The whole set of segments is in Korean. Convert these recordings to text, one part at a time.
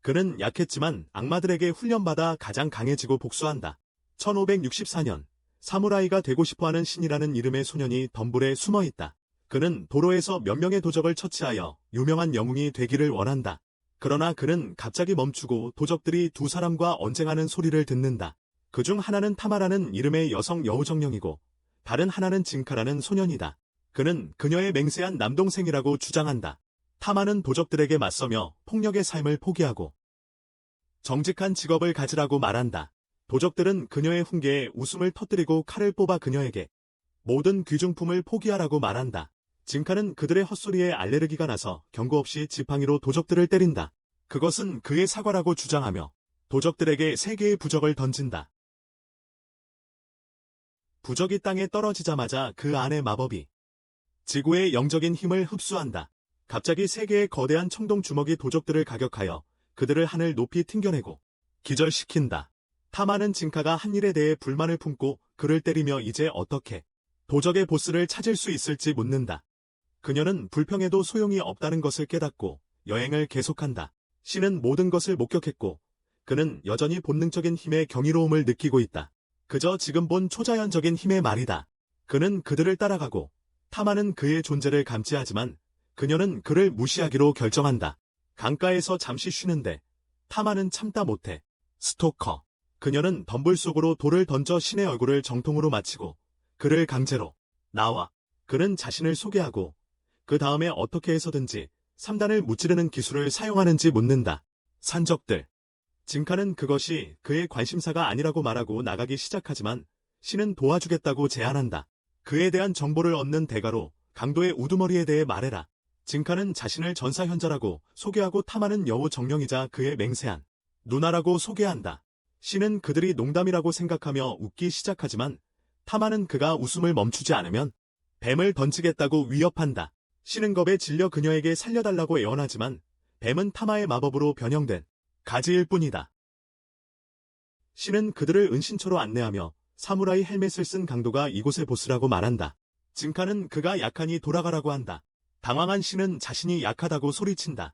그는 약했지만 악마들에게 훈련받아 가장 강해지고 복수한다. 1564년 사무라이가 되고 싶어하는 신이라는 이름의 소년이 덤불에 숨어있다. 그는 도로에서 몇 명의 도적을 처치하여 유명한 영웅이 되기를 원한다. 그러나 그는 갑자기 멈추고 도적들이 두 사람과 언쟁하는 소리를 듣는다. 그중 하나는 타마라는 이름의 여성 여우정령이고 다른 하나는 진카라는 소년이다. 그는 그녀의 맹세한 남동생이라고 주장한다. 타마는 도적들에게 맞서며 폭력의 삶을 포기하고 정직한 직업을 가지라고 말한다. 도적들은 그녀의 훈계에 웃음을 터뜨리고 칼을 뽑아 그녀에게 모든 귀중품을 포기하라고 말한다. 진카는 그들의 헛소리에 알레르기가 나서 경고 없이 지팡이로 도적들을 때린다. 그것은 그의 사과라고 주장하며 도적들에게 3개의 부적을 던진다. 부적이 땅에 떨어지자마자 그 안의 마법이 지구의 영적인 힘을 흡수한다. 갑자기 3개의 거대한 청동 주먹이 도적들을 가격하여 그들을 하늘 높이 튕겨내고 기절시킨다. 타마는 진카가 한 일에 대해 불만을 품고 그를 때리며 이제 어떻게 도적의 보스를 찾을 수 있을지 묻는다. 그녀는 불평해도 소용이 없다는 것을 깨닫고 여행을 계속한다. 신은 모든 것을 목격했고 그는 여전히 본능적인 힘의 경이로움을 느끼고 있다. 그저 지금 본 초자연적인 힘의 말이다. 그는 그들을 따라가고 타마는 그의 존재를 감지하지만 그녀는 그를 무시하기로 결정한다. 강가에서 잠시 쉬는데 타마는 참다 못해 스토커. 그녀는 덤불 속으로 돌을 던져 신의 얼굴을 정통으로 맞히고 그를 강제로 나와. 그는 자신을 소개하고 그 다음에 어떻게 해서든지 3단을 무찌르는 기술을 사용하는지 묻는다. 산적들. 진카는 그것이 그의 관심사가 아니라고 말하고 나가기 시작하지만 신은 도와주겠다고 제안한다. 그에 대한 정보를 얻는 대가로 강도의 우두머리에 대해 말해라. 진카는 자신을 전사현자라고 소개하고 타마는 여우 정령이자 그의 맹세한 누나라고 소개한다. 신은 그들이 농담이라고 생각하며 웃기 시작하지만 타마는 그가 웃음을 멈추지 않으면 뱀을 던지겠다고 위협한다. 신은 겁에 질려 그녀에게 살려달라고 애원하지만 뱀은 타마의 마법으로 변형된 가지일 뿐이다. 신은 그들을 은신처로 안내하며 사무라이 헬멧을 쓴 강도가 이곳의 보스라고 말한다. 진카는 그가 약하니 돌아가라고 한다. 당황한 신은 자신이 약하다고 소리친다.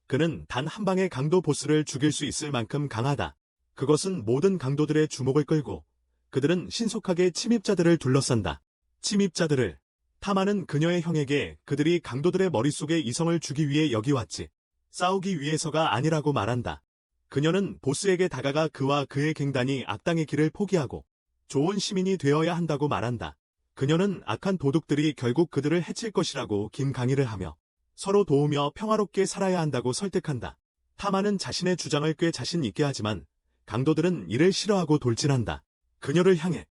그는 단 한 방에 강도 보스를 죽일 수 있을 만큼 강하다. 그것은 모든 강도들의 주목을 끌고 그들은 신속하게 침입자들을 둘러싼다. 침입자들을 타마는 그녀의 형에게 그들이 강도들의 머릿속에 이성을 주기 위해 여기 왔지 싸우기 위해서가 아니라고 말한다. 그녀는 보스에게 다가가 그와 그의 갱단이 악당의 길을 포기하고 좋은 시민이 되어야 한다고 말한다. 그녀는 악한 도둑들이 결국 그들을 해칠 것이라고 긴 강의를 하며 서로 도우며 평화롭게 살아야 한다고 설득한다. 타마는 자신의 주장을 꽤 자신 있게 하지만 강도들은 이를 싫어하고 돌진한다. 그녀를 향해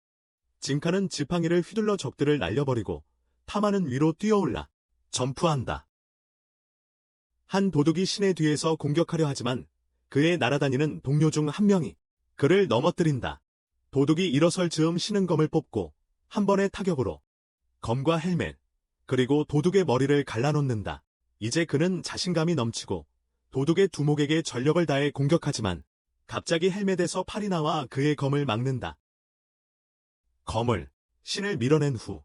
진카는 지팡이를 휘둘러 적들을 날려버리고 타마는 위로 뛰어올라 점프한다. 한 도둑이 신의 뒤에서 공격하려 하지만 그의 날아다니는 동료 중 한 명이 그를 넘어뜨린다. 도둑이 일어설 즈음 신은 검을 뽑고 한 번의 타격으로 검과 헬멧 그리고 도둑의 머리를 갈라놓는다. 이제 그는 자신감이 넘치고 도둑의 두목에게 전력을 다해 공격하지만 갑자기 헬멧에서 팔이 나와 그의 검을 막는다. 검을 신을 밀어낸 후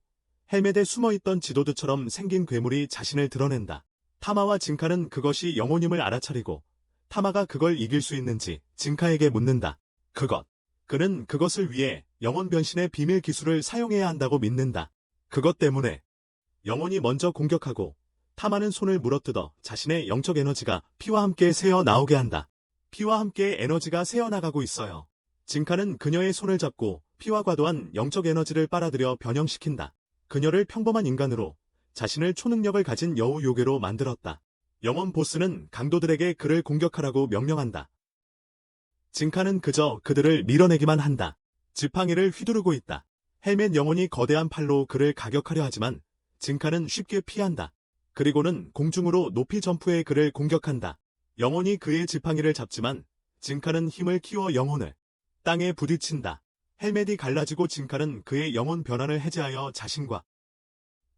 헬멧에 숨어있던 지도드처럼 생긴 괴물이 자신을 드러낸다. 타마와 진카는 그것이 영혼임을 알아차리고 타마가 그걸 이길 수 있는지 진카에게 묻는다. 그는 그것을 위해 영혼 변신의 비밀 기술을 사용해야 한다고 믿는다. 그것 때문에 영혼이 먼저 공격하고 타마는 손을 물어뜯어 자신의 영적 에너지가 피와 함께 새어 나오게 한다. 피와 함께 에너지가 새어나가고 있어요. 진카는 그녀의 손을 잡고 피와 과도한 영적 에너지를 빨아들여 변형시킨다. 그녀를 평범한 인간으로 자신을 초능력을 가진 여우 요괴로 만들었다. 영혼 보스는 강도들에게 그를 공격하라고 명령한다. 진카는 그저 그들을 밀어내기만 한다. 지팡이를 휘두르고 있다. 헬멧 영혼이 거대한 팔로 그를 가격하려 하지만 진카는 쉽게 피한다. 그리고는 공중으로 높이 점프해 그를 공격한다. 영혼이 그의 지팡이를 잡지만 진카는 힘을 키워 영혼을 땅에 부딪힌다. 헬멧이 갈라지고 진카는 그의 영혼 변환을 해제하여 자신과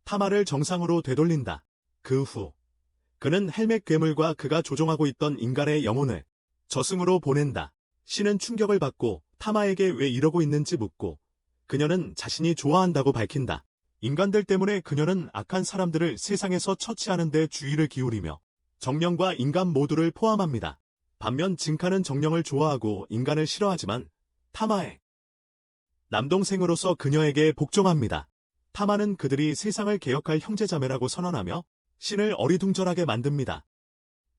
타마를 정상으로 되돌린다. 그 후 그는 헬멧 괴물과 그가 조종하고 있던 인간의 영혼을 저승으로 보낸다. 신은 충격을 받고 타마에게 왜 이러고 있는지 묻고 그녀는 자신이 좋아한다고 밝힌다. 인간들 때문에 그녀는 악한 사람들을 세상에서 처치하는 데 주의를 기울이며 정령과 인간 모두를 포함합니다. 반면 진카는 정령을 좋아하고 인간을 싫어하지만 타마의 남동생으로서 그녀에게 복종합니다. 타마는 그들이 세상을 개혁할 형제자매라고 선언하며 신을 어리둥절하게 만듭니다.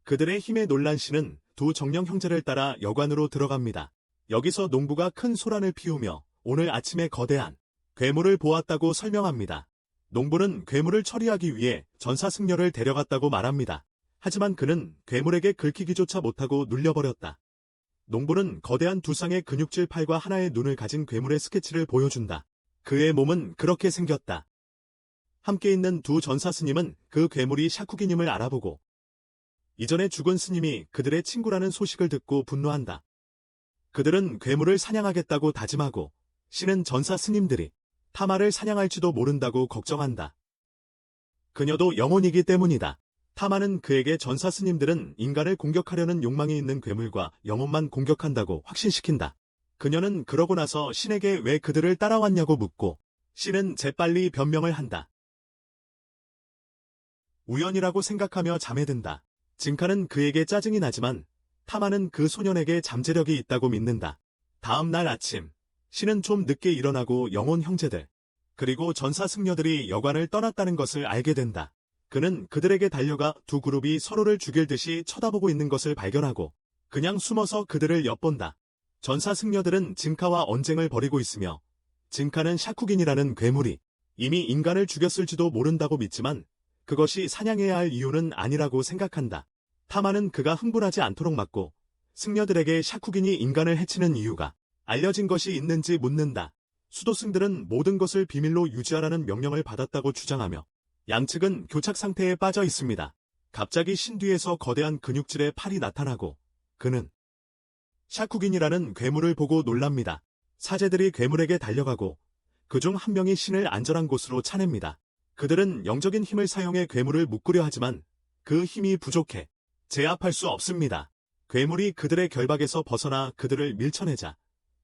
그들의 힘에 놀란 신은 두 정령 형제를 따라 여관으로 들어갑니다. 여기서 농부가 큰 소란을 피우며 오늘 아침에 거대한 괴물을 보았다고 설명합니다. 농부는 괴물을 처리하기 위해 전사 승려를 데려갔다고 말합니다. 하지만 그는 괴물에게 긁히기조차 못하고 눌려버렸다. 농부는 거대한 두 쌍의 근육질 팔과 하나의 눈을 가진 괴물의 스케치를 보여준다. 그의 몸은 그렇게 생겼다. 함께 있는 두 전사 스님은 그 괴물이 샤쿠기님을 알아보고 이전에 죽은 스님이 그들의 친구라는 소식을 듣고 분노한다. 그들은 괴물을 사냥하겠다고 다짐하고 신은 전사 스님들이 타마를 사냥할지도 모른다고 걱정한다. 그녀도 영혼이기 때문이다. 타마는 그에게 전사 스님들은 인간을 공격하려는 욕망이 있는 괴물과 영혼만 공격한다고 확신시킨다. 그녀는 그러고 나서 신에게 왜 그들을 따라왔냐고 묻고 신은 재빨리 변명을 한다. 우연이라고 생각하며 잠에 든다. 진카는 그에게 짜증이 나지만 타마는 그 소년에게 잠재력이 있다고 믿는다. 다음 날 아침, 신은 좀 늦게 일어나고 영혼 형제들, 그리고 전사 승려들이 여관을 떠났다는 것을 알게 된다. 그는 그들에게 달려가 두 그룹이 서로를 죽일 듯이 쳐다보고 있는 것을 발견하고 그냥 숨어서 그들을 엿본다. 전사 승려들은 진카와 언쟁을 벌이고 있으며 진카는 샤쿠긴이라는 괴물이 이미 인간을 죽였을지도 모른다고 믿지만 그것이 사냥해야 할 이유는 아니라고 생각한다. 타마는 그가 흥분하지 않도록 막고 승려들에게 샤쿠긴이 인간을 해치는 이유가 알려진 것이 있는지 묻는다. 수도승들은 모든 것을 비밀로 유지하라는 명령을 받았다고 주장하며 양측은 교착 상태에 빠져 있습니다. 갑자기 신 뒤에서 거대한 근육질의 팔이 나타나고 그는 샤쿠긴이라는 괴물을 보고 놀랍니다. 사제들이 괴물에게 달려가고 그중 한 명이 신을 안전한 곳으로 차냅니다. 그들은 영적인 힘을 사용해 괴물을 묶으려 하지만 그 힘이 부족해 제압할 수 없습니다. 괴물이 그들의 결박에서 벗어나 그들을 밀쳐내자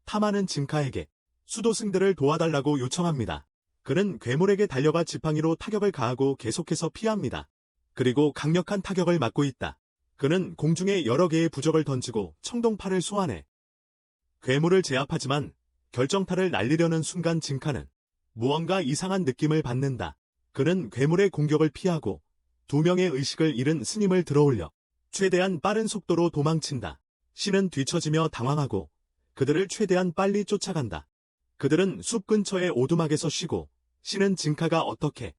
타마는 진카에게 수도승들을 도와달라고 요청합니다. 그는 괴물에게 달려가 지팡이로 타격을 가하고 계속해서 피합니다. 그리고 강력한 타격을 맞고 있다. 그는 공중에 여러 개의 부적을 던지고 청동팔을 소환해 괴물을 제압하지만 결정타를 날리려는 순간 진카는 무언가 이상한 느낌을 받는다. 그는 괴물의 공격을 피하고 두 명의 의식을 잃은 스님을 들어올려 최대한 빠른 속도로 도망친다. 신은 뒤처지며 당황하고 그들을 최대한 빨리 쫓아간다. 그들은 숲 근처의 오두막에서 쉬고 신은 진카가 어떻게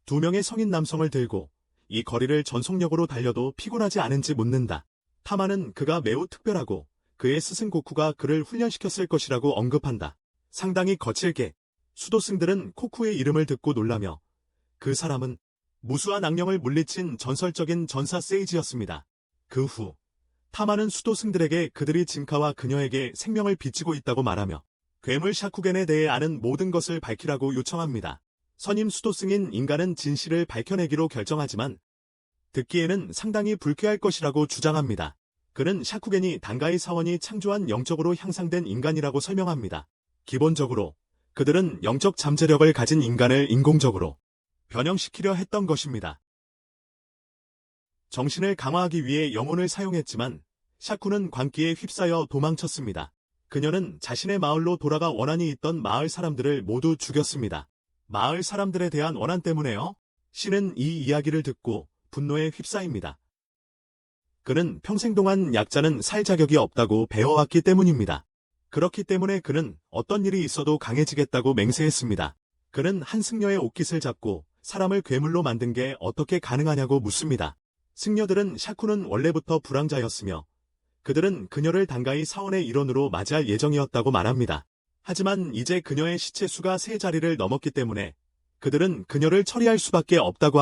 두 명의 성인 남성을 들고 이 거리를 전속력으로 달려도 피곤하지 않은지 묻는다. 타마는 그가 매우 특별하고 그의 스승 고쿠가 그를 훈련시켰을 것이라고 언급한다. 상당히 거칠게 수도승들은 코쿠의 이름을 듣고 놀라며 그 사람은 무수한 악령을 물리친 전설적인 전사 세이지였습니다. 그 후 타마는 수도승들에게 그들이 진카와 그녀에게 생명을 비치고 있다고 말하며 괴물 샤쿠겐에 대해 아는 모든 것을 밝히라고 요청합니다. 선임 수도승인 인간은 진실을 밝혀내기로 결정하지만 듣기에는 상당히 불쾌할 것이라고 주장합니다. 그는 샤쿠겐이 단가이 사원이 창조한 영적으로 향상된 인간이라고 설명합니다. 기본적으로 그들은 영적 잠재력을 가진 인간을 인공적으로 변형시키려 했던 것입니다. 정신을 강화하기 위해 영혼을 사용했지만 샤쿠는 광기에 휩싸여 도망쳤습니다. 그녀는 자신의 마을로 돌아가 원한이 있던 마을 사람들을 모두 죽였습니다. 마을 사람들에 대한 원한 때문에요? 신은 이 이야기를 듣고 분노에 휩싸입니다. 그는 평생 동안 약자는 살 자격이 없다고 배워왔기 때문입니다. 그렇기 때문에 그는 어떤 일이 있어도 강해지겠다고 맹세했습니다. 그는 한 승려의 옷깃을 잡고 사람을 괴물로 만든 게 어떻게 가능하냐고 묻습니다. 승려들은 샤쿠는 원래부터 불황자였으며 그들은 그녀를 단가이 사원의 일원으로 맞이할 예정이었다고 말합니다. 하지만 이제 그녀의 시체 수가 3자리를 넘었기 때문에 그들은 그녀를 처리할 수밖에 없다고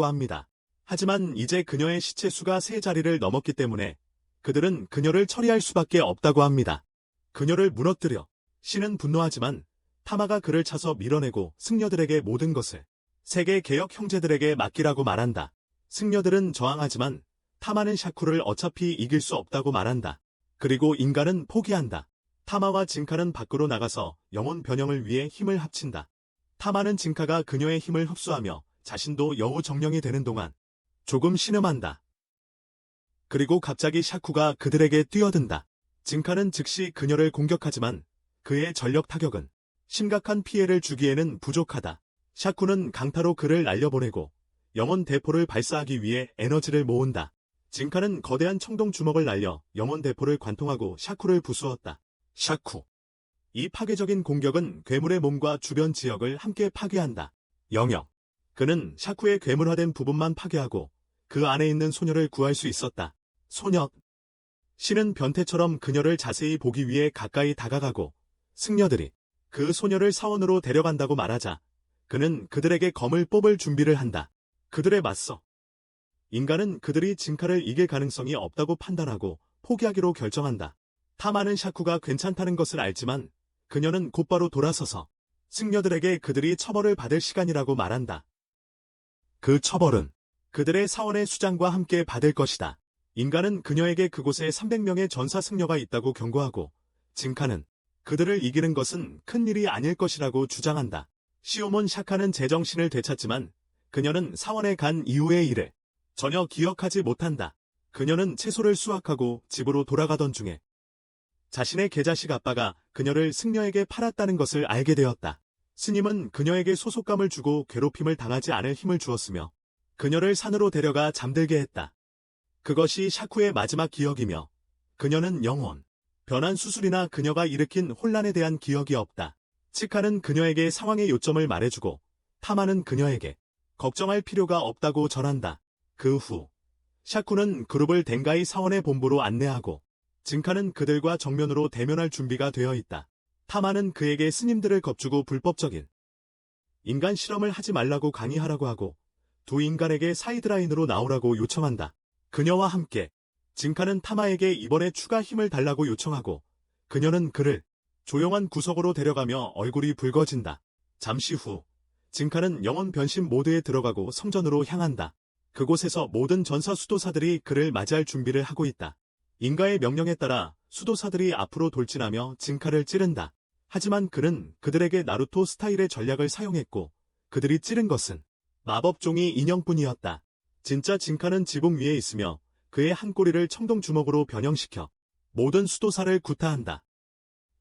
합니다. 하지만 이제 그녀의 시체 수가 3자리를 넘었기 때문에 그들은 그녀를 처리할 수밖에 없다고 합니다. 그녀를 무너뜨려 신은 분노하지만 타마가 그를 차서 밀어내고 승려들에게 모든 것을 세계 개혁 형제들에게 맡기라고 말한다. 승려들은 저항하지만 타마는 샤쿠를 어차피 이길 수 없다고 말한다. 그리고 인간은 포기한다. 타마와 진카는 밖으로 나가서 영혼 변형을 위해 힘을 합친다. 타마는 진카가 그녀의 힘을 흡수하며 자신도 여우 정령이 되는 동안 조금 신음한다. 그리고 갑자기 샤쿠가 그들에게 뛰어든다. 진카는 즉시 그녀를 공격하지만 그의 전력 타격은 심각한 피해를 주기에는 부족하다. 샤쿠는 강타로 그를 날려보내고 영혼 대포를 발사하기 위해 에너지를 모은다. 진카는 거대한 청동 주먹을 날려 영혼 대포를 관통하고 샤쿠를 부수었다. 샤쿠. 이 파괴적인 공격은 괴물의 몸과 주변 지역을 함께 파괴한다. 영역. 그는 샤쿠의 괴물화된 부분만 파괴하고 그 안에 있는 소녀를 구할 수 있었다. 소녀. 신은 변태처럼 그녀를 자세히 보기 위해 가까이 다가가고 승려들이 그 소녀를 사원으로 데려간다고 말하자 그는 그들에게 검을 뽑을 준비를 한다. 그들에 맞서 인간은 그들이 진카를 이길 가능성이 없다고 판단하고 포기하기로 결정한다. 타마는 샤쿠가 괜찮다는 것을 알지만 그녀는 곧바로 돌아서서 승려들에게 그들이 처벌을 받을 시간이라고 말한다. 그 처벌은 그들의 사원의 수장과 함께 받을 것이다. 인간은 그녀에게 그곳에 300명의 전사 승려가 있다고 경고하고 진카는 그들을 이기는 것은 큰 일이 아닐 것이라고 주장한다. 시오몬 샤카는 제정신을 되찾지만 그녀는 사원에 간 이후의 일을 전혀 기억하지 못한다. 그녀는 채소를 수확하고 집으로 돌아가던 중에 자신의 개자식 아빠가 그녀를 승려에게 팔았다는 것을 알게 되었다. 스님은 그녀에게 소속감을 주고 괴롭힘을 당하지 않을 힘을 주었으며 그녀를 산으로 데려가 잠들게 했다. 그것이 샤쿠의 마지막 기억이며 그녀는 영혼, 변환 수술이나 그녀가 일으킨 혼란에 대한 기억이 없다. 치카는 그녀에게 상황의 요점을 말해주고 타마는 그녀에게 걱정할 필요가 없다고 전한다. 그 후 샤쿠는 그룹을 덴가이 사원의 본부로 안내하고 진카는 그들과 정면으로 대면할 준비가 되어 있다. 타마는 그에게 스님들을 겁주고 불법적인 인간 실험을 하지 말라고 강의하라고 하고 두 인간에게 사이드라인으로 나오라고 요청한다. 그녀와 함께 진카는 타마에게 이번에 추가 힘을 달라고 요청하고 그녀는 그를 조용한 구석으로 데려가며 얼굴이 붉어진다. 잠시 후 진카는 영혼 변신 모드에 들어가고 성전으로 향한다. 그곳에서 모든 전사 수도사들이 그를 맞이할 준비를 하고 있다. 인가의 명령에 따라 수도사들이 앞으로 돌진하며 진카를 찌른다. 하지만 그는 그들에게 나루토 스타일의 전략을 사용했고 그들이 찌른 것은 마법종이 인형뿐이었다. 진짜 진카는 지붕 위에 있으며 그의 한 꼬리를 청동 주먹으로 변형시켜 모든 수도사를 구타한다.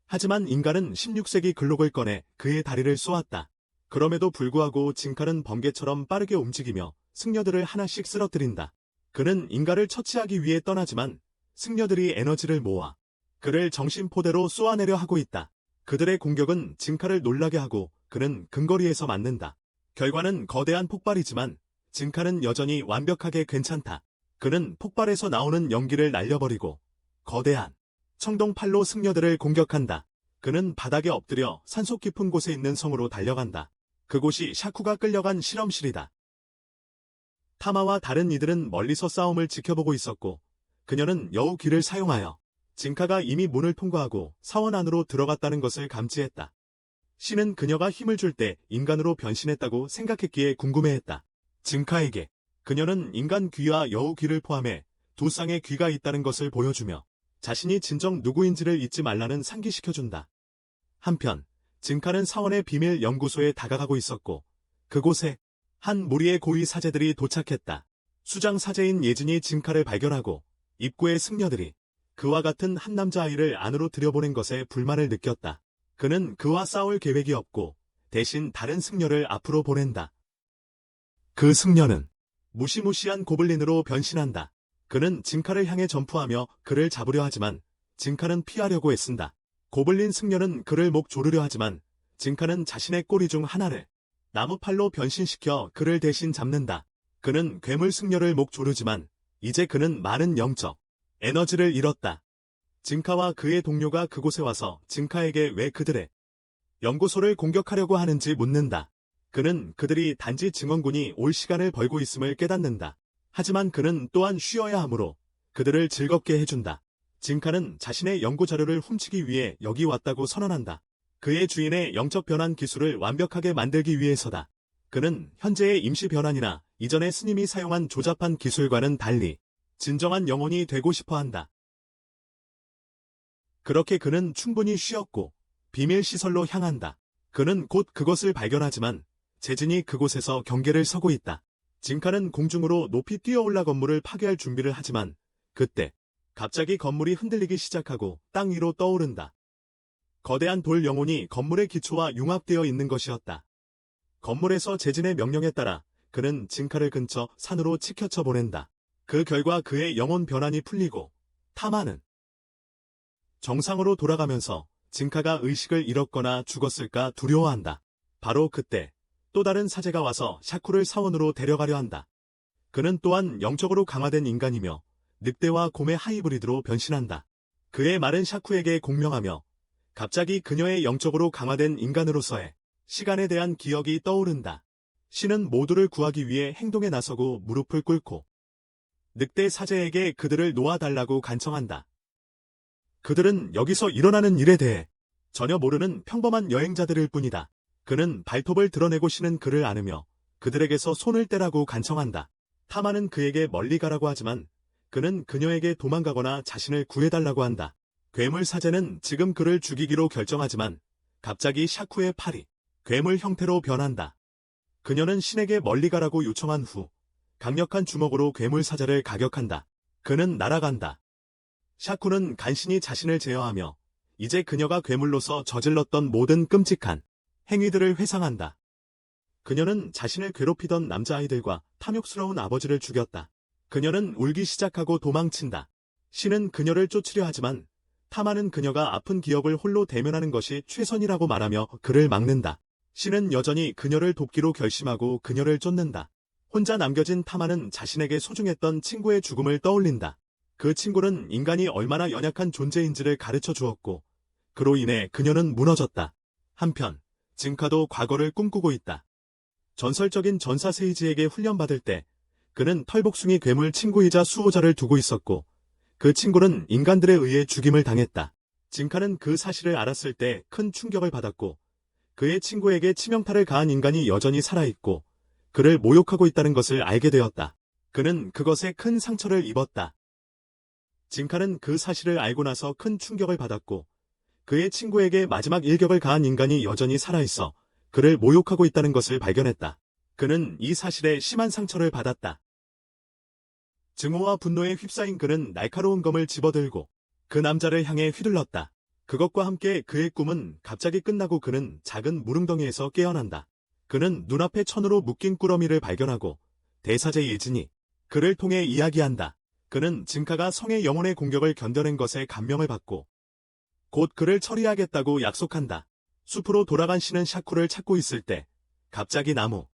하지만 인간은 16세기 글록을 꺼내 그의 다리를 쏘았다. 그럼에도 불구하고 진카는 번개처럼 빠르게 움직이며 승려들을 하나씩 쓰러뜨린다. 그는 인가를 처치하기 위해 떠나지만 승려들이 에너지를 모아 그를 정신포대로 쏘아내려 하고 있다. 그들의 공격은 진카를 놀라게 하고 그는 근거리에서 맞는다. 결과는 거대한 폭발이지만 진카는 여전히 완벽하게 괜찮다. 그는 폭발에서 나오는 연기를 날려버리고 거대한 청동팔로 승려들을 공격한다. 그는 바닥에 엎드려 산속 깊은 곳에 있는 성으로 달려간다. 그곳이 샤쿠가 끌려간 실험실이다. 타마와 다른 이들은 멀리서 싸움을 지켜보고 있었고 그녀는 여우 귀를 사용하여 진카가 이미 문을 통과하고 사원 안으로 들어갔다는 것을 감지했다. 신은 그녀가 힘을 줄 때 인간으로 변신했다고 생각했기에 궁금해했다. 진카에게 그녀는 인간 귀와 여우 귀를 포함해 두 쌍의 귀가 있다는 것을 보여주며 자신이 진정 누구인지를 잊지 말라는 상기시켜준다. 한편 진카는 사원의 비밀 연구소에 다가가고 있었고 그곳에 한 무리의 고위 사제들이 도착했다. 수장 사제인 예진이 진카를 발견하고 입구의 승려들이 그와 같은 한 남자아이를 안으로 들여보낸 것에 불만을 느꼈다. 그는 그와 싸울 계획이 없고 대신 다른 승려를 앞으로 보낸다. 그 승려는 무시무시한 고블린으로 변신한다. 그는 진카를 향해 점프하며 그를 잡으려 하지만 진카는 피하려고 애쓴다. 고블린 승려는 그를 목 조르려 하지만 진카는 자신의 꼬리 중 하나를 나무팔로 변신시켜 그를 대신 잡는다. 그는 괴물 승려를 목 조르지만 이제 그는 많은 영적 에너지를 잃었다. 진카와 그의 동료가 그곳에 와서 진카에게 왜 그들의 연구소를 공격하려고 하는지 묻는다. 그는 그들이 단지 증원군이 올 시간을 벌고 있음을 깨닫는다. 하지만 그는 또한 쉬어야 하므로 그들을 즐겁게 해준다. 진카는 자신의 연구자료를 훔치기 위해 여기 왔다고 선언한다. 그의 주인의 영적 변환 기술을 완벽하게 만들기 위해서다. 그는 현재의 임시 변환이나 이전의 스님이 사용한 조잡한 기술과는 달리 진정한 영혼이 되고 싶어 한다. 그렇게 그는 충분히 쉬었고 비밀 시설로 향한다. 그는 곧 그것을 발견하지만 재진이 그곳에서 경계를 서고 있다. 진카는 공중으로 높이 뛰어올라 건물을 파괴할 준비를 하지만 그때 갑자기 건물이 흔들리기 시작하고 땅 위로 떠오른다. 거대한 돌 영혼이 건물의 기초와 융합되어 있는 것이었다. 건물에서 재진의 명령에 따라 그는 진카를 근처 산으로 치켜쳐 보낸다. 그 결과 그의 영혼 변환이 풀리고 타마는 정상으로 돌아가면서 진카가 의식을 잃었거나 죽었을까 두려워한다. 바로 그때 또 다른 사제가 와서 샤쿠를 사원으로 데려가려 한다. 그는 또한 영적으로 강화된 인간이며 늑대와 곰의 하이브리드로 변신한다. 그의 말은 샤쿠에게 공명하며 갑자기 그녀의 영적으로 강화된 인간으로서의 시간에 대한 기억이 떠오른다. 신은 모두를 구하기 위해 행동에 나서고 무릎을 꿇고 늑대 사제에게 그들을 놓아달라고 간청한다. 그들은 여기서 일어나는 일에 대해 전혀 모르는 평범한 여행자들일 뿐이다. 그는 발톱을 드러내고 신은 그를 안으며 그들에게서 손을 떼라고 간청한다. 타마는 그에게 멀리 가라고 하지만 그는 그녀에게 도망가거나 자신을 구해달라고 한다. 괴물 사제는 지금 그를 죽이기로 결정하지만 갑자기 샤쿠의 팔이 괴물 형태로 변한다. 그녀는 신에게 멀리 가라고 요청한 후 강력한 주먹으로 괴물 사제를 가격한다. 그는 날아간다. 샤쿠는 간신히 자신을 제어하며 이제 그녀가 괴물로서 저질렀던 모든 끔찍한 행위들을 회상한다. 그녀는 자신을 괴롭히던 남자아이들과 탐욕스러운 아버지를 죽였다. 그녀는 울기 시작하고 도망친다. 신은 그녀를 쫓으려 하지만 타마는 그녀가 아픈 기억을 홀로 대면하는 것이 최선이라고 말하며 그를 막는다. 신은 여전히 그녀를 돕기로 결심하고 그녀를 쫓는다. 혼자 남겨진 타마는 자신에게 소중했던 친구의 죽음을 떠올린다. 그 친구는 인간이 얼마나 연약한 존재인지를 가르쳐 주었고 그로 인해 그녀는 무너졌다. 한편 진카도 과거를 꿈꾸고 있다. 전설적인 전사 세이지에게 훈련받을 때 그는 털복숭이 괴물 친구이자 수호자를 두고 있었고 그 친구는 인간들에 의해 죽임을 당했다. 진카는 그 사실을 알았을 때 큰 충격을 받았고 그의 친구에게 치명타를 가한 인간이 여전히 살아있고 그를 모욕하고 있다는 것을 알게 되었다. 그는 그것에 큰 상처를 입었다. 진카는 그 사실을 알고 나서 큰 충격을 받았고 그의 친구에게 마지막 일격을 가한 인간이 여전히 살아있어 그를 모욕하고 있다는 것을 발견했다. 그는 이 사실에 심한 상처를 받았다. 증오와 분노에 휩싸인 그는 날카로운 검을 집어들고 그 남자를 향해 휘둘렀다. 그것과 함께 그의 꿈은 갑자기 끝나고 그는 작은 무릉덩이에서 깨어난다. 그는 눈앞에 천으로 묶인 꾸러미를 발견하고 대사제 예진이 그를 통해 이야기한다. 그는 진카가 성의 영혼의 공격을 견뎌낸 것에 감명을 받고 곧 그를 처리하겠다고 약속한다. 숲으로 돌아간 신은 샤쿠를 찾고 있을 때 갑자기 나무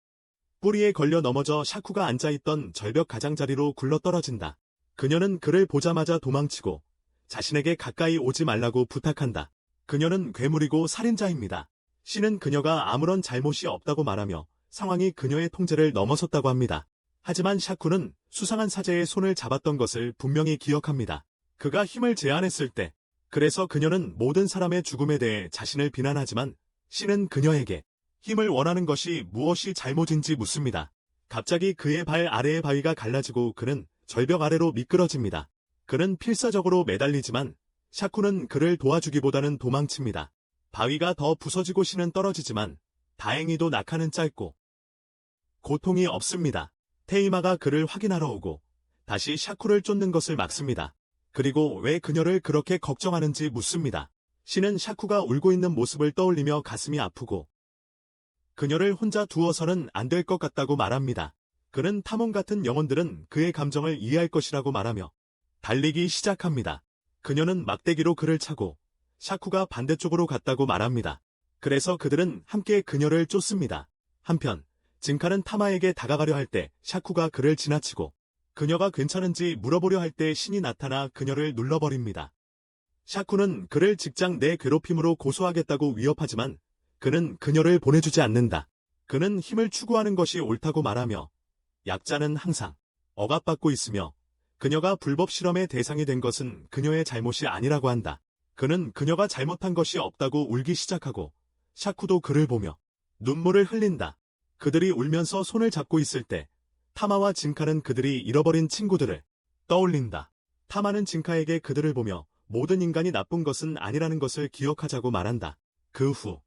뿌리에 걸려 넘어져 샤쿠가 앉아있던 절벽 가장자리로 굴러떨어진다. 그녀는 그를 보자마자 도망치고 자신에게 가까이 오지 말라고 부탁한다. 그녀는 괴물이고 살인자입니다. 신은 그녀가 아무런 잘못이 없다고 말하며 상황이 그녀의 통제를 넘어섰다고 합니다. 하지만 샤쿠는 수상한 사제의 손을 잡았던 것을 분명히 기억합니다. 그가 힘을 제한했을 때 그래서 그녀는 모든 사람의 죽음에 대해 자신을 비난하지만 신은 그녀에게 힘을 원하는 것이 무엇이 잘못인지 묻습니다. 갑자기 그의 발 아래의 바위가 갈라지고 그는 절벽 아래로 미끄러집니다. 그는 필사적으로 매달리지만 샤쿠는 그를 도와주기보다는 도망칩니다. 바위가 더 부서지고 신은 떨어지지만 다행히도 낙하는 짧고 고통이 없습니다. 테이마가 그를 확인하러 오고 다시 샤쿠를 쫓는 것을 막습니다. 그리고 왜 그녀를 그렇게 걱정하는지 묻습니다. 신은 샤쿠가 울고 있는 모습을 떠올리며 가슴이 아프고 그녀를 혼자 두어서는 안 될 것 같다고 말합니다. 그는 탐험 같은 영혼들은 그의 감정을 이해할 것이라고 말하며 달리기 시작합니다. 그녀는 막대기로 그를 차고 샤쿠가 반대쪽으로 갔다고 말합니다. 그래서 그들은 함께 그녀를 쫓습니다. 한편 진카는 타마에게 다가가려 할 때 샤쿠가 그를 지나치고 그녀가 괜찮은지 물어보려 할 때 신이 나타나 그녀를 눌러버립니다. 샤쿠는 그를 직장 내 괴롭힘으로 고소하겠다고 위협하지만 그는 그녀를 보내주지 않는다. 그는 힘을 추구하는 것이 옳다고 말하며 약자는 항상 억압받고 있으며 그녀가 불법 실험의 대상이 된 것은 그녀의 잘못이 아니라고 한다. 그는 그녀가 잘못한 것이 없다고 울기 시작하고 샤쿠도 그를 보며 눈물을 흘린다. 그들이 울면서 손을 잡고 있을 때 타마와 진카는 그들이 잃어버린 친구들을 떠올린다. 타마는 진카에게 그들을 보며 모든 인간이 나쁜 것은 아니라는 것을 기억하자고 말한다. 그 후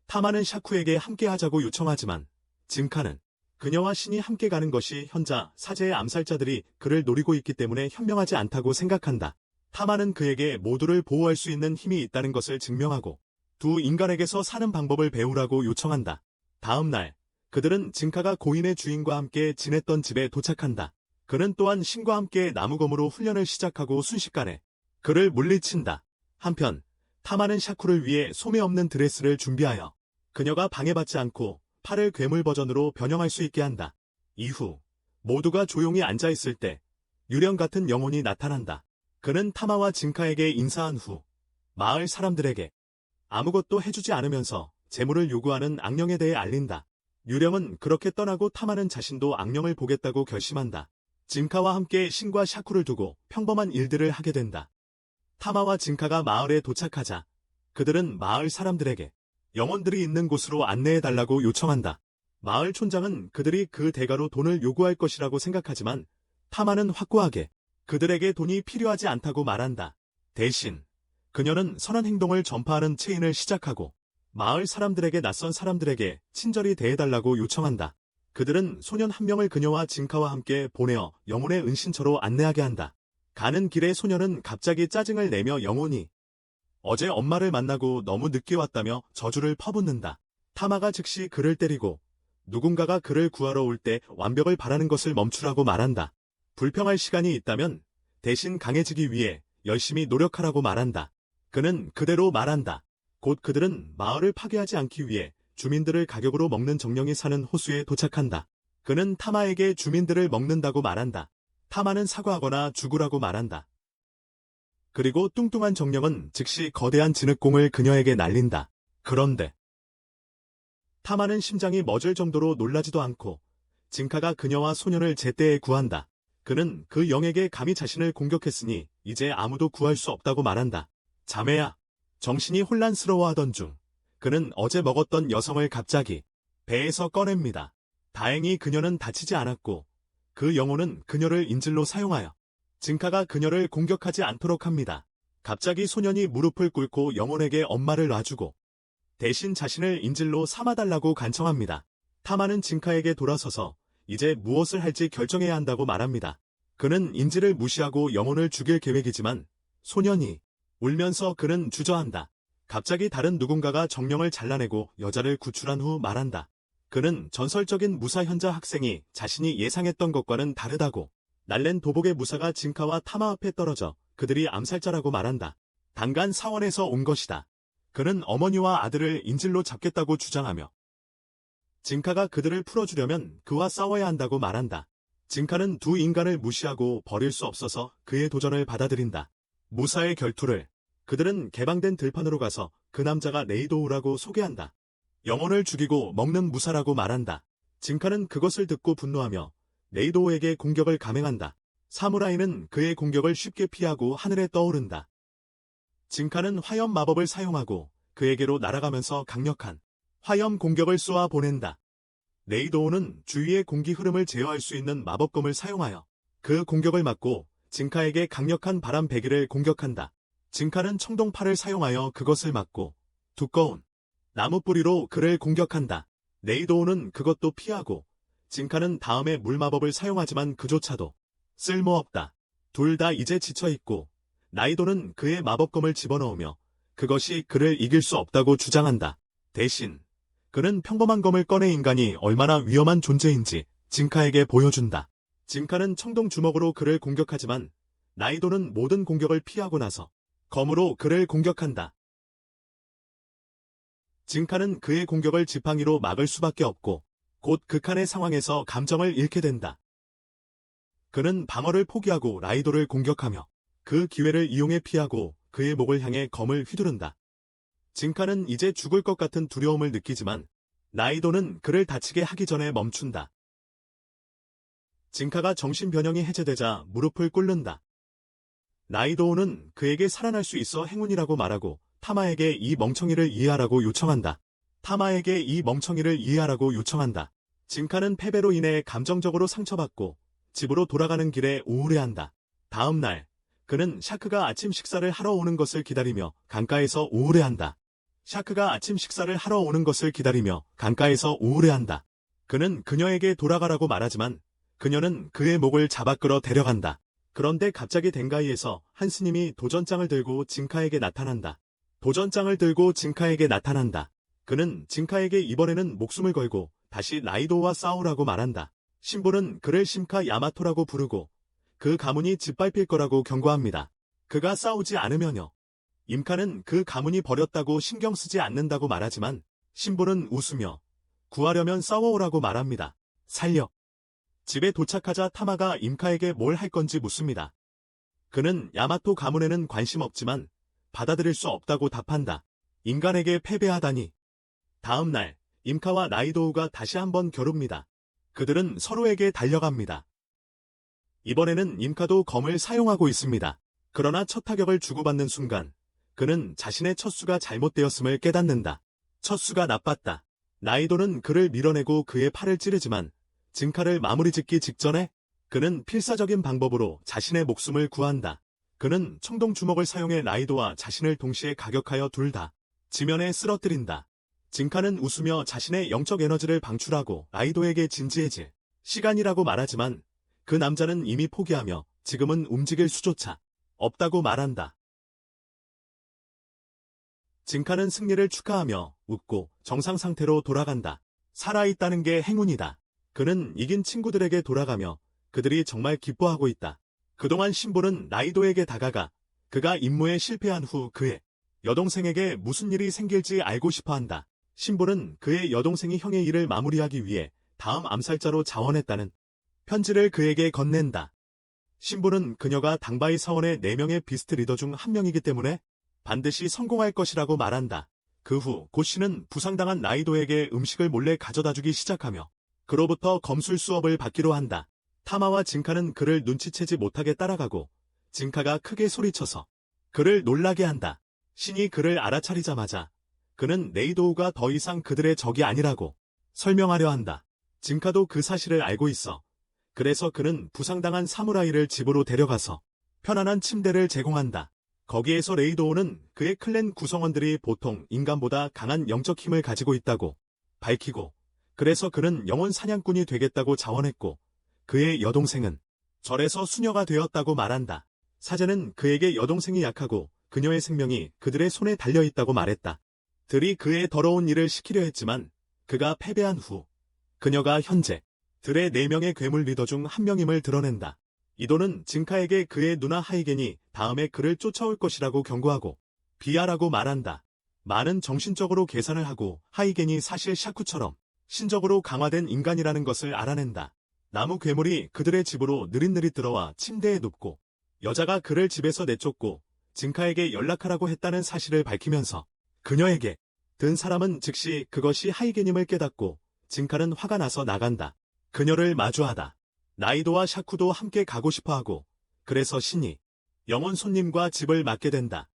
타마는 샤쿠에게 함께하자고 요청하지만 징카는 그녀와 신이 함께 가는 것이 현자 사제의 암살자들이 그를 노리고 있기 때문에 현명하지 않다고 생각한다. 타마는 그에게 모두를 보호할 수 있는 힘이 있다는 것을 증명하고 두 인간에게서 사는 방법을 배우라고 요청한다. 다음 날 그들은 징카가 고인의 주인과 함께 지냈던 집에 도착한다. 그는 또한 신과 함께 나무검으로 훈련을 시작하고 순식간에 그를 물리친다. 한편 타마는 샤쿠를 위해 소매 없는 드레스를 준비하여 그녀가 방해받지 않고 팔을 괴물 버전으로 변형할 수 있게 한다. 이후 모두가 조용히 앉아있을 때 유령 같은 영혼이 나타난다. 그는 타마와 징카에게 인사한 후 마을 사람들에게 아무것도 해주지 않으면서 재물을 요구하는 악령에 대해 알린다. 유령은 그렇게 떠나고 타마는 자신도 악령을 보겠다고 결심한다. 징카와 함께 신과 샤쿠를 두고 평범한 일들을 하게 된다. 타마와 징카가 마을에 도착하자 그들은 마을 사람들에게 영혼들이 있는 곳으로 안내해달라고 요청한다. 마을 촌장은 그들이 그 대가로 돈을 요구할 것이라고 생각하지만 타마는 확고하게 그들에게 돈이 필요하지 않다고 말한다. 대신 그녀는 선한 행동을 전파하는 체인을 시작하고 마을 사람들에게 낯선 사람들에게 친절히 대해달라고 요청한다. 그들은 소년 한 명을 그녀와 징카와 함께 보내어 영혼의 은신처로 안내하게 한다. 가는 길에 소년은 갑자기 짜증을 내며 영혼이 어제 엄마를 만나고 너무 늦게 왔다며 저주를 퍼붓는다. 타마가 즉시 그를 때리고 누군가가 그를 구하러 올 때 완벽을 바라는 것을 멈추라고 말한다. 불평할 시간이 있다면 대신 강해지기 위해 열심히 노력하라고 말한다. 그는 그대로 말한다. 곧 그들은 마을을 파괴하지 않기 위해 주민들을 가격으로 먹는 정령이 사는 호수에 도착한다. 그는 타마에게 주민들을 먹는다고 말한다. 타마는 사과하거나 죽으라고 말한다. 그리고 뚱뚱한 정령은 즉시 거대한 진흙공을 그녀에게 날린다. 그런데 타마는 심장이 멎을 정도로 놀라지도 않고 징카가 그녀와 소년을 제때에 구한다. 그는 그 영에게 감히 자신을 공격했으니 이제 아무도 구할 수 없다고 말한다. 자매야. 정신이 혼란스러워하던 중 그는 어제 먹었던 여성을 갑자기 배에서 꺼냅니다. 다행히 그녀는 다치지 않았고 그 영혼은 그녀를 인질로 사용하여 징카가 그녀를 공격하지 않도록 합니다. 갑자기 소년이 무릎을 꿇고 영혼에게 엄마를 놔주고 대신 자신을 인질로 삼아달라고 간청합니다. 타마는 징카에게 돌아서서 이제 무엇을 할지 결정해야 한다고 말합니다. 그는 인질을 무시하고 영혼을 죽일 계획이지만 소년이 울면서 그는 주저한다. 갑자기 다른 누군가가 정령을 잘라내고 여자를 구출한 후 말한다. 그는 전설적인 무사 현자 학생이 자신이 예상했던 것과는 다르다고 날랜 도복의 무사가 징카와 타마 앞에 떨어져 그들이 암살자라고 말한다. 단간 사원에서 온 것이다. 그는 어머니와 아들을 인질로 잡겠다고 주장하며 징카가 그들을 풀어주려면 그와 싸워야 한다고 말한다. 징카는 두 인간을 무시하고 버릴 수 없어서 그의 도전을 받아들인다. 무사의 결투를 그들은 개방된 들판으로 가서 그 남자가 레이도우라고 소개한다. 영혼을 죽이고 먹는 무사라고 말한다. 징카는 그것을 듣고 분노하며 레이도우에게 공격을 감행한다. 사무라이는 그의 공격을 쉽게 피하고 하늘에 떠오른다. 징카는 화염 마법을 사용하고 그에게로 날아가면서 강력한 화염 공격을 쏘아 보낸다. 레이도우는 주위의 공기 흐름을 제어할 수 있는 마법검을 사용하여 그 공격을 막고 징카에게 강력한 바람 배기를 공격한다. 징카는 청동팔을 사용하여 그것을 막고 두꺼운 나무 뿌리로 그를 공격한다. 레이도우는 그것도 피하고 징카는 다음에 물마법을 사용하지만 그조차도 쓸모없다. 둘 다 이제 지쳐있고 나이도는 그의 마법검을 집어넣으며 그것이 그를 이길 수 없다고 주장한다. 대신 그는 평범한 검을 꺼내 인간이 얼마나 위험한 존재인지 징카에게 보여준다. 징카는 청동 주먹으로 그를 공격하지만 나이도는 모든 공격을 피하고 나서 검으로 그를 공격한다. 징카는 그의 공격을 지팡이로 막을 수밖에 없고 곧 극한의 상황에서 감정을 잃게 된다. 그는 방어를 포기하고 라이도를 공격하며 그 기회를 이용해 피하고 그의 목을 향해 검을 휘두른다. 징카는 이제 죽을 것 같은 두려움을 느끼지만 나이도는 그를 다치게 하기 전에 멈춘다. 징카가 정신변형이 해제되자 무릎을 꿇는다. 나이도우는 그에게 살아날 수 있어 행운이라고 말하고 타마에게 이 멍청이를 이해하라고 요청한다. 타마에게 이 멍청이를 이해하라고 요청한다. 징카는 패배로 인해 감정적으로 상처받고 집으로 돌아가는 길에 우울해한다. 다음 날 그는 샤크가 아침 식사를 하러 오는 것을 기다리며 강가에서 우울해한다. 샤크가 아침 식사를 하러 오는 것을 기다리며 강가에서 우울해한다. 그는 그녀에게 돌아가라고 말하지만 그녀는 그의 목을 잡아 끌어 데려간다. 그런데 갑자기 덴가이에서 한 스님이 도전장을 들고 징카에게 나타난다. 도전장을 들고 징카에게 나타난다. 그는 징카에게 이번에는 목숨을 걸고 다시 라이도와 싸우라고 말한다. 신부는 그를 심카 야마토라고 부르고 그 가문이 짓밟힐 거라고 경고합니다. 그가 싸우지 않으면요. 임카는 그 가문이 버렸다고 신경 쓰지 않는다고 말하지만 신부는 웃으며 구하려면 싸워오라고 말합니다. 살려. 집에 도착하자 타마가 임카에게 뭘 할 건지 묻습니다. 그는 야마토 가문에는 관심 없지만 받아들일 수 없다고 답한다. 인간에게 패배하다니. 다음 날 임카와 라이도우가 다시 한번 겨룹니다. 그들은 서로에게 달려갑니다. 이번에는 임카도 검을 사용하고 있습니다. 그러나 첫 타격을 주고받는 순간 그는 자신의 첫 수가 잘못되었음을 깨닫는다. 첫 수가 나빴다. 라이도는 그를 밀어내고 그의 팔을 찌르지만 징카를 마무리 짓기 직전에 그는 필사적인 방법으로 자신의 목숨을 구한다. 그는 청동 주먹을 사용해 라이도와 자신을 동시에 가격하여 둘 다 지면에 쓰러뜨린다. 징카는 웃으며 자신의 영적 에너지를 방출하고 라이도에게 진지해질 시간이라고 말하지만 그 남자는 이미 포기하며 지금은 움직일 수조차 없다고 말한다. 징카는 승리를 축하하며 웃고 정상 상태로 돌아간다. 살아있다는 게 행운이다. 그는 이긴 친구들에게 돌아가며 그들이 정말 기뻐하고 있다. 그동안 신부는 라이도에게 다가가 그가 임무에 실패한 후 그의 여동생에게 무슨 일이 생길지 알고 싶어한다. 신부는 그의 여동생이 형의 일을 마무리하기 위해 다음 암살자로 자원했다는 편지를 그에게 건넨다. 신부는 그녀가 당바이 사원의 4명의 비스트 리더 중 한 명이기 때문에 반드시 성공할 것이라고 말한다. 그 후 고씨는 부상당한 라이도에게 음식을 몰래 가져다주기 시작하며 그로부터 검술 수업을 받기로 한다. 타마와 징카는 그를 눈치채지 못하게 따라가고 징카가 크게 소리쳐서 그를 놀라게 한다. 신이 그를 알아차리자마자 그는 레이도우가 더 이상 그들의 적이 아니라고 설명하려 한다. 징카도 그 사실을 알고 있어. 그래서 그는 부상당한 사무라이를 집으로 데려가서 편안한 침대를 제공한다. 거기에서 레이도우는 그의 클랜 구성원들이 보통 인간보다 강한 영적 힘을 가지고 있다고 밝히고 그래서 그는 영혼 사냥꾼이 되겠다고 자원했고 그의 여동생은 절에서 수녀가 되었다고 말한다. 사제는 그에게 여동생이 약하고 그녀의 생명이 그들의 손에 달려있다고 말했다. 들이 그의 더러운 일을 시키려 했지만 그가 패배한 후 그녀가 현재 들의 4명의 괴물 리더 중 한 명임을 드러낸다. 이도는 징카에게 그의 누나 하이겐이 다음에 그를 쫓아올 것이라고 경고하고 비하라고 말한다. 많은 정신적으로 계산을 하고 하이겐이 사실 샤쿠처럼 신적으로 강화된 인간이라는 것을 알아낸다. 나무 괴물이 그들의 집으로 느릿느릿 들어와 침대에 눕고 여자가 그를 집에서 내쫓고 징카에게 연락하라고 했다는 사실을 밝히면서 그녀에게 든 사람은 즉시 그것이 하이겐임을 깨닫고 징카는 화가 나서 나간다. 그녀를 마주하다. 라이도와 샤쿠도 함께 가고 싶어하고 그래서 신이 영혼 손님과 집을 맡게 된다.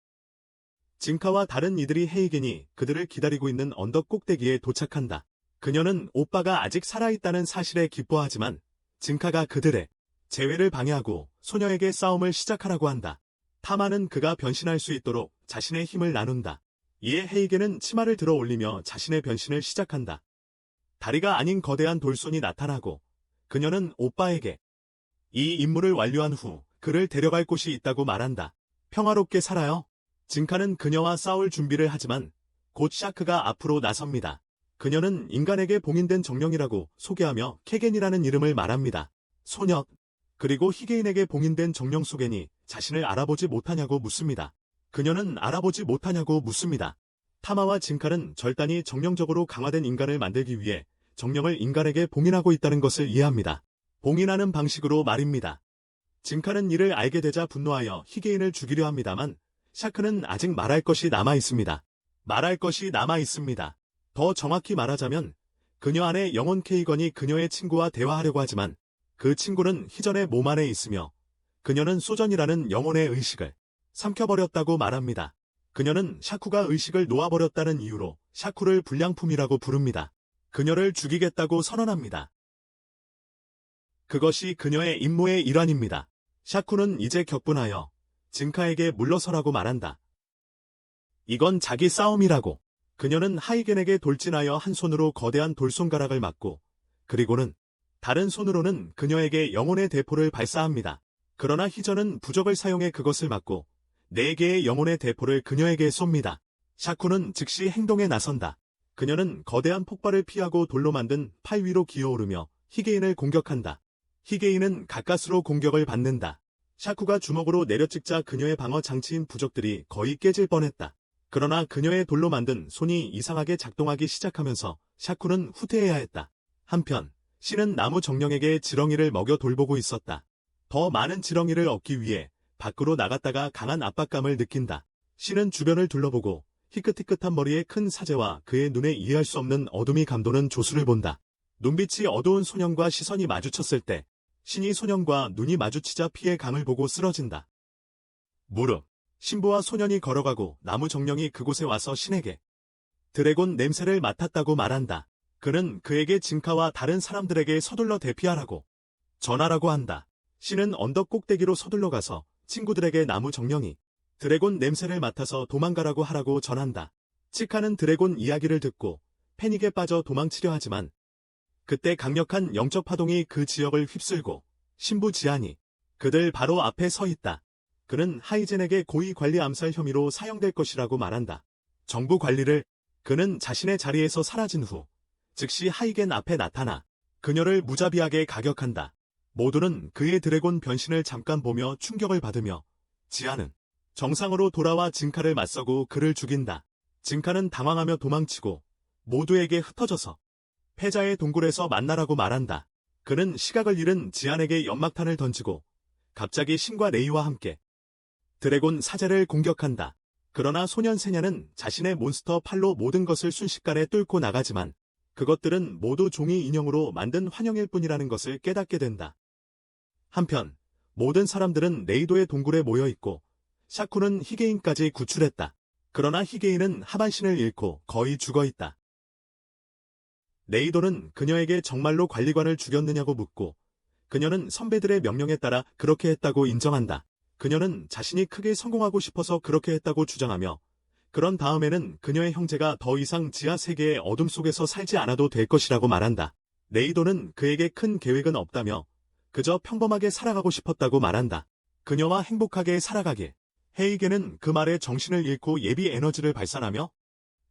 징카와 다른 이들이 헤이겐이 그들을 기다리고 있는 언덕 꼭대기에 도착한다. 그녀는 오빠가 아직 살아있다는 사실에 기뻐하지만 징카가 그들의 재회를 방해하고 소녀에게 싸움을 시작하라고 한다. 타마는 그가 변신할 수 있도록 자신의 힘을 나눈다. 이에 헤이겐은 치마를 들어 올리며 자신의 변신을 시작한다. 다리가 아닌 거대한 돌손이 나타나고 그녀는 오빠에게 이 임무를 완료한 후 그를 데려갈 곳이 있다고 말한다. 평화롭게 살아요. 징카는 그녀와 싸울 준비를 하지만 곧 샤크가 앞으로 나섭니다. 그녀는 인간에게 봉인된 정령이라고 소개하며 케겐이라는 이름을 말합니다. 소녀, 그리고 히게인에게 봉인된 정령 소겐이 자신을 알아보지 못하냐고 묻습니다. 그녀는 알아보지 못하냐고 묻습니다. 타마와 징카는 절단이 정령적으로 강화된 인간을 만들기 위해 정령을 인간에게 봉인하고 있다는 것을 이해합니다. 봉인하는 방식으로 말입니다. 징카는 이를 알게 되자 분노하여 히게인을 죽이려 합니다만 샤크는 아직 말할 것이 남아 있습니다. 말할 것이 남아 있습니다. 더 정확히 말하자면 그녀 안에 영혼 케이건이 그녀의 친구와 대화하려고 하지만 그 친구는 희전의 몸 안에 있으며 그녀는 소전이라는 영혼의 의식을 삼켜버렸다고 말합니다. 그녀는 샤쿠가 의식을 놓아버렸다는 이유로 샤쿠를 불량품이라고 부릅니다. 그녀를 죽이겠다고 선언합니다. 그것이 그녀의 임무의 일환입니다. 샤쿠는 이제 격분하여 징카에게 물러서라고 말한다. 이건 자기 싸움이라고. 그녀는 하이겐에게 돌진하여 한 손으로 거대한 돌손가락을 맞고 그리고는 다른 손으로는 그녀에게 영혼의 대포를 발사합니다. 그러나 희전은 부적을 사용해 그것을 막고 4개의 영혼의 대포를 그녀에게 쏩니다. 샤쿠는 즉시 행동에 나선다. 그녀는 거대한 폭발을 피하고 돌로 만든 팔 위로 기어오르며 히게인을 공격한다. 히게인은 가까스로 공격을 받는다. 샤쿠가 주먹으로 내려찍자 그녀의 방어 장치인 부적들이 거의 깨질 뻔했다. 그러나 그녀의 돌로 만든 손이 이상하게 작동하기 시작하면서 샤쿠는 후퇴해야 했다. 한편 신은 나무 정령에게 지렁이를 먹여 돌보고 있었다. 더 많은 지렁이를 얻기 위해 밖으로 나갔다가 강한 압박감을 느낀다. 신은 주변을 둘러보고 희끗희끗한 머리에 큰 사제와 그의 눈에 이해할 수 없는 어둠이 감도는 조수를 본다. 눈빛이 어두운 소년과 시선이 마주쳤을 때 신이 소년과 눈이 마주치자 피의 강을 보고 쓰러진다. 무릎. 신부와 소년이 걸어가고 나무 정령이 그곳에 와서 신에게 드래곤 냄새를 맡았다고 말한다. 그는 그에게 진카와 다른 사람들에게 서둘러 대피하라고 전하라고 한다. 신은 언덕 꼭대기로 서둘러 가서 친구들에게 나무 정령이 드래곤 냄새를 맡아서 도망가라고 하라고 전한다. 치카는 드래곤 이야기를 듣고 패닉에 빠져 도망치려 하지만 그때 강력한 영적 파동이 그 지역을 휩쓸고 신부 지안이 그들 바로 앞에 서 있다. 그는 하이젠에게 고위 관리 암살 혐의로 사형될 것이라고 말한다. 정부 관리를 그는 자신의 자리에서 사라진 후 즉시 하이겐 앞에 나타나 그녀를 무자비하게 가격한다. 모두는 그의 드래곤 변신을 잠깐 보며 충격을 받으며 지안은 정상으로 돌아와 진카를 맞서고 그를 죽인다. 진카는 당황하며 도망치고 모두에게 흩어져서 패자의 동굴에서 만나라고 말한다. 그는 시각을 잃은 지안에게 연막탄을 던지고 갑자기 신과 레이와 함께 드래곤 사제를 공격한다. 그러나 소년 세냐는 자신의 몬스터 팔로 모든 것을 순식간에 뚫고 나가지만 그것들은 모두 종이 인형으로 만든 환영일 뿐이라는 것을 깨닫게 된다. 한편 모든 사람들은 레이도의 동굴에 모여 있고 샤쿠는 히게인까지 구출했다. 그러나 히게인은 하반신을 잃고 거의 죽어 있다. 레이도는 그녀에게 정말로 관리관을 죽였느냐고 묻고 그녀는 선배들의 명령에 따라 그렇게 했다고 인정한다. 그녀는 자신이 크게 성공하고 싶어서 그렇게 했다고 주장하며 그런 다음에는 그녀의 형제가 더 이상 지하 세계의 어둠 속에서 살지 않아도 될 것이라고 말한다. 레이도는 그에게 큰 계획은 없다며 그저 평범하게 살아가고 싶었다고 말한다. 그녀와 행복하게 살아가길. 헤이게는 그 말에 정신을 잃고 예비 에너지를 발산하며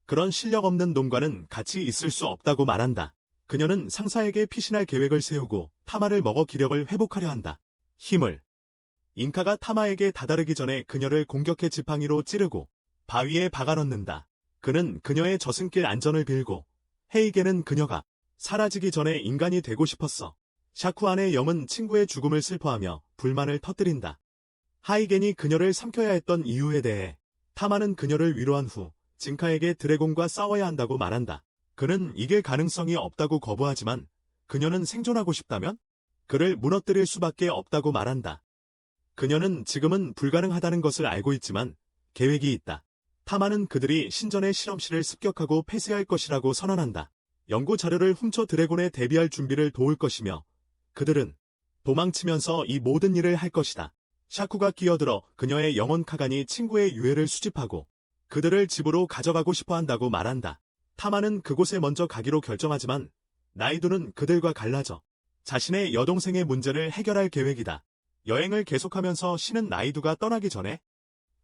그런 실력 없는 놈과는 같이 있을 수 없다고 말한다. 그녀는 상사에게 피신할 계획을 세우고 타마를 먹어 기력을 회복하려 한다. 힘을. 잉카가 타마에게 다다르기 전에 그녀를 공격해 지팡이로 찌르고 바위에 박아넣는다. 그는 그녀의 저승길 안전을 빌고 헤이게는 그녀가 사라지기 전에 인간이 되고 싶었어. 샤쿠 안의 영은 친구의 죽음을 슬퍼하며 불만을 터뜨린다. 하이겐이 그녀를 삼켜야 했던 이유에 대해 타마는 그녀를 위로한 후 진카에게 드래곤과 싸워야 한다고 말한다. 그는 이길 가능성이 없다고 거부하지만 그녀는 생존하고 싶다면 그를 무너뜨릴 수밖에 없다고 말한다. 그녀는 지금은 불가능하다는 것을 알고 있지만 계획이 있다. 타마는 그들이 신전의 실험실을 습격하고 폐쇄할 것이라고 선언한다. 연구 자료를 훔쳐 드래곤에 대비할 준비를 도울 것이며 그들은 도망치면서 이 모든 일을 할 것이다. 샤쿠가 끼어들어 그녀의 영혼 카간이 친구의 유해를 수집하고 그들을 집으로 가져가고 싶어 한다고 말한다. 타마는 그곳에 먼저 가기로 결정하지만 나이도는 그들과 갈라져 자신의 여동생의 문제를 해결할 계획이다. 여행을 계속하면서 신은 나이두가 떠나기 전에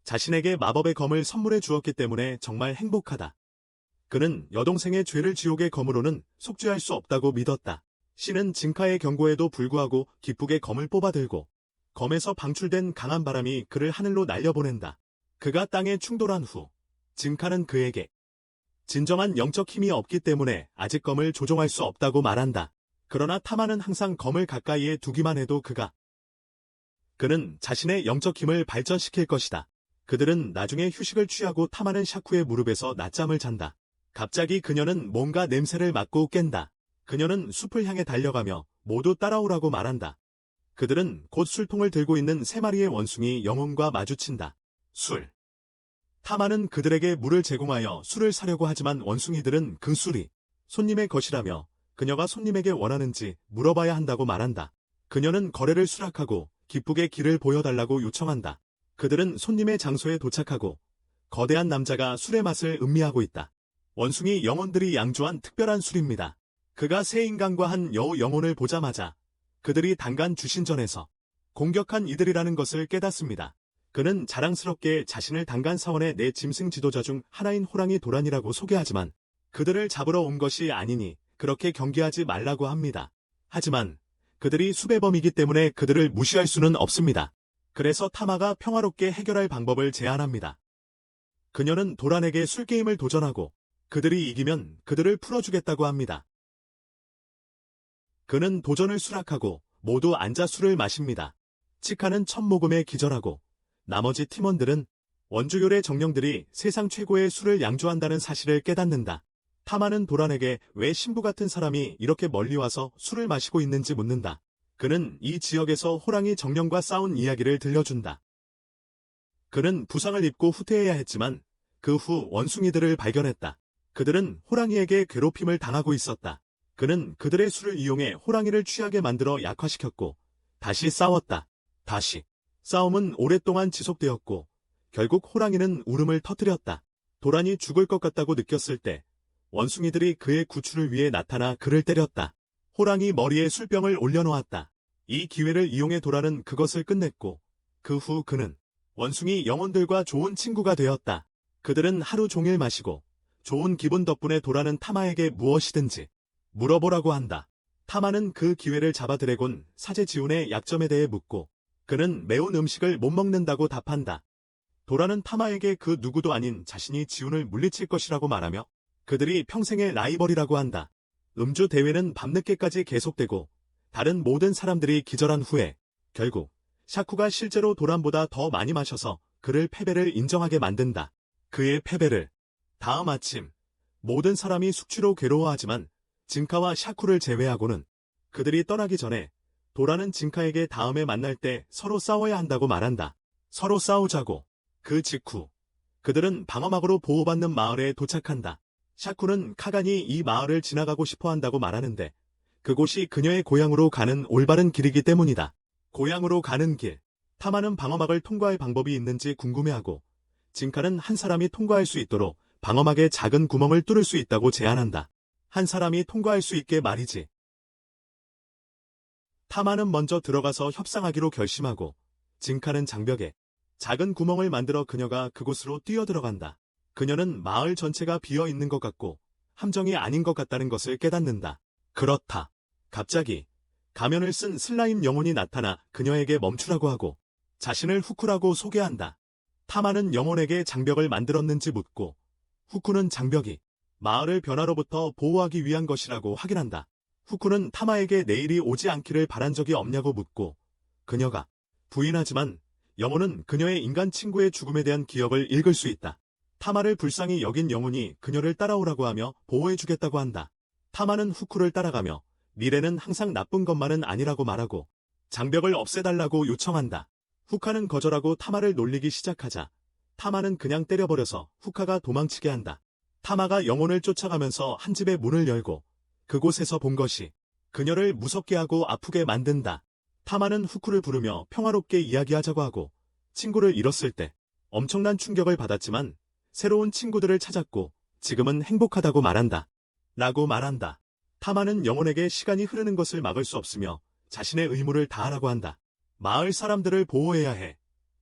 자신에게 마법의 검을 선물해 주었기 때문에 정말 행복하다. 그는 여동생의 죄를 지옥의 검으로는 속죄할 수 없다고 믿었다. 신은 진카의 경고에도 불구하고 기쁘게 검을 뽑아들고 검에서 방출된 강한 바람이 그를 하늘로 날려보낸다. 그가 땅에 충돌한 후 진카는 그에게 진정한 영적 힘이 없기 때문에 아직 검을 조종할 수 없다고 말한다. 그러나 타마는 항상 검을 가까이에 두기만 해도 그는 자신의 영적 힘을 발전시킬 것이다. 그들은 나중에 휴식을 취하고 타마는 샤쿠의 무릎에서 낮잠을 잔다. 갑자기 그녀는 뭔가 냄새를 맡고 깬다. 그녀는 숲을 향해 달려가며 모두 따라오라고 말한다. 그들은 곧 술통을 들고 있는 3마리의 원숭이 영혼과 마주친다. 술. 타마는 그들에게 물을 제공하여 술을 사려고 하지만 원숭이들은 그 술이 손님의 것이라며 그녀가 손님에게 원하는지 물어봐야 한다고 말한다. 그녀는 거래를 수락하고 기쁘게 길을 보여달라고 요청한다. 그들은 손님의 장소에 도착하고 거대한 남자가 술의 맛을 음미하고 있다. 원숭이 영혼들이 양조한 특별한 술입니다. 그가 새 인간과 한 여우 영혼을 보자마자 그들이 단간 주신전에서 공격한 이들이라는 것을 깨닫습니다. 그는 자랑스럽게 자신을 단간 사원의 네 짐승 지도자 중 하나인 호랑이 도란이라고 소개하지만 그들을 잡으러 온 것이 아니니 그렇게 경계하지 말라고 합니다. 하지만 그들이 수배범이기 때문에 그들을 무시할 수는 없습니다. 그래서 타마가 평화롭게 해결할 방법을 제안합니다. 그녀는 도란에게 술게임을 도전하고 그들이 이기면 그들을 풀어주겠다고 합니다. 그는 도전을 수락하고 모두 앉아 술을 마십니다. 치카는 첫 모금에 기절하고 나머지 팀원들은 원주율의 정령들이 세상 최고의 술을 양주한다는 사실을 깨닫는다. 타마는 도란에게 왜 신부 같은 사람이 이렇게 멀리 와서 술을 마시고 있는지 묻는다. 그는 이 지역에서 호랑이 정령과 싸운 이야기를 들려준다. 그는 부상을 입고 후퇴해야 했지만 그 후 원숭이들을 발견했다. 그들은 호랑이에게 괴롭힘을 당하고 있었다. 그는 그들의 술을 이용해 호랑이를 취하게 만들어 약화시켰고 다시 싸웠다. 다시. 싸움은 오랫동안 지속되었고 결국 호랑이는 울음을 터뜨렸다. 도란이 죽을 것 같다고 느꼈을 때 원숭이들이 그의 구출을 위해 나타나 그를 때렸다. 호랑이 머리에 술병을 올려놓았다. 이 기회를 이용해 도란은 그것을 끝냈고 그 후 그는 원숭이 영혼들과 좋은 친구가 되었다. 그들은 하루 종일 마시고 좋은 기분 덕분에 도란은 타마에게 무엇이든지 물어보라고 한다. 타마는 그 기회를 잡아 드래곤 사제 지훈의 약점에 대해 묻고 그는 매운 음식을 못 먹는다고 답한다. 도란은 타마에게 그 누구도 아닌 자신이 지훈을 물리칠 것이라고 말하며 그들이 평생의 라이벌이라고 한다. 음주 대회는 밤늦게까지 계속되고 다른 모든 사람들이 기절한 후에 결국 샤쿠가 실제로 도란보다 더 많이 마셔서 그를 패배를 인정하게 만든다. 그의 패배를 다음 아침 모든 사람이 숙취로 괴로워하지만 진카와 샤쿠를 제외하고는 그들이 떠나기 전에 도란은 진카에게 다음에 만날 때 서로 싸워야 한다고 말한다. 서로 싸우자고. 그 직후 그들은 방어막으로 보호받는 마을에 도착한다. 샤쿠는 카간이 이 마을을 지나가고 싶어 한다고 말하는데 그곳이 그녀의 고향으로 가는 올바른 길이기 때문이다. 고향으로 가는 길. 타마는 방어막을 통과할 방법이 있는지 궁금해하고 진카는 한 사람이 통과할 수 있도록 방어막에 작은 구멍을 뚫을 수 있다고 제안한다. 한 사람이 통과할 수 있게 말이지. 타마는 먼저 들어가서 협상하기로 결심하고 진카는 장벽에 작은 구멍을 만들어 그녀가 그곳으로 뛰어들어간다. 그녀는 마을 전체가 비어 있는 것 같고 함정이 아닌 것 같다는 것을 깨닫는다. 그렇다. 갑자기 가면을 쓴 슬라임 영혼이 나타나 그녀에게 멈추라고 하고 자신을 후쿠라고 소개한다. 타마는 영혼에게 장벽을 만들었는지 묻고 후쿠는 장벽이 마을을 변화로부터 보호하기 위한 것이라고 확인한다. 후쿠는 타마에게 내일이 오지 않기를 바란 적이 없냐고 묻고 그녀가 부인하지만 영혼은 그녀의 인간 친구의 죽음에 대한 기억을 읽을 수 있다. 타마를 불쌍히 여긴 영혼이 그녀를 따라오라고 하며 보호해주겠다고 한다. 타마는 후쿠를 따라가며 미래는 항상 나쁜 것만은 아니라고 말하고 장벽을 없애달라고 요청한다. 후카는 거절하고 타마를 놀리기 시작하자 타마는 그냥 때려버려서 후카가 도망치게 한다. 타마가 영혼을 쫓아가면서 한 집의 문을 열고 그곳에서 본 것이 그녀를 무섭게 하고 아프게 만든다. 타마는 후쿠를 부르며 평화롭게 이야기하자고 하고 친구를 잃었을 때 엄청난 충격을 받았지만 새로운 친구들을 찾았고 지금은 행복하다고 말한다. 라고 말한다. 타마는 영혼에게 시간이 흐르는 것을 막을 수 없으며 자신의 의무를 다하라고 한다. 마을 사람들을 보호해야 해.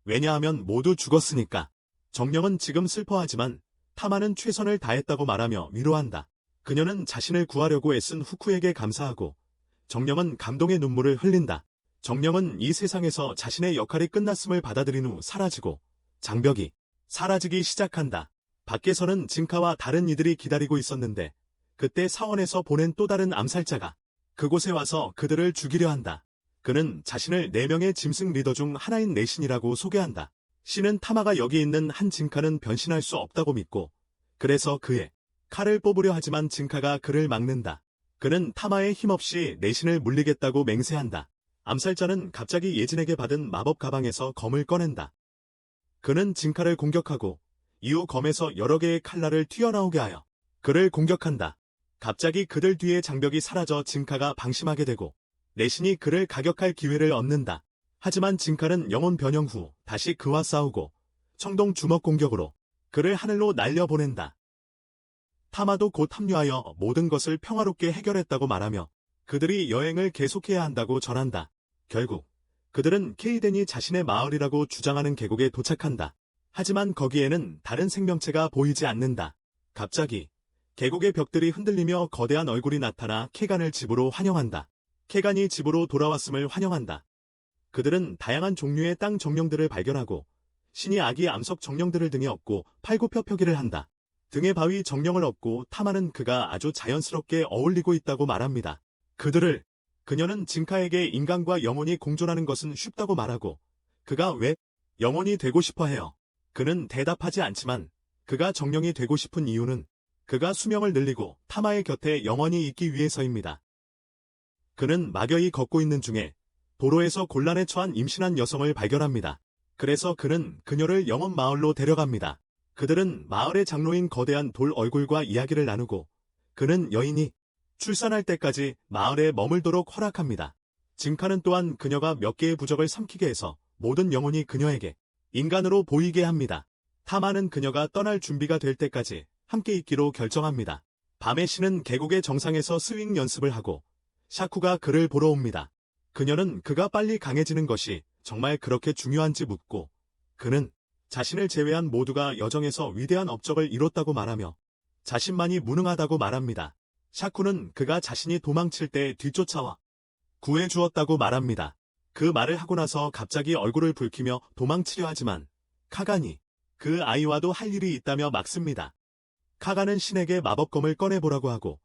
왜냐하면 모두 죽었으니까. 정령은 지금 슬퍼하지만 타마는 최선을 다했다고 말하며 위로한다. 그녀는 자신을 구하려고 애쓴 후쿠에게 감사하고 정령은 감동의 눈물을 흘린다. 정령은 이 세상에서 자신의 역할이 끝났음을 받아들인 후 사라지고 장벽이 사라지기 시작한다. 밖에서는 진카와 다른 이들이 기다리고 있었는데 그때 사원에서 보낸 또 다른 암살자가 그곳에 와서 그들을 죽이려 한다. 그는 자신을 4명의 짐승 리더 중 하나인 내신이라고 소개한다. 신은 타마가 여기 있는 한 진카는 변신할 수 없다고 믿고 그래서 그의 칼을 뽑으려 하지만 진카가 그를 막는다. 그는 타마의 힘없이 내신을 물리겠다고 맹세한다. 암살자는 갑자기 예진에게 받은 마법 가방에서 검을 꺼낸다. 그는 진카를 공격하고 이후 검에서 여러 개의 칼날을 튀어나오게 하여 그를 공격한다. 갑자기 그들 뒤에 장벽이 사라져 진카가 방심하게 되고 내신이 그를 가격할 기회를 얻는다. 하지만 진카는 영혼 변형 후 다시 그와 싸우고 청동 주먹 공격으로 그를 하늘로 날려보낸다. 타마도 곧 합류하여 모든 것을 평화롭게 해결했다고 말하며 그들이 여행을 계속해야 한다고 전한다. 결국 그들은 케이덴이 자신의 마을이라고 주장하는 계곡에 도착한다. 하지만 거기에는 다른 생명체가 보이지 않는다. 갑자기 계곡의 벽들이 흔들리며 거대한 얼굴이 나타나 케간을 집으로 환영한다. 케간이 집으로 돌아왔음을 환영한다. 그들은 다양한 종류의 땅 정령들을 발견하고 신이 아기 암석 정령들을 등에 업고 팔굽혀펴기를 한다. 등에 바위 정령을 업고 타마는 그가 아주 자연스럽게 어울리고 있다고 말합니다. 그녀는 징카에게 인간과 영혼이 공존하는 것은 쉽다고 말하고 그가 왜 영혼이 되고 싶어 해요. 그는 대답하지 않지만 그가 정령이 되고 싶은 이유는 그가 수명을 늘리고 타마의 곁에 영원히 있기 위해서입니다. 그는 막연히 걷고 있는 중에 도로에서 곤란에 처한 임신한 여성을 발견합니다. 그래서 그는 그녀를 영혼 마을로 데려갑니다. 그들은 마을의 장로인 거대한 돌 얼굴과 이야기를 나누고 그는 여인이 출산할 때까지 마을에 머물도록 허락합니다. 징카는 또한 그녀가 몇 개의 부적을 삼키게 해서 모든 영혼이 그녀에게 인간으로 보이게 합니다. 타마는 그녀가 떠날 준비가 될 때까지 함께 있기로 결정합니다. 밤에 신은 계곡의 정상에서 스윙 연습을 하고 샤쿠가 그를 보러 옵니다. 그녀는 그가 빨리 강해지는 것이 정말 그렇게 중요한지 묻고 그는 자신을 제외한 모두가 여정에서 위대한 업적을 이뤘다고 말하며 자신만이 무능하다고 말합니다. 샤쿠는 그가 자신이 도망칠 때 뒤쫓아와 구해주었다고 말합니다. 그 말을 하고 나서 갑자기 얼굴을 붉히며 도망치려 하지만 카간이 그 아이와도 할 일이 있다며 막습니다. 카간은 신에게 마법검을 꺼내보라고 하고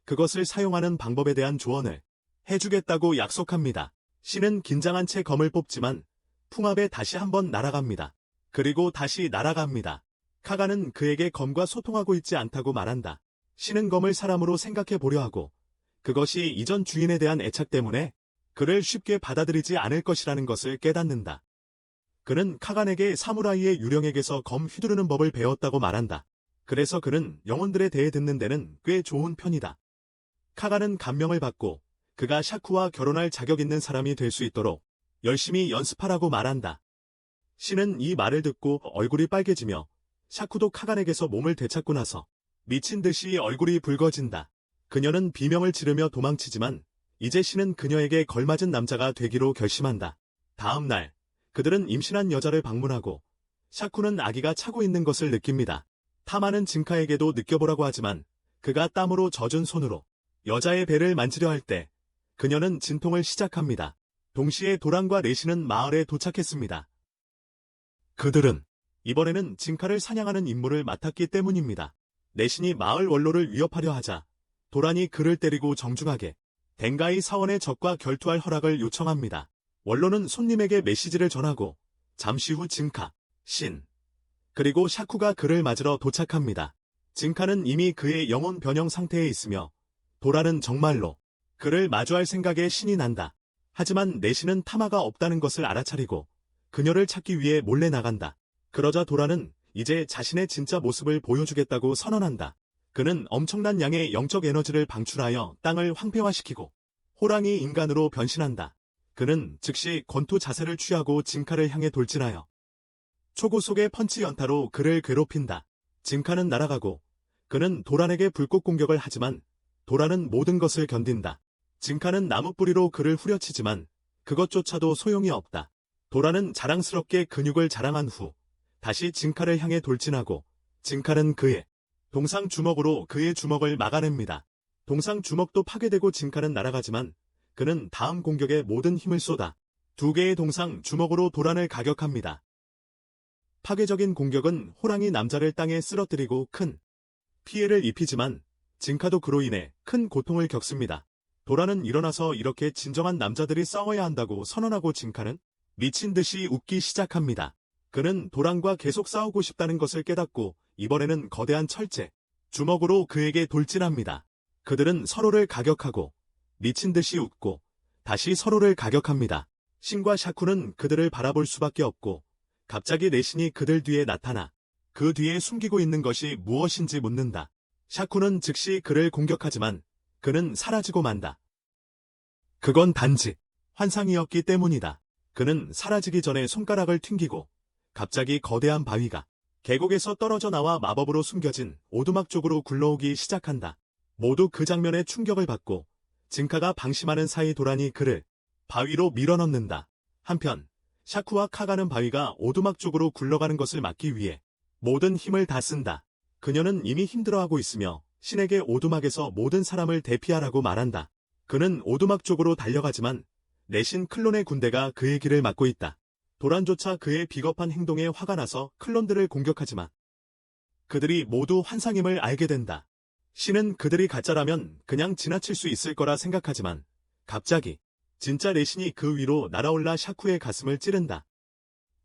그것을 사용하는 방법에 대한 조언을 해주겠다고 약속합니다. 신은 긴장한 채 검을 뽑지만 풍압에 다시 한번 날아갑니다. 그리고 다시 날아갑니다. 카간은 그에게 검과 소통하고 있지 않다고 말한다. 신은 검을 사람으로 생각해 보려 하고 그것이 이전 주인에 대한 애착 때문에 그를 쉽게 받아들이지 않을 것이라는 것을 깨닫는다. 그는 카간에게 사무라이의 유령에게서 검 휘두르는 법을 배웠다고 말한다. 그래서 그는 영혼들에 대해 듣는 데는 꽤 좋은 편이다. 카간은 감명을 받고 그가 샤쿠와 결혼할 자격 있는 사람이 될 수 있도록 열심히 연습하라고 말한다. 신은 이 말을 듣고 얼굴이 빨개지며 샤쿠도 카간에게서 몸을 되찾고 나서 미친 듯이 얼굴이 붉어진다. 그녀는 비명을 지르며 도망치지만 이제 신은 그녀에게 걸맞은 남자가 되기로 결심한다. 다음 날 그들은 임신한 여자를 방문하고 샤쿠는 아기가 차고 있는 것을 느낍니다. 타마는 징카에게도 느껴보라고 하지만 그가 땀으로 젖은 손으로 여자의 배를 만지려 할 때 그녀는 진통을 시작합니다. 동시에 도란과 레시는 마을에 도착했습니다. 그들은 이번에는 징카를 사냥하는 임무를 맡았기 때문입니다. 레신이 마을 원로를 위협하려 하자 도란이 그를 때리고 정중하게 댕가이 사원의 적과 결투할 허락을 요청합니다. 원로는 손님에게 메시지를 전하고 잠시 후 징카, 신, 그리고 샤쿠가 그를 맞으러 도착합니다. 징카는 이미 그의 영혼 변형 상태에 있으며 도란은 정말로 그를 마주할 생각에 신이 난다. 하지만 레신은 타마가 없다는 것을 알아차리고 그녀를 찾기 위해 몰래 나간다. 그러자 도란은 이제 자신의 진짜 모습을 보여주겠다고 선언한다. 그는 엄청난 양의 영적 에너지를 방출하여 땅을 황폐화시키고 호랑이 인간으로 변신한다. 그는 즉시 권투 자세를 취하고 징카를 향해 돌진하여 초고 속의 펀치 연타로 그를 괴롭힌다. 징카는 날아가고 그는 도란에게 불꽃 공격을 하지만 도란은 모든 것을 견딘다. 징카는 나무 뿌리로 그를 후려치지만 그것조차도 소용이 없다. 도란은 자랑스럽게 근육을 자랑한 후 다시 징카를 향해 돌진하고 징카는 그의 동상 주먹으로 그의 주먹을 막아냅니다. 동상 주먹도 파괴되고 징카는 날아가지만 그는 다음 공격에 모든 힘을 쏟아 두 개의 동상 주먹으로 도란을 가격합니다. 파괴적인 공격은 호랑이 남자를 땅에 쓰러뜨리고 큰 피해를 입히지만 징카도 그로 인해 큰 고통을 겪습니다. 도란은 일어나서 이렇게 진정한 남자들이 싸워야 한다고 선언하고 징카는 미친 듯이 웃기 시작합니다. 그는 도란과 계속 싸우고 싶다는 것을 깨닫고 이번에는 거대한 철제, 주먹으로 그에게 돌진합니다. 그들은 서로를 가격하고 미친 듯이 웃고 다시 서로를 가격합니다. 신과 샤쿠는 그들을 바라볼 수밖에 없고 갑자기 레신이 그들 뒤에 나타나 그 뒤에 숨기고 있는 것이 무엇인지 묻는다. 샤쿠는 즉시 그를 공격하지만 그는 사라지고 만다. 그건 단지 환상이었기 때문이다. 그는 사라지기 전에 손가락을 튕기고 갑자기 거대한 바위가 계곡에서 떨어져 나와 마법으로 숨겨진 오두막 쪽으로 굴러오기 시작한다. 모두 그 장면에 충격을 받고 진카가 방심하는 사이 도란이 그를 바위로 밀어넣는다. 한편 샤쿠와 카가는 바위가 오두막 쪽으로 굴러가는 것을 막기 위해 모든 힘을 다 쓴다. 그녀는 이미 힘들어하고 있으며 신에게 오두막에서 모든 사람을 대피하라고 말한다. 그는 오두막 쪽으로 달려가지만 내신 클론의 군대가 그의 길을 막고 있다. 도란조차 그의 비겁한 행동에 화가 나서 클론들을 공격하지만 그들이 모두 환상임을 알게 된다. 신은 그들이 가짜라면 그냥 지나칠 수 있을 거라 생각하지만 갑자기 진짜 내신이 그 위로 날아올라 샤쿠의 가슴을 찌른다.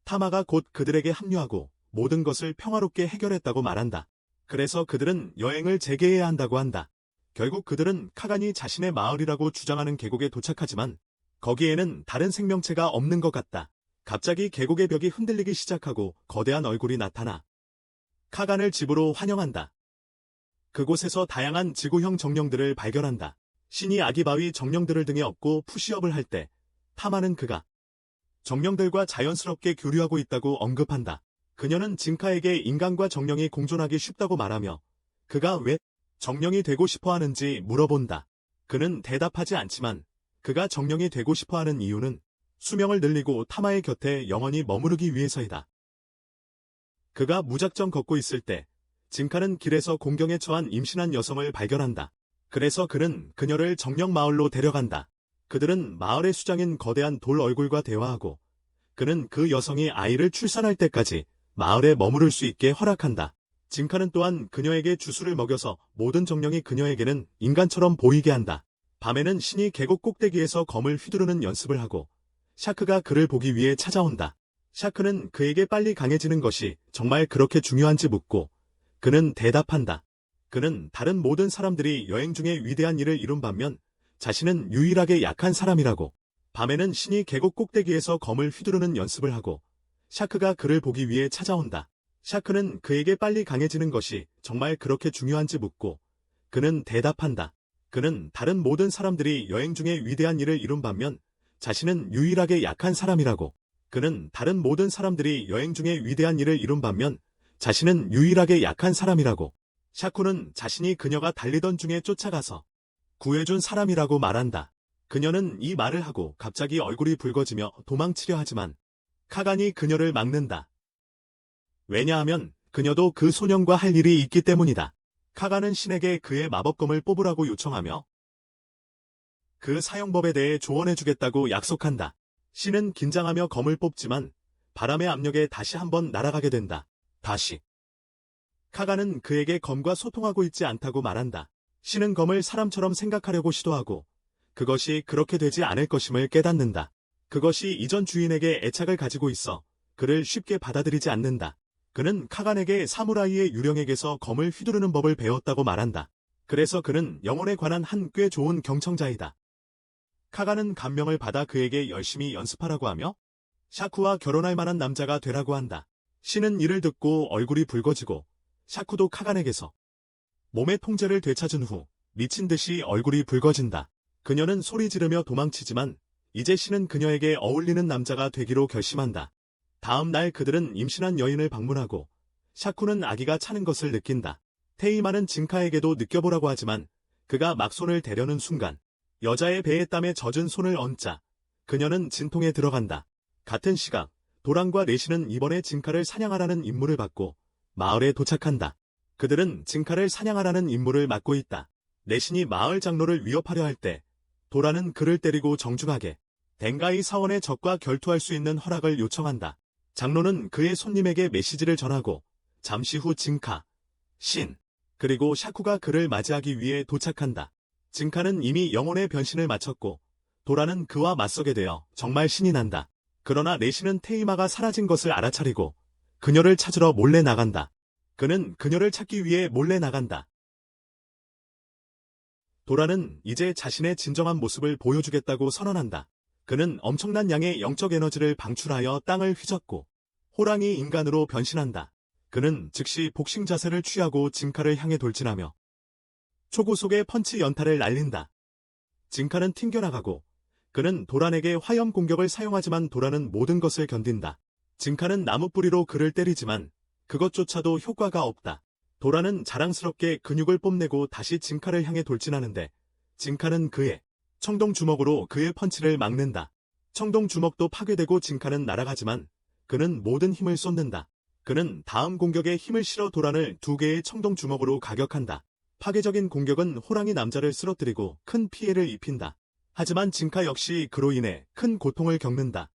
타마가 곧 그들에게 합류하고 모든 것을 평화롭게 해결했다고 말한다. 그래서 그들은 여행을 재개해야 한다고 한다. 결국 그들은 카간이 자신의 마을이라고 주장하는 계곡에 도착하지만 거기에는 다른 생명체가 없는 것 같다. 갑자기 계곡의 벽이 흔들리기 시작하고 거대한 얼굴이 나타나 카간을 집으로 환영한다. 그곳에서 다양한 지구형 정령들을 발견한다. 신이 아기바위 정령들을 등에 업고 푸시업을 할 때 타마는 그가 정령들과 자연스럽게 교류하고 있다고 언급한다. 그녀는 진카에게 인간과 정령이 공존하기 쉽다고 말하며 그가 왜 정령이 되고 싶어 하는지 물어본다. 그는 대답하지 않지만 그가 정령이 되고 싶어 하는 이유는 수명을 늘리고 타마의 곁에 영원히 머무르기 위해서이다. 그가 무작정 걷고 있을 때 진카는 길에서 공경에 처한 임신한 여성을 발견한다. 그래서 그는 그녀를 정령 마을로 데려간다. 그들은 마을의 수장인 거대한 돌 얼굴과 대화하고 그는 그 여성이 아이를 출산할 때까지 마을에 머무를 수 있게 허락한다. 진카는 또한 그녀에게 주술을 먹여서 모든 정령이 그녀에게는 인간처럼 보이게 한다. 밤에는 신이 계곡 꼭대기에서 검을 휘두르는 연습을 하고 샤크가 그를 보기 위해 찾아온다. 샤크는 그에게 빨리 강해지는 것이 정말 그렇게 중요한지 묻고 그는 대답한다. 그는 다른 모든 사람들이 여행 중에 위대한 일을 이룬 반면 자신은 유일하게 약한 사람이라고. 밤에는 신이 계곡 꼭대기에서 검을 휘두르는 연습을 하고 샤크가 그를 보기 위해 찾아온다. 샤크는 그에게 빨리 강해지는 것이 정말 그렇게 중요한지 묻고 그는 대답한다. 그는 다른 모든 사람들이 여행 중에 위대한 일을 이룬 반면 자신은 유일하게 약한 사람이라고. 그는 다른 모든 사람들이 여행 중에 위대한 일을 이룬 반면 자신은 유일하게 약한 사람이라고. 샤쿠는 자신이 그녀가 달리던 중에 쫓아가서 구해준 사람이라고 말한다. 그녀는 이 말을 하고 갑자기 얼굴이 붉어지며 도망치려 하지만 카간이 그녀를 막는다. 왜냐하면 그녀도 그 소년과 할 일이 있기 때문이다. 카간은 신에게 그의 마법검을 뽑으라고 요청하며 그 사용법에 대해 조언해주겠다고 약속한다. 신은 긴장하며 검을 뽑지만 바람의 압력에 다시 한번 날아가게 된다. 다시. 카간은 그에게 검과 소통하고 있지 않다고 말한다. 신은 검을 사람처럼 생각하려고 시도하고 그것이 그렇게 되지 않을 것임을 깨닫는다. 그것이 이전 주인에게 애착을 가지고 있어 그를 쉽게 받아들이지 않는다. 그는 카간에게 사무라이의 유령에게서 검을 휘두르는 법을 배웠다고 말한다. 그래서 그는 영혼에 관한 한 꽤 좋은 경청자이다. 카간은 감명을 받아 그에게 열심히 연습하라고 하며 샤쿠와 결혼할 만한 남자가 되라고 한다. 신은 이를 듣고 얼굴이 붉어지고 샤쿠도 카간에게서 몸의 통제를 되찾은 후 미친 듯이 얼굴이 붉어진다. 그녀는 소리 지르며 도망치지만 이제 신은 그녀에게 어울리는 남자가 되기로 결심한다. 다음 날 그들은 임신한 여인을 방문하고 샤쿠는 아기가 차는 것을 느낀다. 테이마는 진카에게도 느껴보라고 하지만 그가 막 손을 대려는 순간 여자의 배에 땀에 젖은 손을 얹자 그녀는 진통에 들어간다. 같은 시각 도란과 레시는 이번에 진카를 사냥하라는 임무를 받고 마을에 도착한다. 그들은 진카를 사냥하라는 임무를 맡고 있다. 레신이 마을 장로를 위협하려 할 때 도란은 그를 때리고 정중하게 댕가이 사원의 적과 결투할 수 있는 허락을 요청한다. 장로는 그의 손님에게 메시지를 전하고 잠시 후 진카, 신, 그리고 샤쿠가 그를 맞이하기 위해 도착한다. 진카는 이미 영혼의 변신을 마쳤고 도란은 그와 맞서게 되어 정말 신이 난다. 그러나 레신은 테이마가 사라진 것을 알아차리고 그녀를 찾으러 몰래 나간다. 그는 그녀를 찾기 위해 몰래 나간다. 도란은 이제 자신의 진정한 모습을 보여주겠다고 선언한다. 그는 엄청난 양의 영적 에너지를 방출하여 땅을 휘젓고 호랑이 인간으로 변신한다. 그는 즉시 복싱 자세를 취하고 진카를 향해 돌진하며 초고속의 펀치 연타를 날린다. 진카는 튕겨나가고 그는 도란에게 화염 공격을 사용하지만 도란은 모든 것을 견딘다. 진카는 나무 뿌리로 그를 때리지만 그것조차도 효과가 없다. 도라는 자랑스럽게 근육을 뽐내고 다시 진카를 향해 돌진하는데 진카는 그의 청동 주먹으로 그의 펀치를 막는다. 청동 주먹도 파괴되고 진카는 날아가지만 그는 모든 힘을 쏟는다. 그는 다음 공격에 힘을 실어 도란을 2개의 청동 주먹으로 가격한다. 파괴적인 공격은 호랑이 남자를 쓰러뜨리고 큰 피해를 입힌다. 하지만 진카 역시 그로 인해 큰 고통을 겪는다.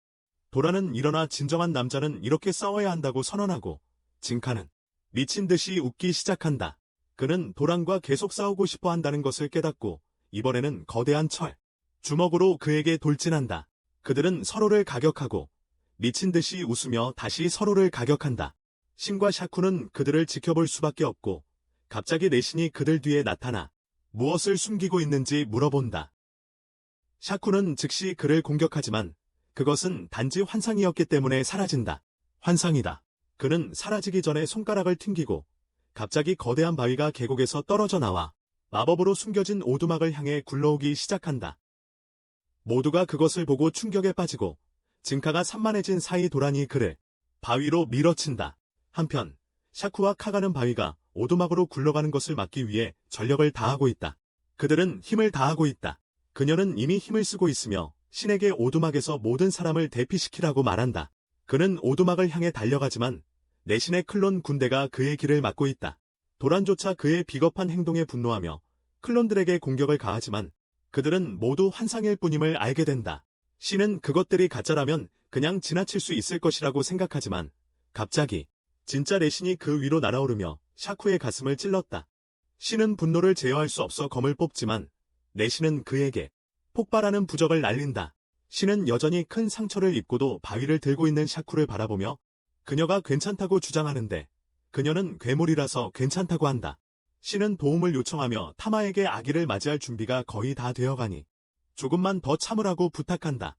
도란은 일어나 진정한 남자는 이렇게 싸워야 한다고 선언하고 진카는 미친 듯이 웃기 시작한다. 그는 도란과 계속 싸우고 싶어 한다는 것을 깨닫고 이번에는 거대한 철 주먹으로 그에게 돌진한다. 그들은 서로를 가격하고 미친 듯이 웃으며 다시 서로를 가격한다. 신과 샤쿠는 그들을 지켜볼 수밖에 없고 갑자기 내신이 그들 뒤에 나타나 무엇을 숨기고 있는지 물어본다. 샤쿠는 즉시 그를 공격하지만 그것은 단지 환상이었기 때문에 사라진다. 환상이다. 그는 사라지기 전에 손가락을 튕기고 갑자기 거대한 바위가 계곡에서 떨어져 나와 마법으로 숨겨진 오두막을 향해 굴러오기 시작한다. 모두가 그것을 보고 충격에 빠지고 진카가 산만해진 사이 도란이 그를 바위로 밀어친다. 한편 샤쿠와 카가는 바위가 오두막으로 굴러가는 것을 막기 위해 전력을 다하고 있다. 그들은 힘을 다하고 있다. 그녀는 이미 힘을 쓰고 있으며 신에게 오두막에서 모든 사람을 대피시키라고 말한다. 그는 오두막을 향해 달려가지만 내신의 클론 군대가 그의 길을 막고 있다. 도란조차 그의 비겁한 행동에 분노하며 클론들에게 공격을 가하지만 그들은 모두 환상일 뿐임을 알게 된다. 신은 그것들이 가짜라면 그냥 지나칠 수 있을 것이라고 생각하지만 갑자기 진짜 내신이 그 위로 날아오르며 샤쿠의 가슴을 찔렀다. 신은 분노를 제어할 수 없어 검을 뽑지만 내신은 그에게 폭발하는 부적을 날린다. 신은 여전히 큰 상처를 입고도 바위를 들고 있는 샤쿠를 바라보며 그녀가 괜찮다고 주장하는데 그녀는 괴물이라서 괜찮다고 한다. 신은 도움을 요청하며 타마에게 아기를 맞이할 준비가 거의 다 되어가니 조금만 더 참으라고 부탁한다.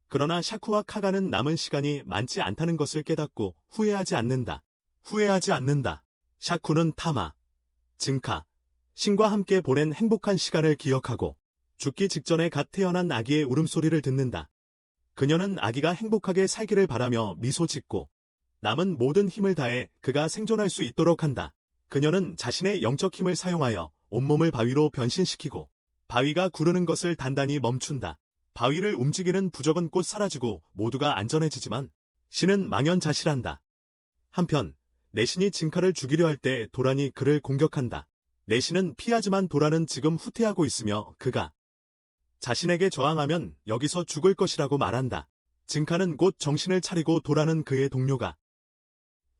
그러나 샤쿠와 카가는 남은 시간이 많지 않다는 것을 깨닫고 후회하지 않는다. 후회하지 않는다. 샤쿠는 타마, 진카, 신과 함께 보낸 행복한 시간을 기억하고 죽기 직전에 갓 태어난 아기의 울음소리를 듣는다. 그녀는 아기가 행복하게 살기를 바라며 미소 짓고 남은 모든 힘을 다해 그가 생존할 수 있도록 한다. 그녀는 자신의 영적 힘을 사용하여 온몸을 바위로 변신시키고 바위가 구르는 것을 단단히 멈춘다. 바위를 움직이는 부적은 곧 사라지고 모두가 안전해지지만 신은 망연자실한다. 한편 내신이 진카를 죽이려 할 때 도란이 그를 공격한다. 내신은 피하지만 도란은 지금 후퇴하고 있으며 그가 자신에게 저항하면 여기서 죽을 것이라고 말한다. 진카는 곧 정신을 차리고 도란은 그의 동료가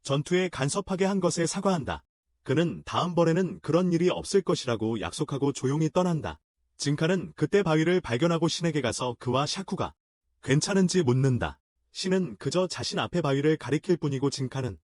전투에 간섭하게 한 것에 사과한다. 그는 다음번에는 그런 일이 없을 것이라고 약속하고 조용히 떠난다. 진카는 그때 바위를 발견하고 신에게 가서 그와 샤쿠가 괜찮은지 묻는다. 신은 그저 자신 앞의 바위를 가리킬 뿐이고 진카는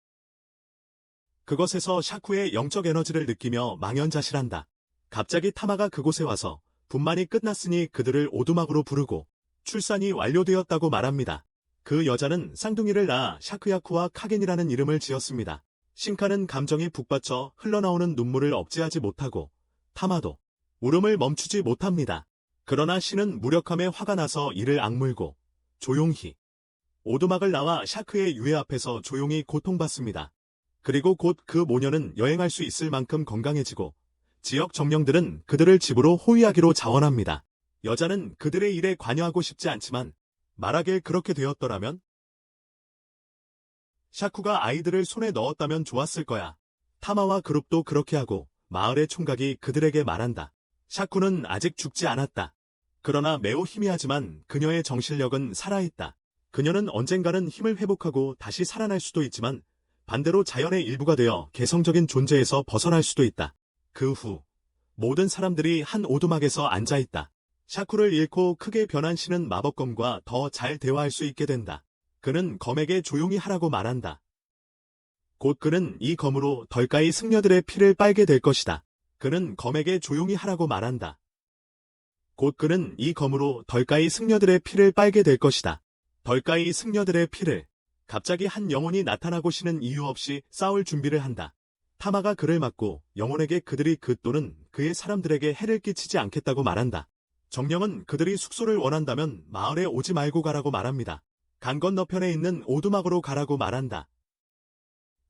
그것에서 샤쿠의 영적 에너지를 느끼며 망연자실한다. 갑자기 타마가 그곳에 와서 분만이 끝났으니 그들을 오두막으로 부르고 출산이 완료되었다고 말합니다. 그 여자는 쌍둥이를 낳아 샤크야쿠와 카겐이라는 이름을 지었습니다. 신카는 감정이 북받쳐 흘러나오는 눈물을 억제하지 못하고 타마도 울음을 멈추지 못합니다. 그러나 신은 무력함에 화가 나서 이를 악물고 조용히 오두막을 나와 샤크의 유해 앞에서 조용히 고통받습니다. 그리고 곧 그 모녀는 여행할 수 있을 만큼 건강해지고 지역 정령들은 그들을 집으로 호위하기로 자원합니다. 여자는 그들의 일에 관여하고 싶지 않지만 말하길 그렇게 되었더라면 샤쿠가 아이들을 손에 넣었다면 좋았을 거야. 타마와 그룹도 그렇게 하고 마을의 총각이 그들에게 말한다. 샤쿠는 아직 죽지 않았다. 그러나 매우 희미하지만 그녀의 정신력은 살아있다. 그녀는 언젠가는 힘을 회복하고 다시 살아날 수도 있지만 반대로 자연의 일부가 되어 개성적인 존재에서 벗어날 수도 있다. 그 후 모든 사람들이 한 오두막에서 앉아있다. 샤쿠를 잃고 크게 변한 신은 마법검과 더 잘 대화할 수 있게 된다. 그는 검에게 조용히 하라고 말한다. 곧 그는 이 검으로 덜가이 승려들의 피를 빨게 될 것이다. 그는 검에게 조용히 하라고 말한다. 곧 그는 이 검으로 덜가이 승려들의 피를 빨게 될 것이다. 덜가이 승려들의 피를 갑자기 한 영혼이 나타나고 신은 이유 없이 싸울 준비를 한다. 타마가 그를 막고 영혼에게 그들이 그 또는 그의 사람들에게 해를 끼치지 않겠다고 말한다. 정령은 그들이 숙소를 원한다면 마을에 오지 말고 가라고 말합니다. 강 건너편에 있는 오두막으로 가라고 말한다.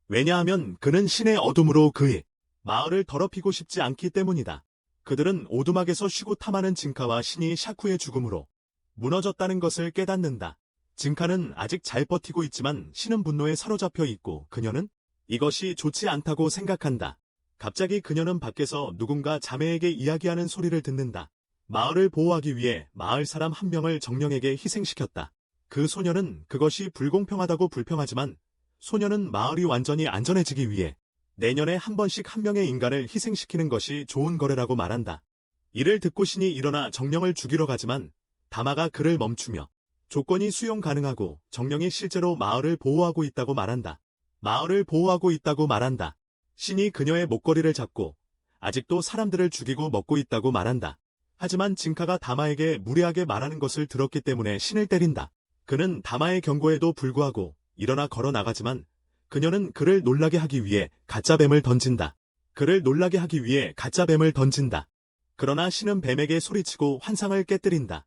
왜냐하면 그는 신의 어둠으로 그의 마을을 더럽히고 싶지 않기 때문이다. 그들은 오두막에서 쉬고 탐하는 진카와 신이 샤쿠의 죽음으로 무너졌다는 것을 깨닫는다. 진카는 아직 잘 버티고 있지만 신은 분노에 사로잡혀 있고 그녀는 이것이 좋지 않다고 생각한다. 갑자기 그녀는 밖에서 누군가 자매에게 이야기하는 소리를 듣는다. 마을을 보호하기 위해 마을 사람 한 명을 정령에게 희생시켰다. 그 소녀는 그것이 불공평하다고 불평하지만 소녀는 마을이 완전히 안전해지기 위해 내년에 한 번씩 한 명의 인간을 희생시키는 것이 좋은 거래라고 말한다. 이를 듣고 신이 일어나 정령을 죽이러 가지만 다마가 그를 멈추며 조건이 수용 가능하고 정령이 실제로 마을을 보호하고 있다고 말한다. 마을을 보호하고 있다고 말한다. 신이 그녀의 목걸이를 잡고 아직도 사람들을 죽이고 먹고 있다고 말한다. 하지만 진카가 다마에게 무례하게 말하는 것을 들었기 때문에 신을 때린다. 그는 다마의 경고에도 불구하고 일어나 걸어 나가지만 그녀는 그를 놀라게 하기 위해 가짜 뱀을 던진다. 그를 놀라게 하기 위해 가짜 뱀을 던진다. 그러나 신은 뱀에게 소리치고 환상을 깨뜨린다.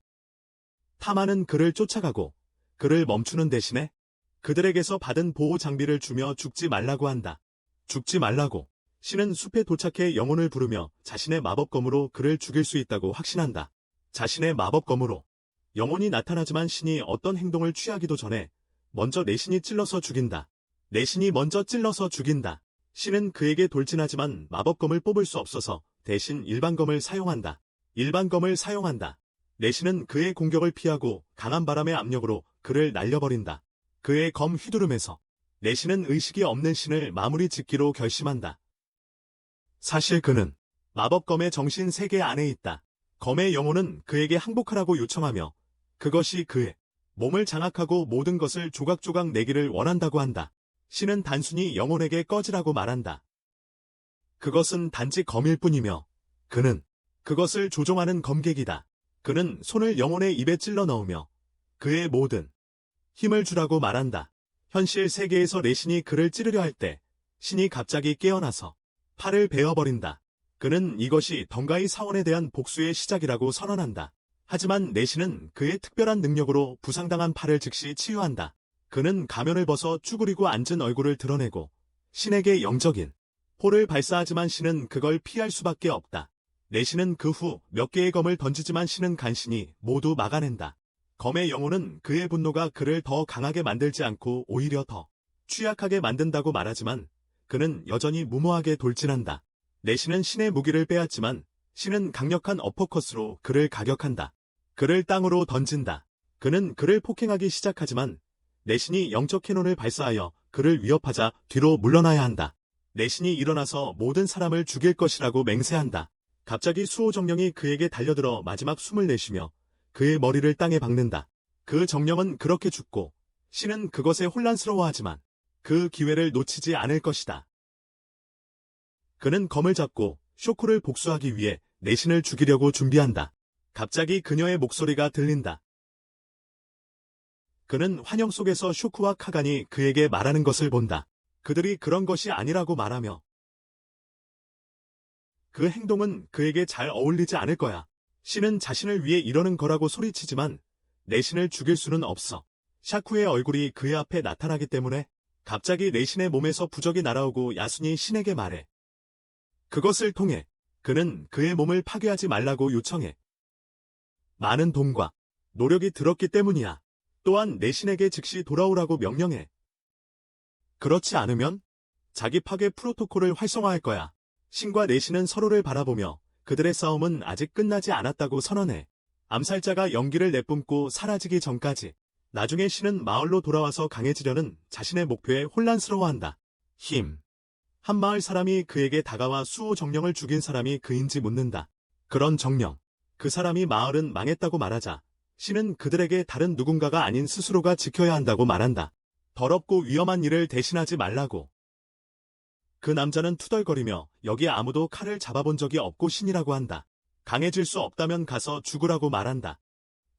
타마는 그를 쫓아가고 그를 멈추는 대신에 그들에게서 받은 보호 장비를 주며 죽지 말라고 한다. 죽지 말라고. 신은 숲에 도착해 영혼을 부르며 자신의 마법검으로 그를 죽일 수 있다고 확신한다. 자신의 마법검으로. 영혼이 나타나지만 신이 어떤 행동을 취하기도 전에 먼저 내신이 찔러서 죽인다. 내신이 먼저 찔러서 죽인다. 신은 그에게 돌진하지만 마법검을 뽑을 수 없어서 대신 일반검을 사용한다. 일반검을 사용한다. 내신은 그의 공격을 피하고 강한 바람의 압력으로 그를 날려버린다. 그의 검 휘두름에서 내신은 의식이 없는 신을 마무리 짓기로 결심한다. 사실 그는 마법검의 정신 세계 안에 있다. 검의 영혼은 그에게 항복하라고 요청하며 그것이 그의 몸을 장악하고 모든 것을 조각조각 내기를 원한다고 한다. 신은 단순히 영혼에게 꺼지라고 말한다. 그것은 단지 검일 뿐이며 그는 그것을 조종하는 검객이다. 그는 손을 영혼의 입에 찔러 넣으며 그의 모든 힘을 주라고 말한다. 현실 세계에서 내신이 그를 찌르려 할 때 신이 갑자기 깨어나서 팔을 베어버린다. 그는 이것이 덩가이 사원에 대한 복수의 시작이라고 선언한다. 하지만 내신은 그의 특별한 능력으로 부상당한 팔을 즉시 치유한다. 그는 가면을 벗어 쭈그리고 앉은 얼굴을 드러내고 신에게 영적인 포를 발사하지만 신은 그걸 피할 수밖에 없다. 내신은 그 후 몇 개의 검을 던지지만 신은 간신히 모두 막아낸다. 검의 영혼은 그의 분노가 그를 더 강하게 만들지 않고 오히려 더 취약하게 만든다고 말하지만 그는 여전히 무모하게 돌진한다. 내신은 신의 무기를 빼앗지만 신은 강력한 어퍼컷으로 그를 가격한다. 그를 땅으로 던진다. 그는 그를 폭행하기 시작하지만 내신이 영적 캐논을 발사하여 그를 위협하자 뒤로 물러나야 한다. 내신이 일어나서 모든 사람을 죽일 것이라고 맹세한다. 갑자기 수호 정령이 그에게 달려들어 마지막 숨을 내쉬며 그의 머리를 땅에 박는다. 그 정령은 그렇게 죽고 신은 그것에 혼란스러워하지만 그 기회를 놓치지 않을 것이다. 그는 검을 잡고 쇼쿠를 복수하기 위해 내신을 죽이려고 준비한다. 갑자기 그녀의 목소리가 들린다. 그는 환영 속에서 쇼쿠와 카간이 그에게 말하는 것을 본다. 그들이 그런 것이 아니라고 말하며 그 행동은 그에게 잘 어울리지 않을 거야. 신은 자신을 위해 이러는 거라고 소리치지만 내신을 죽일 수는 없어. 샤쿠의 얼굴이 그의 앞에 나타나기 때문에 갑자기 내신의 몸에서 부적이 날아오고 야순이 신에게 말해. 그것을 통해 그는 그의 몸을 파괴하지 말라고 요청해. 많은 돈과 노력이 들었기 때문이야. 또한 내신에게 즉시 돌아오라고 명령해. 그렇지 않으면 자기 파괴 프로토콜을 활성화할 거야. 신과 내신은 서로를 바라보며 그들의 싸움은 아직 끝나지 않았다고 선언해. 암살자가 연기를 내뿜고 사라지기 전까지 나중에 신은 마을로 돌아와서 강해지려는 자신의 목표에 혼란스러워한다. 힘. 한 마을 사람이 그에게 다가와 수호 정령을 죽인 사람이 그인지 묻는다. 그런 정령. 그 사람이 마을은 망했다고 말하자 신은 그들에게 다른 누군가가 아닌 스스로가 지켜야 한다고 말한다. 더럽고 위험한 일을 대신하지 말라고. 그 남자는 투덜거리며 여기 아무도 칼을 잡아본 적이 없고 신이라고 한다. 강해질 수 없다면 가서 죽으라고 말한다.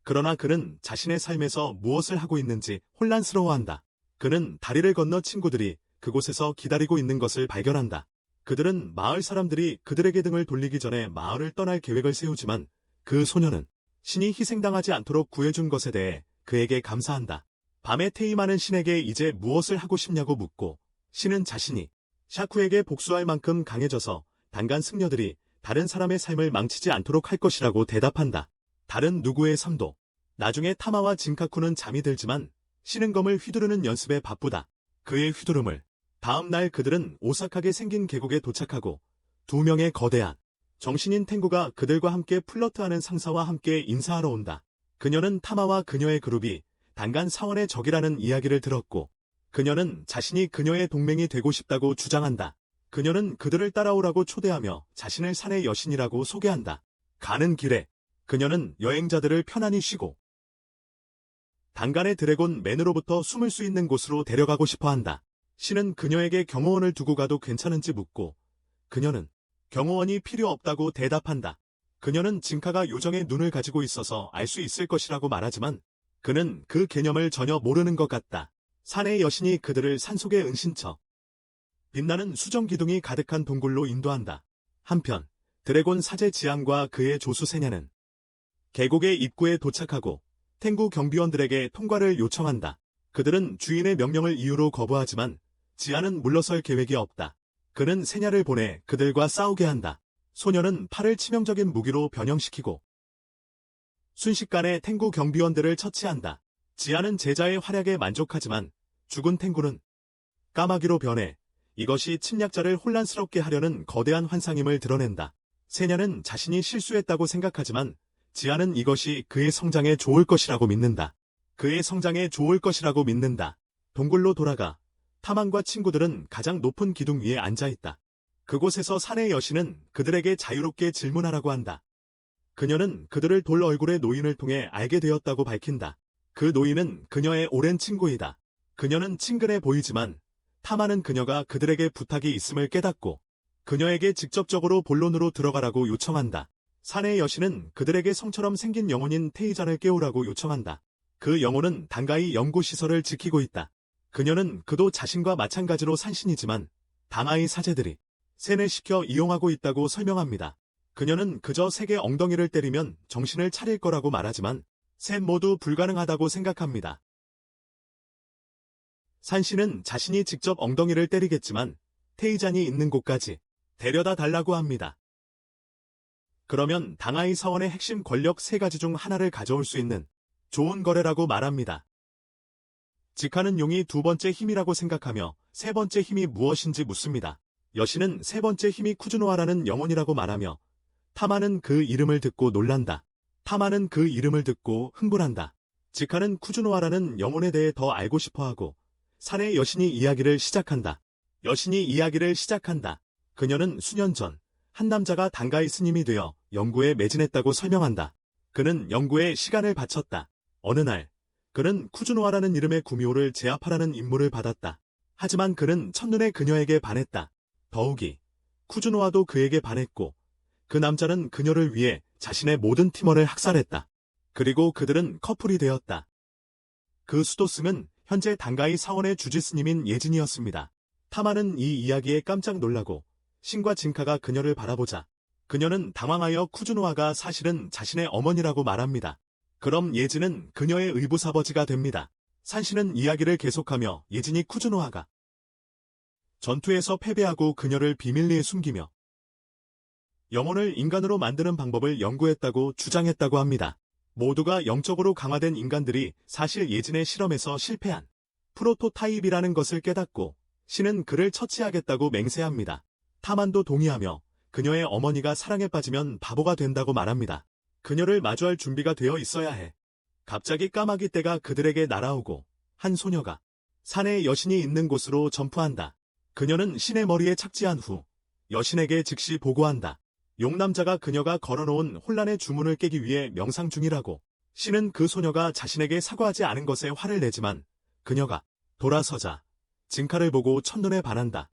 그러나 그는 자신의 삶에서 무엇을 하고 있는지 혼란스러워한다. 그는 다리를 건너 친구들이 그곳에서 기다리고 있는 것을 발견한다. 그들은 마을 사람들이 그들에게 등을 돌리기 전에 마을을 떠날 계획을 세우지만 그 소녀는 신이 희생당하지 않도록 구해준 것에 대해 그에게 감사한다. 밤에 퇴임하는 신에게 이제 무엇을 하고 싶냐고 묻고 신은 자신이 샤쿠에게 복수할 만큼 강해져서 단간 승려들이 다른 사람의 삶을 망치지 않도록 할 것이라고 대답한다. 다른 누구의 삶도. 나중에 타마와 진카쿠는 잠이 들지만 신은 검을 휘두르는 연습에 바쁘다. 그의 휘두름을 다음 날 그들은 오싹하게 생긴 계곡에 도착하고 두 명의 거대한 정신인 탱구가 그들과 함께 플러트하는 상사와 함께 인사하러 온다. 그녀는 타마와 그녀의 그룹이 단간 사원의 적이라는 이야기를 들었고 그녀는 자신이 그녀의 동맹이 되고 싶다고 주장한다. 그녀는 그들을 따라오라고 초대하며 자신을 산의 여신이라고 소개한다. 가는 길에 그녀는 여행자들을 편안히 쉬고 단간의 드래곤 맨으로부터 숨을 수 있는 곳으로 데려가고 싶어 한다. 신은 그녀에게 경호원을 두고 가도 괜찮은지 묻고 그녀는 경호원이 필요 없다고 대답한다. 그녀는 진카가 요정의 눈을 가지고 있어서 알 수 있을 것이라고 말하지만 그는 그 개념을 전혀 모르는 것 같다. 산의 여신이 그들을 산속의 은신처 빛나는 수정 기둥이 가득한 동굴로 인도한다. 한편 드래곤 사제 지안과 그의 조수 세냐는 계곡의 입구에 도착하고 탱구 경비원들에게 통과를 요청한다. 그들은 주인의 명령을 이유로 거부하지만 지안은 물러설 계획이 없다. 그는 세냐를 보내 그들과 싸우게 한다. 소녀는 팔을 치명적인 무기로 변형시키고 순식간에 탱구 경비원들을 처치한다. 지안은 제자의 활약에 만족하지만 죽은 탱구는 까마귀로 변해 이것이 침략자를 혼란스럽게 하려는 거대한 환상임을 드러낸다. 세냐는 자신이 실수했다고 생각하지만 지안은 이것이 그의 성장에 좋을 것이라고 믿는다. 그의 성장에 좋을 것이라고 믿는다. 동굴로 돌아가 타만과 친구들은 가장 높은 기둥 위에 앉아있다. 그곳에서 산의 여신은 그들에게 자유롭게 질문하라고 한다. 그녀는 그들을 돌 얼굴의 노인을 통해 알게 되었다고 밝힌다. 그 노인은 그녀의 오랜 친구이다. 그녀는 친근해 보이지만 타마는 그녀가 그들에게 부탁이 있음을 깨닫고 그녀에게 직접적으로 본론으로 들어가라고 요청한다. 산의 여신은 그들에게 성처럼 생긴 영혼인 테이잔을 깨우라고 요청한다. 그 영혼은 단가이 연구시설을 지키고 있다. 그녀는 그도 자신과 마찬가지로 산신이지만 다마이 사제들이 세뇌시켜 이용하고 있다고 설명합니다. 그녀는 그저 색의 엉덩이를 때리면 정신을 차릴 거라고 말하지만 셋 모두 불가능하다고 생각합니다. 산신은 자신이 직접 엉덩이를 때리겠지만 테이잔이 있는 곳까지 데려다 달라고 합니다. 그러면 당하이 사원의 핵심 권력 3가지 중 하나를 가져올 수 있는 좋은 거래라고 말합니다. 직하는 용이 두 번째 힘이라고 생각하며 세 번째 힘이 무엇인지 묻습니다. 여신은 세 번째 힘이 쿠즈노아라는 영혼이라고 말하며 타마는 그 이름을 듣고 놀란다. 타마는 그 이름을 듣고 흥분한다. 직하는 쿠즈노아라는 영혼에 대해 더 알고 싶어하고 산의 여신이 이야기를 시작한다. 여신이 이야기를 시작한다. 그녀는 수년 전 한 남자가 단가이 스님이 되어 연구에 매진했다고 설명한다. 그는 연구에 시간을 바쳤다. 어느 날 그는 쿠즈노아라는 이름의 구미호를 제압하라는 임무를 받았다. 하지만 그는 첫눈에 그녀에게 반했다. 더욱이 쿠즈노아도 그에게 반했고 그 남자는 그녀를 위해 자신의 모든 팀원을 학살했다. 그리고 그들은 커플이 되었다. 그 수도승은 현재 단가이 사원의 주지스님인 예진이었습니다. 타마는 이 이야기에 깜짝 놀라고 신과 진카가 그녀를 바라보자 그녀는 당황하여 쿠즈노아가 사실은 자신의 어머니라고 말합니다. 그럼 예진은 그녀의 의붓아버지가 됩니다. 산신은 이야기를 계속하며 예진이 쿠즈노아가 전투에서 패배하고 그녀를 비밀리에 숨기며 영혼을 인간으로 만드는 방법을 연구했다고 주장했다고 합니다. 모두가 영적으로 강화된 인간들이 사실 예진의 실험에서 실패한 프로토타입이라는 것을 깨닫고 신은 그를 처치하겠다고 맹세합니다. 타만도 동의하며 그녀의 어머니가 사랑에 빠지면 바보가 된다고 말합니다. 그녀를 마주할 준비가 되어 있어야 해. 갑자기 까마귀 떼가 그들에게 날아오고 한 소녀가 산의 여신이 있는 곳으로 점프한다. 그녀는 신의 머리에 착지한 후 여신에게 즉시 보고한다. 용남자가 그녀가 걸어놓은 혼란의 주문을 깨기 위해 명상 중이라고. 신은 그 소녀가 자신에게 사과하지 않은 것에 화를 내지만 그녀가 돌아서자 진카를 보고 첫눈에 반한다.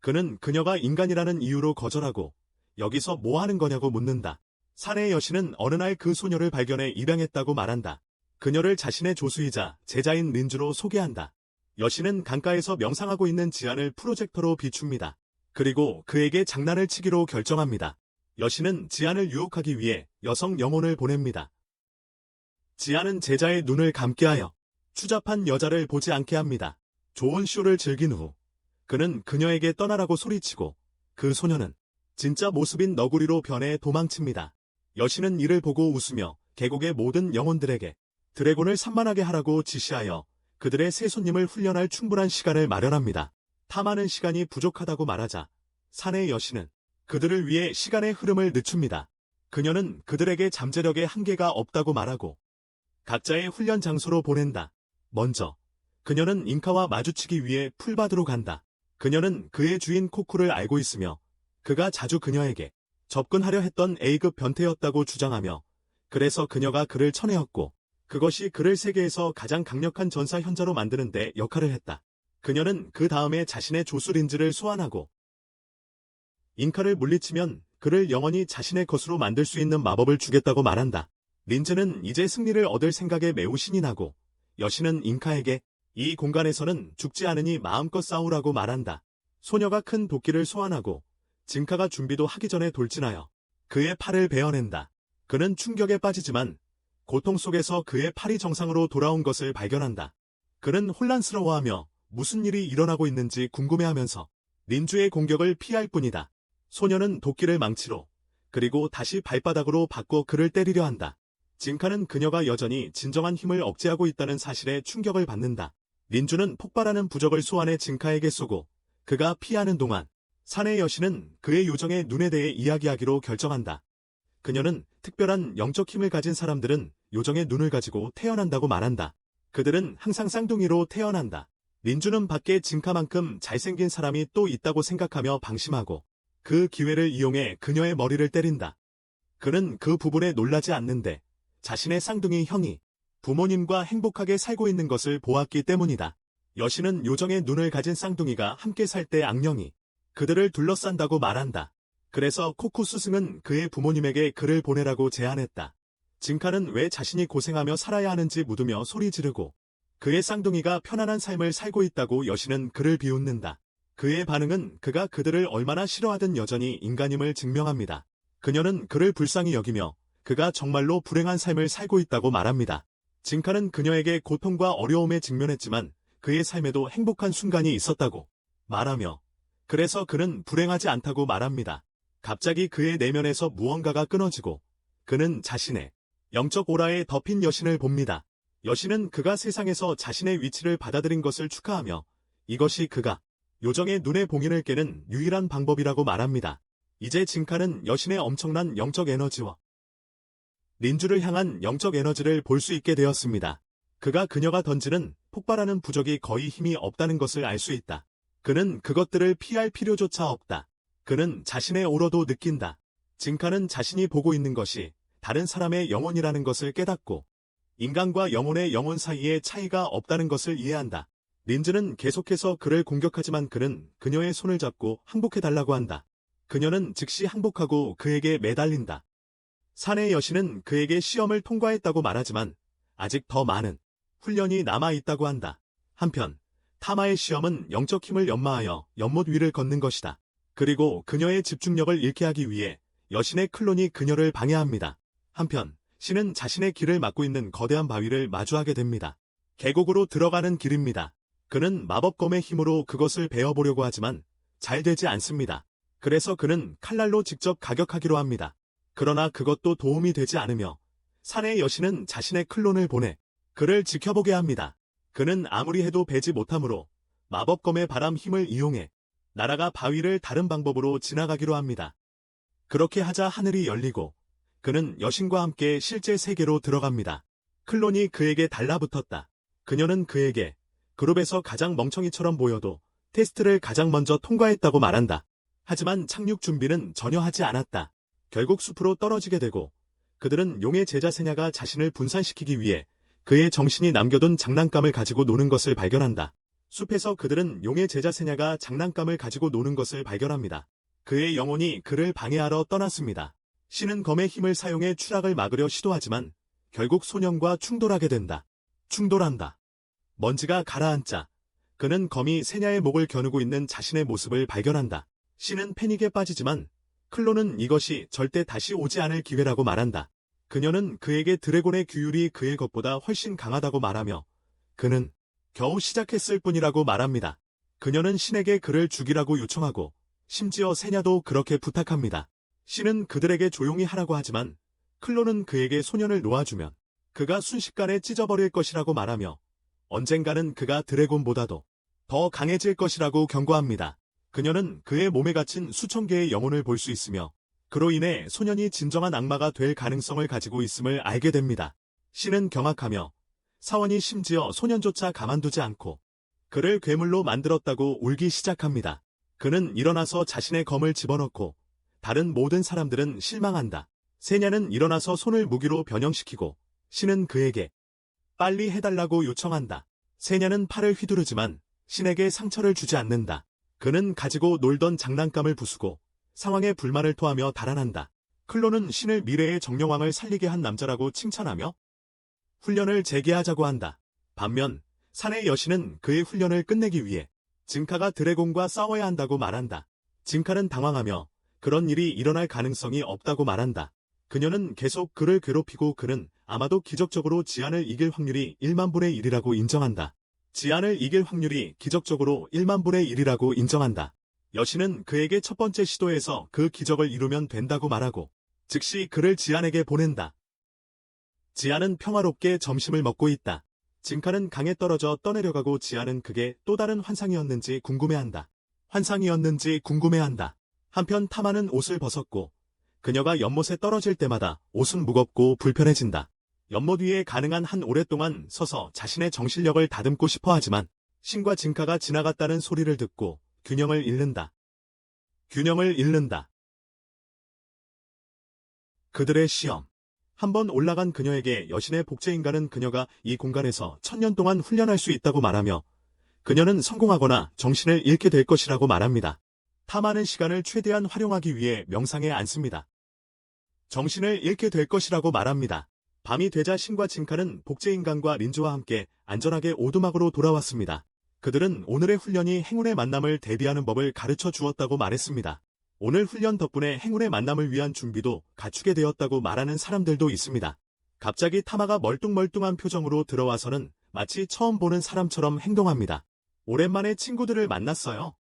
그는 그녀가 인간이라는 이유로 거절하고 여기서 뭐 하는 거냐고 묻는다. 산의 여신은 어느 날 그 소녀를 발견해 입양했다고 말한다. 그녀를 자신의 조수이자 제자인 린주로 소개한다. 여신은 강가에서 명상하고 있는 지안을 프로젝터로 비춥니다. 그리고 그에게 장난을 치기로 결정합니다. 여신은 지안을 유혹하기 위해 여성 영혼을 보냅니다. 지안은 제자의 눈을 감게 하여 추잡한 여자를 보지 않게 합니다. 좋은 쇼를 즐긴 후 그는 그녀에게 떠나라고 소리치고 그 소녀는 진짜 모습인 너구리로 변해 도망칩니다. 여신은 이를 보고 웃으며 계곡의 모든 영혼들에게 드래곤을 산만하게 하라고 지시하여 그들의 새 손님을 훈련할 충분한 시간을 마련합니다. 탐하는 시간이 부족하다고 말하자 산의 여신은 그들을 위해 시간의 흐름을 늦춥니다. 그녀는 그들에게 잠재력에 한계가 없다고 말하고 각자의 훈련 장소로 보낸다. 먼저 그녀는 잉카와 마주치기 위해 풀밭으로 간다. 그녀는 그의 주인 코쿠를 알고 있으며 그가 자주 그녀에게 접근하려 했던 A급 변태였다고 주장하며 그래서 그녀가 그를 쳐내었고 그것이 그를 세계에서 가장 강력한 전사 현자로 만드는 데 역할을 했다. 그녀는 그 다음에 자신의 조수 린즈를 소환하고 잉카를 물리치면 그를 영원히 자신의 것으로 만들 수 있는 마법을 주겠다고 말한다. 린즈는 이제 승리를 얻을 생각에 매우 신이 나고 여신은 잉카에게 이 공간에서는 죽지 않으니 마음껏 싸우라고 말한다. 소녀가 큰 도끼를 소환하고 징카가 준비도 하기 전에 돌진하여 그의 팔을 베어낸다. 그는 충격에 빠지지만 고통 속에서 그의 팔이 정상으로 돌아온 것을 발견한다. 그는 혼란스러워하며 무슨 일이 일어나고 있는지 궁금해하면서 린주의 공격을 피할 뿐이다. 소녀는 도끼를 망치로 그리고 다시 발바닥으로 바꿔 그를 때리려 한다. 징카는 그녀가 여전히 진정한 힘을 억제하고 있다는 사실에 충격을 받는다. 린주는 폭발하는 부적을 소환해 징카에게 쏘고 그가 피하는 동안 산의 여신은 그의 요정의 눈에 대해 이야기하기로 결정한다. 그녀는 특별한 영적 힘을 가진 사람들은 요정의 눈을 가지고 태어난다고 말한다. 그들은 항상 쌍둥이로 태어난다. 린주는 밖에 징카만큼 잘생긴 사람이 또 있다고 생각하며 방심하고 그 기회를 이용해 그녀의 머리를 때린다. 그는 그 부분에 놀라지 않는데 자신의 쌍둥이 형이 부모님과 행복하게 살고 있는 것을 보았기 때문이다. 여신은 요정의 눈을 가진 쌍둥이가 함께 살 때 악령이 그들을 둘러싼다고 말한다. 그래서 코쿠 스승은 그의 부모님에게 그를 보내라고 제안했다. 징카는 왜 자신이 고생하며 살아야 하는지 묻으며 소리 지르고 그의 쌍둥이가 편안한 삶을 살고 있다고 여신은 그를 비웃는다. 그의 반응은 그가 그들을 얼마나 싫어하든 여전히 인간임을 증명합니다. 그녀는 그를 불쌍히 여기며 그가 정말로 불행한 삶을 살고 있다고 말합니다. 징카는 그녀에게 고통과 어려움에 직면했지만 그의 삶에도 행복한 순간이 있었다고 말하며 그래서 그는 불행하지 않다고 말합니다. 갑자기 그의 내면에서 무언가가 끊어지고 그는 자신의 영적 오라에 덮인 여신을 봅니다. 여신은 그가 세상에서 자신의 위치를 받아들인 것을 축하하며 이것이 그가 요정의 눈의 봉인을 깨는 유일한 방법이라고 말합니다. 이제 징카는 여신의 엄청난 영적 에너지와 린주를 향한 영적 에너지를 볼 수 있게 되었습니다. 그가 그녀가 던지는 폭발하는 부적이 거의 힘이 없다는 것을 알 수 있다. 그는 그것들을 피할 필요조차 없다. 그는 자신의 오러도 느낀다. 징카는 자신이 보고 있는 것이 다른 사람의 영혼이라는 것을 깨닫고 인간과 영혼의 영혼 사이에 차이가 없다는 것을 이해한다. 린즈는 계속해서 그를 공격하지만 그는 그녀의 손을 잡고 항복해달라고 한다. 그녀는 즉시 항복하고 그에게 매달린다. 산의 여신은 그에게 시험을 통과했다고 말하지만 아직 더 많은 훈련이 남아있다고 한다. 한편 타마의 시험은 영적 힘을 연마하여 연못 위를 걷는 것이다. 그리고 그녀의 집중력을 잃게 하기 위해 여신의 클론이 그녀를 방해합니다. 한편 신은 자신의 길을 막고 있는 거대한 바위를 마주하게 됩니다. 계곡으로 들어가는 길입니다. 그는 마법검의 힘으로 그것을 베어보려고 하지만 잘 되지 않습니다. 그래서 그는 칼날로 직접 가격하기로 합니다. 그러나 그것도 도움이 되지 않으며 산의 여신은 자신의 클론을 보내 그를 지켜보게 합니다. 그는 아무리 해도 베지 못하므로 마법검의 바람 힘을 이용해 나라가 바위를 다른 방법으로 지나가기로 합니다. 그렇게 하자 하늘이 열리고 그는 여신과 함께 실제 세계로 들어갑니다. 클론이 그에게 달라붙었다. 그녀는 그에게 그룹에서 가장 멍청이처럼 보여도 테스트를 가장 먼저 통과했다고 말한다. 하지만 착륙 준비는 전혀 하지 않았다. 결국 숲으로 떨어지게 되고 그들은 용의 제자 세냐가 자신을 분산시키기 위해 그의 정신이 남겨둔 장난감을 가지고 노는 것을 발견한다. 숲에서 그들은 용의 제자 세냐가 장난감을 가지고 노는 것을 발견합니다. 그의 영혼이 그를 방해하러 떠났습니다. 신은 검의 힘을 사용해 추락을 막으려 시도하지만 결국 소년과 충돌하게 된다. 충돌한다. 먼지가 가라앉자 그는 검이 세냐의 목을 겨누고 있는 자신의 모습을 발견한다. 신은 패닉에 빠지지만 클론은 이것이 절대 다시 오지 않을 기회라고 말한다. 그녀는 그에게 드래곤의 규율이 그의 것보다 훨씬 강하다고 말하며 그는 겨우 시작했을 뿐이라고 말합니다. 그녀는 신에게 그를 죽이라고 요청하고 심지어 세냐도 그렇게 부탁합니다. 신은 그들에게 조용히 하라고 하지만 클로는 그에게 소년을 놓아주면 그가 순식간에 찢어버릴 것이라고 말하며 언젠가는 그가 드래곤보다도 더 강해질 것이라고 경고합니다. 그녀는 그의 몸에 갇힌 수천 개의 영혼을 볼 수 있으며 그로 인해 소년이 진정한 악마가 될 가능성을 가지고 있음을 알게 됩니다. 신은 경악하며 사원이 심지어 소년조차 가만두지 않고 그를 괴물로 만들었다고 울기 시작합니다. 그는 일어나서 자신의 검을 집어넣고 다른 모든 사람들은 실망한다. 세냐는 일어나서 손을 무기로 변형시키고 신은 그에게 빨리 해달라고 요청한다. 세냐는 팔을 휘두르지만 신에게 상처를 주지 않는다. 그는 가지고 놀던 장난감을 부수고 상황에 불만을 토하며 달아난다. 클로는 신을 미래의 정령왕을 살리게 한 남자라고 칭찬하며 훈련을 재개하자고 한다. 반면 산의 여신은 그의 훈련을 끝내기 위해 진카가 드래곤과 싸워야 한다고 말한다. 진카는 당황하며 그런 일이 일어날 가능성이 없다고 말한다. 그녀는 계속 그를 괴롭히고 그는 아마도 기적적으로 지안을 이길 확률이 1만 분의 1이라고 인정한다. 지안을 이길 확률이 기적적으로 1만 분의 1이라고 인정한다. 여신은 그에게 첫 번째 시도에서 그 기적을 이루면 된다고 말하고 즉시 그를 지안에게 보낸다. 지안은 평화롭게 점심을 먹고 있다. 진카는 강에 떨어져 떠내려가고 지안은 그게 또 다른 환상이었는지 궁금해한다. 환상이었는지 궁금해한다. 한편 타마는 옷을 벗었고 그녀가 연못에 떨어질 때마다 옷은 무겁고 불편해진다. 연못 위에 가능한 한 오랫동안 서서 자신의 정신력을 다듬고 싶어 하지만 신과 진카가 지나갔다는 소리를 듣고 균형을 잃는다. 균형을 잃는다. 그들의 시험. 한번 올라간 그녀에게 여신의 복제인간은 그녀가 이 공간에서 1000년 동안 훈련할 수 있다고 말하며 그녀는 성공하거나 정신을 잃게 될 것이라고 말합니다. 타마는 시간을 최대한 활용하기 위해 명상에 앉습니다. 정신을 잃게 될 것이라고 말합니다. 밤이 되자 신과 진카는 복제인간과 린주와 함께 안전하게 오두막으로 돌아왔습니다. 그들은 오늘의 훈련이 행운의 만남을 대비하는 법을 가르쳐 주었다고 말했습니다. 오늘 훈련 덕분에 행운의 만남을 위한 준비도 갖추게 되었다고 말하는 사람들도 있습니다. 갑자기 타마가 멀뚱멀뚱한 표정으로 들어와서는 마치 처음 보는 사람처럼 행동합니다. 오랜만에 친구들을 만났어요.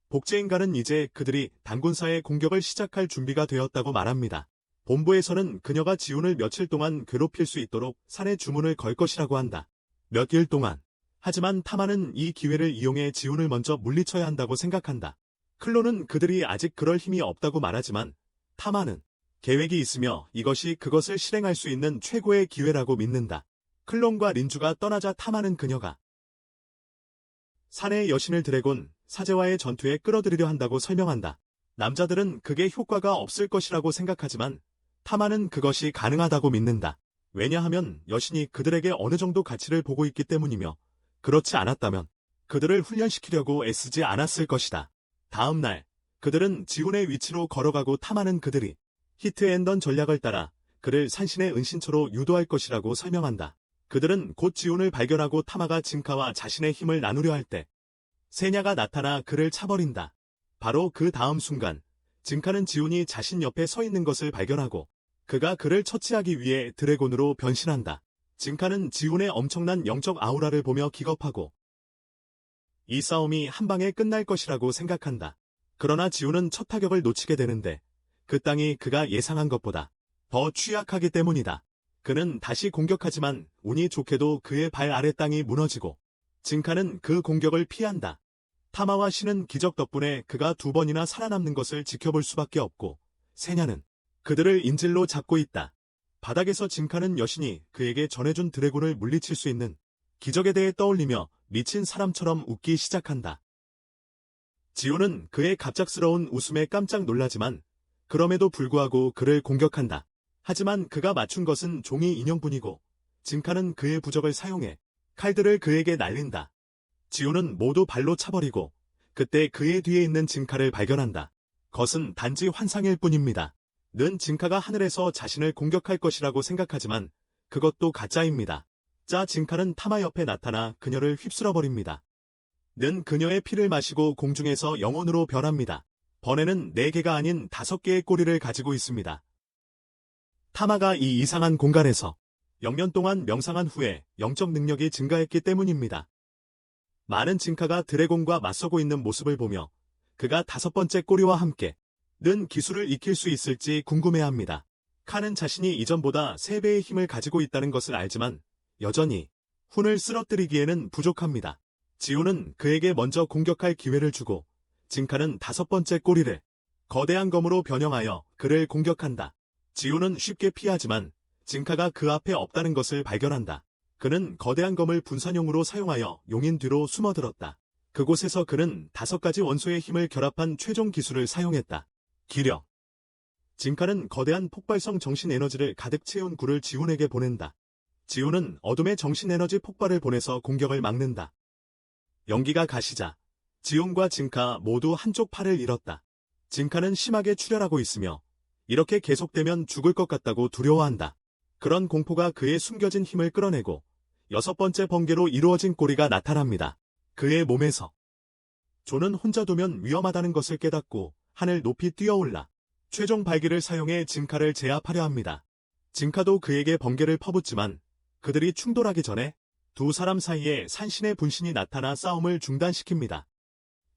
복제인간은 이제 그들이 단군사의 공격을 시작할 준비가 되었다고 말합니다. 본부에서는 그녀가 지훈을 며칠 동안 괴롭힐 수 있도록 산에 주문을 걸 것이라고 한다. 몇 일 동안. 하지만 타마는 이 기회를 이용해 지훈을 먼저 물리쳐야 한다고 생각한다. 클로는 그들이 아직 그럴 힘이 없다고 말하지만 타마는 계획이 있으며 이것이 그것을 실행할 수 있는 최고의 기회라고 믿는다. 클론과 린주가 떠나자 타마는 그녀가 산의 여신을 드래곤 사제와의 전투에 끌어들이려 한다고 설명한다. 남자들은 그게 효과가 없을 것이라고 생각하지만 타마는 그것이 가능하다고 믿는다. 왜냐하면 여신이 그들에게 어느 정도 가치를 보고 있기 때문이며 그렇지 않았다면 그들을 훈련시키려고 애쓰지 않았을 것이다. 다음 날 그들은 지훈의 위치로 걸어가고 타마는 그들이 히트앤던 전략을 따라 그를 산신의 은신처로 유도할 것이라고 설명한다. 그들은 곧 지훈을 발견하고 타마가 진카와 자신의 힘을 나누려 할 때 세냐가 나타나 그를 차버린다. 바로 그 다음 순간 진카는 지훈이 자신 옆에 서 있는 것을 발견하고 그가 그를 처치하기 위해 드래곤으로 변신한다. 진카는 지훈의 엄청난 영적 아우라를 보며 기겁하고 이 싸움이 한 방에 끝날 것이라고 생각한다. 그러나 지훈은 첫 타격을 놓치게 되는데 그 땅이 그가 예상한 것보다 더 취약하기 때문이다. 그는 다시 공격하지만 운이 좋게도 그의 발 아래 땅이 무너지고 진카는 그 공격을 피한다. 타마와 신은 기적 덕분에 그가 2번이나 살아남는 것을 지켜볼 수밖에 없고 세냐는 그들을 인질로 잡고 있다. 바닥에서 진카는 여신이 그에게 전해준 드래곤을 물리칠 수 있는 기적에 대해 떠올리며 미친 사람처럼 웃기 시작한다. 지훈은 그의 갑작스러운 웃음에 깜짝 놀라지만 그럼에도 불구하고 그를 공격한다. 하지만 그가 맞춘 것은 종이 인형뿐이고 진카는 그의 부적을 사용해 칼들을 그에게 날린다. 지훈은 모두 발로 차버리고 그때 그의 뒤에 있는 진카를 발견한다. 것은 단지 환상일 뿐입니다. 는 진카가 하늘에서 자신을 공격할 것이라고 생각하지만 그것도 가짜입니다. 자 진카는 타마 옆에 나타나 그녀를 휩쓸어버립니다. 는 그녀의 피를 마시고 공중에서 영혼으로 변합니다. 번에는 4개가 아닌 5개의 꼬리를 가지고 있습니다. 타마가 이 이상한 공간에서 0년 동안 명상한 후에 영적 능력이 증가했기 때문입니다. 많은 진카가 드래곤과 맞서고 있는 모습을 보며 그가 5번째 꼬리와 함께 는 기술을 익힐 수 있을지 궁금해합니다. 칸은 자신이 이전보다 3배의 힘을 가지고 있다는 것을 알지만 여전히 훈을 쓰러뜨리기에는 부족합니다. 지훈은 그에게 먼저 공격할 기회를 주고 진카는 5번째 꼬리를 거대한 검으로 변형하여 그를 공격한다. 지훈은 쉽게 피하지만 진카가 그 앞에 없다는 것을 발견한다. 그는 거대한 검을 분산용으로 사용하여 용인 뒤로 숨어들었다. 그곳에서 그는 5가지 원소의 힘을 결합한 최종 기술을 사용했다. 기력. 진카는 거대한 폭발성 정신에너지를 가득 채운 굴을 지훈에게 보낸다. 지훈은 어둠의 정신에너지 폭발을 보내서 공격을 막는다. 연기가 가시자 지훈과 진카 모두 한쪽 팔을 잃었다. 진카는 심하게 출혈하고 있으며 이렇게 계속되면 죽을 것 같다고 두려워한다. 그런 공포가 그의 숨겨진 힘을 끌어내고 6번째 번개로 이루어진 꼬리가 나타납니다. 그의 몸에서 존은 혼자 두면 위험하다는 것을 깨닫고 하늘 높이 뛰어올라 최종 발기를 사용해 진카를 제압하려 합니다. 진카도 그에게 번개를 퍼붓지만 그들이 충돌하기 전에 두 사람 사이에 산신의 분신이 나타나 싸움을 중단시킵니다.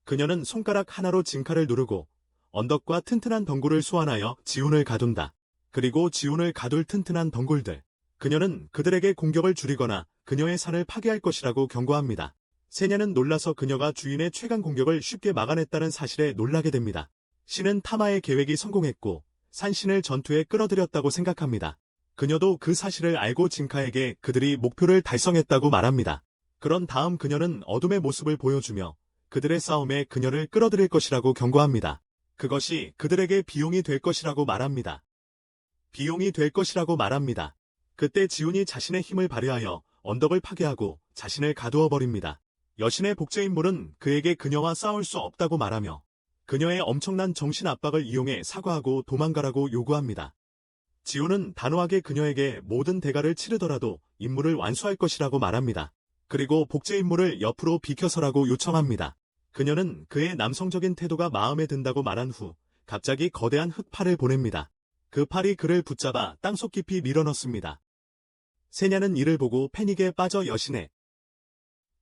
그녀는 손가락 하나로 진카를 누르고 언덕과 튼튼한 덩굴을 소환하여 지훈을 가둔다. 그리고 지훈을 가둘 튼튼한 덩굴들. 그녀는 그들에게 공격을 줄이거나 그녀의 산을 파괴할 것이라고 경고합니다. 세냐는 놀라서 그녀가 주인의 최강 공격을 쉽게 막아냈다는 사실에 놀라게 됩니다. 신은 타마의 계획이 성공했고 산신을 전투에 끌어들였다고 생각합니다. 그녀도 그 사실을 알고 진카에게 그들이 목표를 달성했다고 말합니다. 그런 다음 그녀는 어둠의 모습을 보여주며 그들의 싸움에 그녀를 끌어들일 것이라고 경고합니다. 그것이 그들에게 비용이 될 것이라고 말합니다. 비용이 될 것이라고 말합니다. 그때 지훈이 자신의 힘을 발휘하여 언덕을 파괴하고 자신을 가두어 버립니다. 여신의 복제 인물은 그에게 그녀와 싸울 수 없다고 말하며 그녀의 엄청난 정신 압박을 이용해 사과하고 도망가라고 요구합니다. 지훈은 단호하게 그녀에게 모든 대가를 치르더라도 임무를 완수할 것이라고 말합니다. 그리고 복제 인물을 옆으로 비켜서라고 요청합니다. 그녀는 그의 남성적인 태도가 마음에 든다고 말한 후 갑자기 거대한 흑팔을 보냅니다. 그 팔이 그를 붙잡아 땅속 깊이 밀어넣습니다. 세냐는 이를 보고 패닉에 빠져 여신의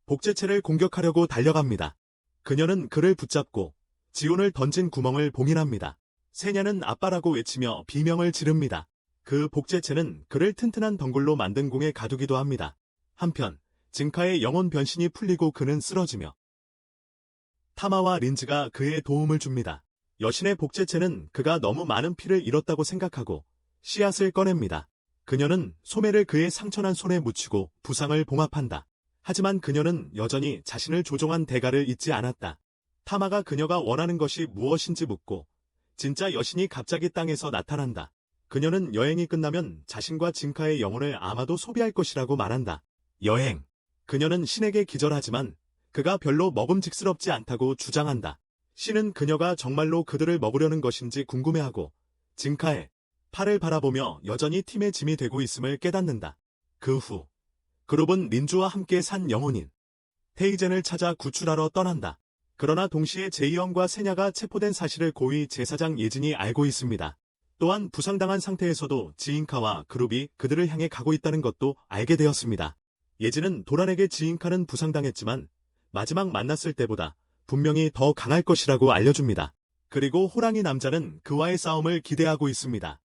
복제체를 공격하려고 달려갑니다. 그녀는 그를 붙잡고 지훈을 던진 구멍을 봉인합니다. 세냐는 아빠라고 외치며 비명을 지릅니다. 그 복제체는 그를 튼튼한 덩굴로 만든 공에 가두기도 합니다. 한편 진카의 영혼 변신이 풀리고 그는 쓰러지며 타마와 린즈가 그의 도움을 줍니다. 여신의 복제체는 그가 너무 많은 피를 잃었다고 생각하고 씨앗을 꺼냅니다. 그녀는 소매를 그의 상처난 손에 묻히고 부상을 봉합한다. 하지만 그녀는 여전히 자신을 조종한 대가를 잊지 않았다. 타마가 그녀가 원하는 것이 무엇인지 묻고 진짜 여신이 갑자기 땅에서 나타난다. 그녀는 여행이 끝나면 자신과 진카의 영혼을 아마도 소비할 것이라고 말한다. 여행. 그녀는 신에게 기절하지만 그가 별로 먹음직스럽지 않다고 주장한다. 신은 그녀가 정말로 그들을 먹으려는 것인지 궁금해하고 진카의 팔을 바라보며 여전히 팀의 짐이 되고 있음을 깨닫는다. 그 후 그룹은 린주와 함께 산 영혼인 테이젠을 찾아 구출하러 떠난다. 그러나 동시에 제이언과 세냐가 체포된 사실을 고위 제사장 예진이 알고 있습니다. 또한 부상당한 상태에서도 지인카와 그룹이 그들을 향해 가고 있다는 것도 알게 되었습니다. 예진은 도란에게 지인카는 부상당했지만 마지막 만났을 때보다 분명히 더 강할 것이라고 알려줍니다. 그리고 호랑이 남자는 그와의 싸움을 기대하고 있습니다.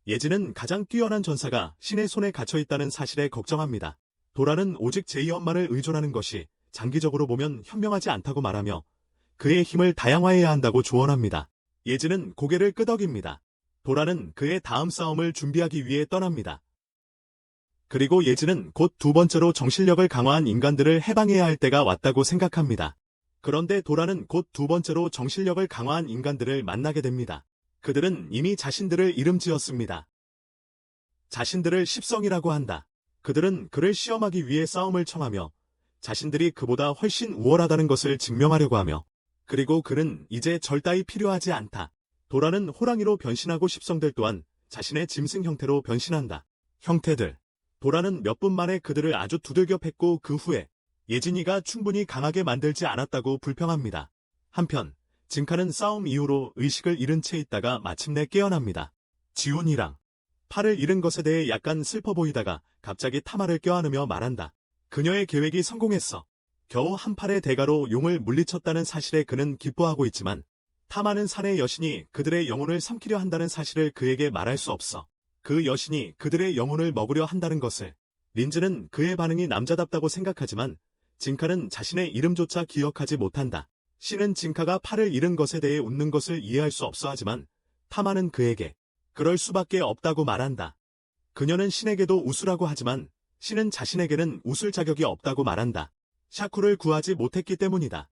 예진은 가장 뛰어난 전사가 신의 손에 갇혀있다는 사실에 걱정합니다. 도란은 오직 제이언만을 의존하는 것이 장기적으로 보면 현명하지 않다고 말하며 그의 힘을 다양화해야 한다고 조언합니다. 예진은 고개를 끄덕입니다. 도란은 그의 다음 싸움을 준비하기 위해 떠납니다. 그리고 예진은 곧 2번째로 정신력을 강화한 인간들을 해방해야 할 때가 왔다고 생각합니다. 그런데 도란은 곧 2번째로 정신력을 강화한 인간들을 만나게 됩니다. 그들은 이미 자신들을 이름 지었습니다. 자신들을 십성이라고 한다. 그들은 그를 시험하기 위해 싸움을 청하며 자신들이 그보다 훨씬 우월하다는 것을 증명하려고 하며 그리고 그는 이제 절 따위 필요하지 않다. 도란은 호랑이로 변신하고 십성들 또한 자신의 짐승 형태로 변신한다. 형태들. 도란은 몇 분 만에 그들을 아주 두들겨 팼고 그 후에 예진이가 충분히 강하게 만들지 않았다고 불평합니다. 한편 진카는 싸움 이후로 의식을 잃은 채 있다가 마침내 깨어납니다. 지훈이랑 팔을 잃은 것에 대해 약간 슬퍼 보이다가 갑자기 타마를 껴안으며 말한다. 그녀의 계획이 성공했어. 겨우 한 팔의 대가로 용을 물리쳤다는 사실에 그는 기뻐하고 있지만 타마는 산의 여신이 그들의 영혼을 삼키려 한다는 사실을 그에게 말할 수 없어. 그 여신이 그들의 영혼을 먹으려 한다는 것을. 린즈는 그의 반응이 남자답다고 생각하지만 진카는 자신의 이름조차 기억하지 못한다. 신은 진카가 팔을 잃은 것에 대해 웃는 것을 이해할 수 없어 하지만 타마는 그에게 그럴 수밖에 없다고 말한다. 그녀는 신에게도 웃으라고 하지만 신은 자신에게는 웃을 자격이 없다고 말한다. 샤쿠를 구하지 못했기 때문이다.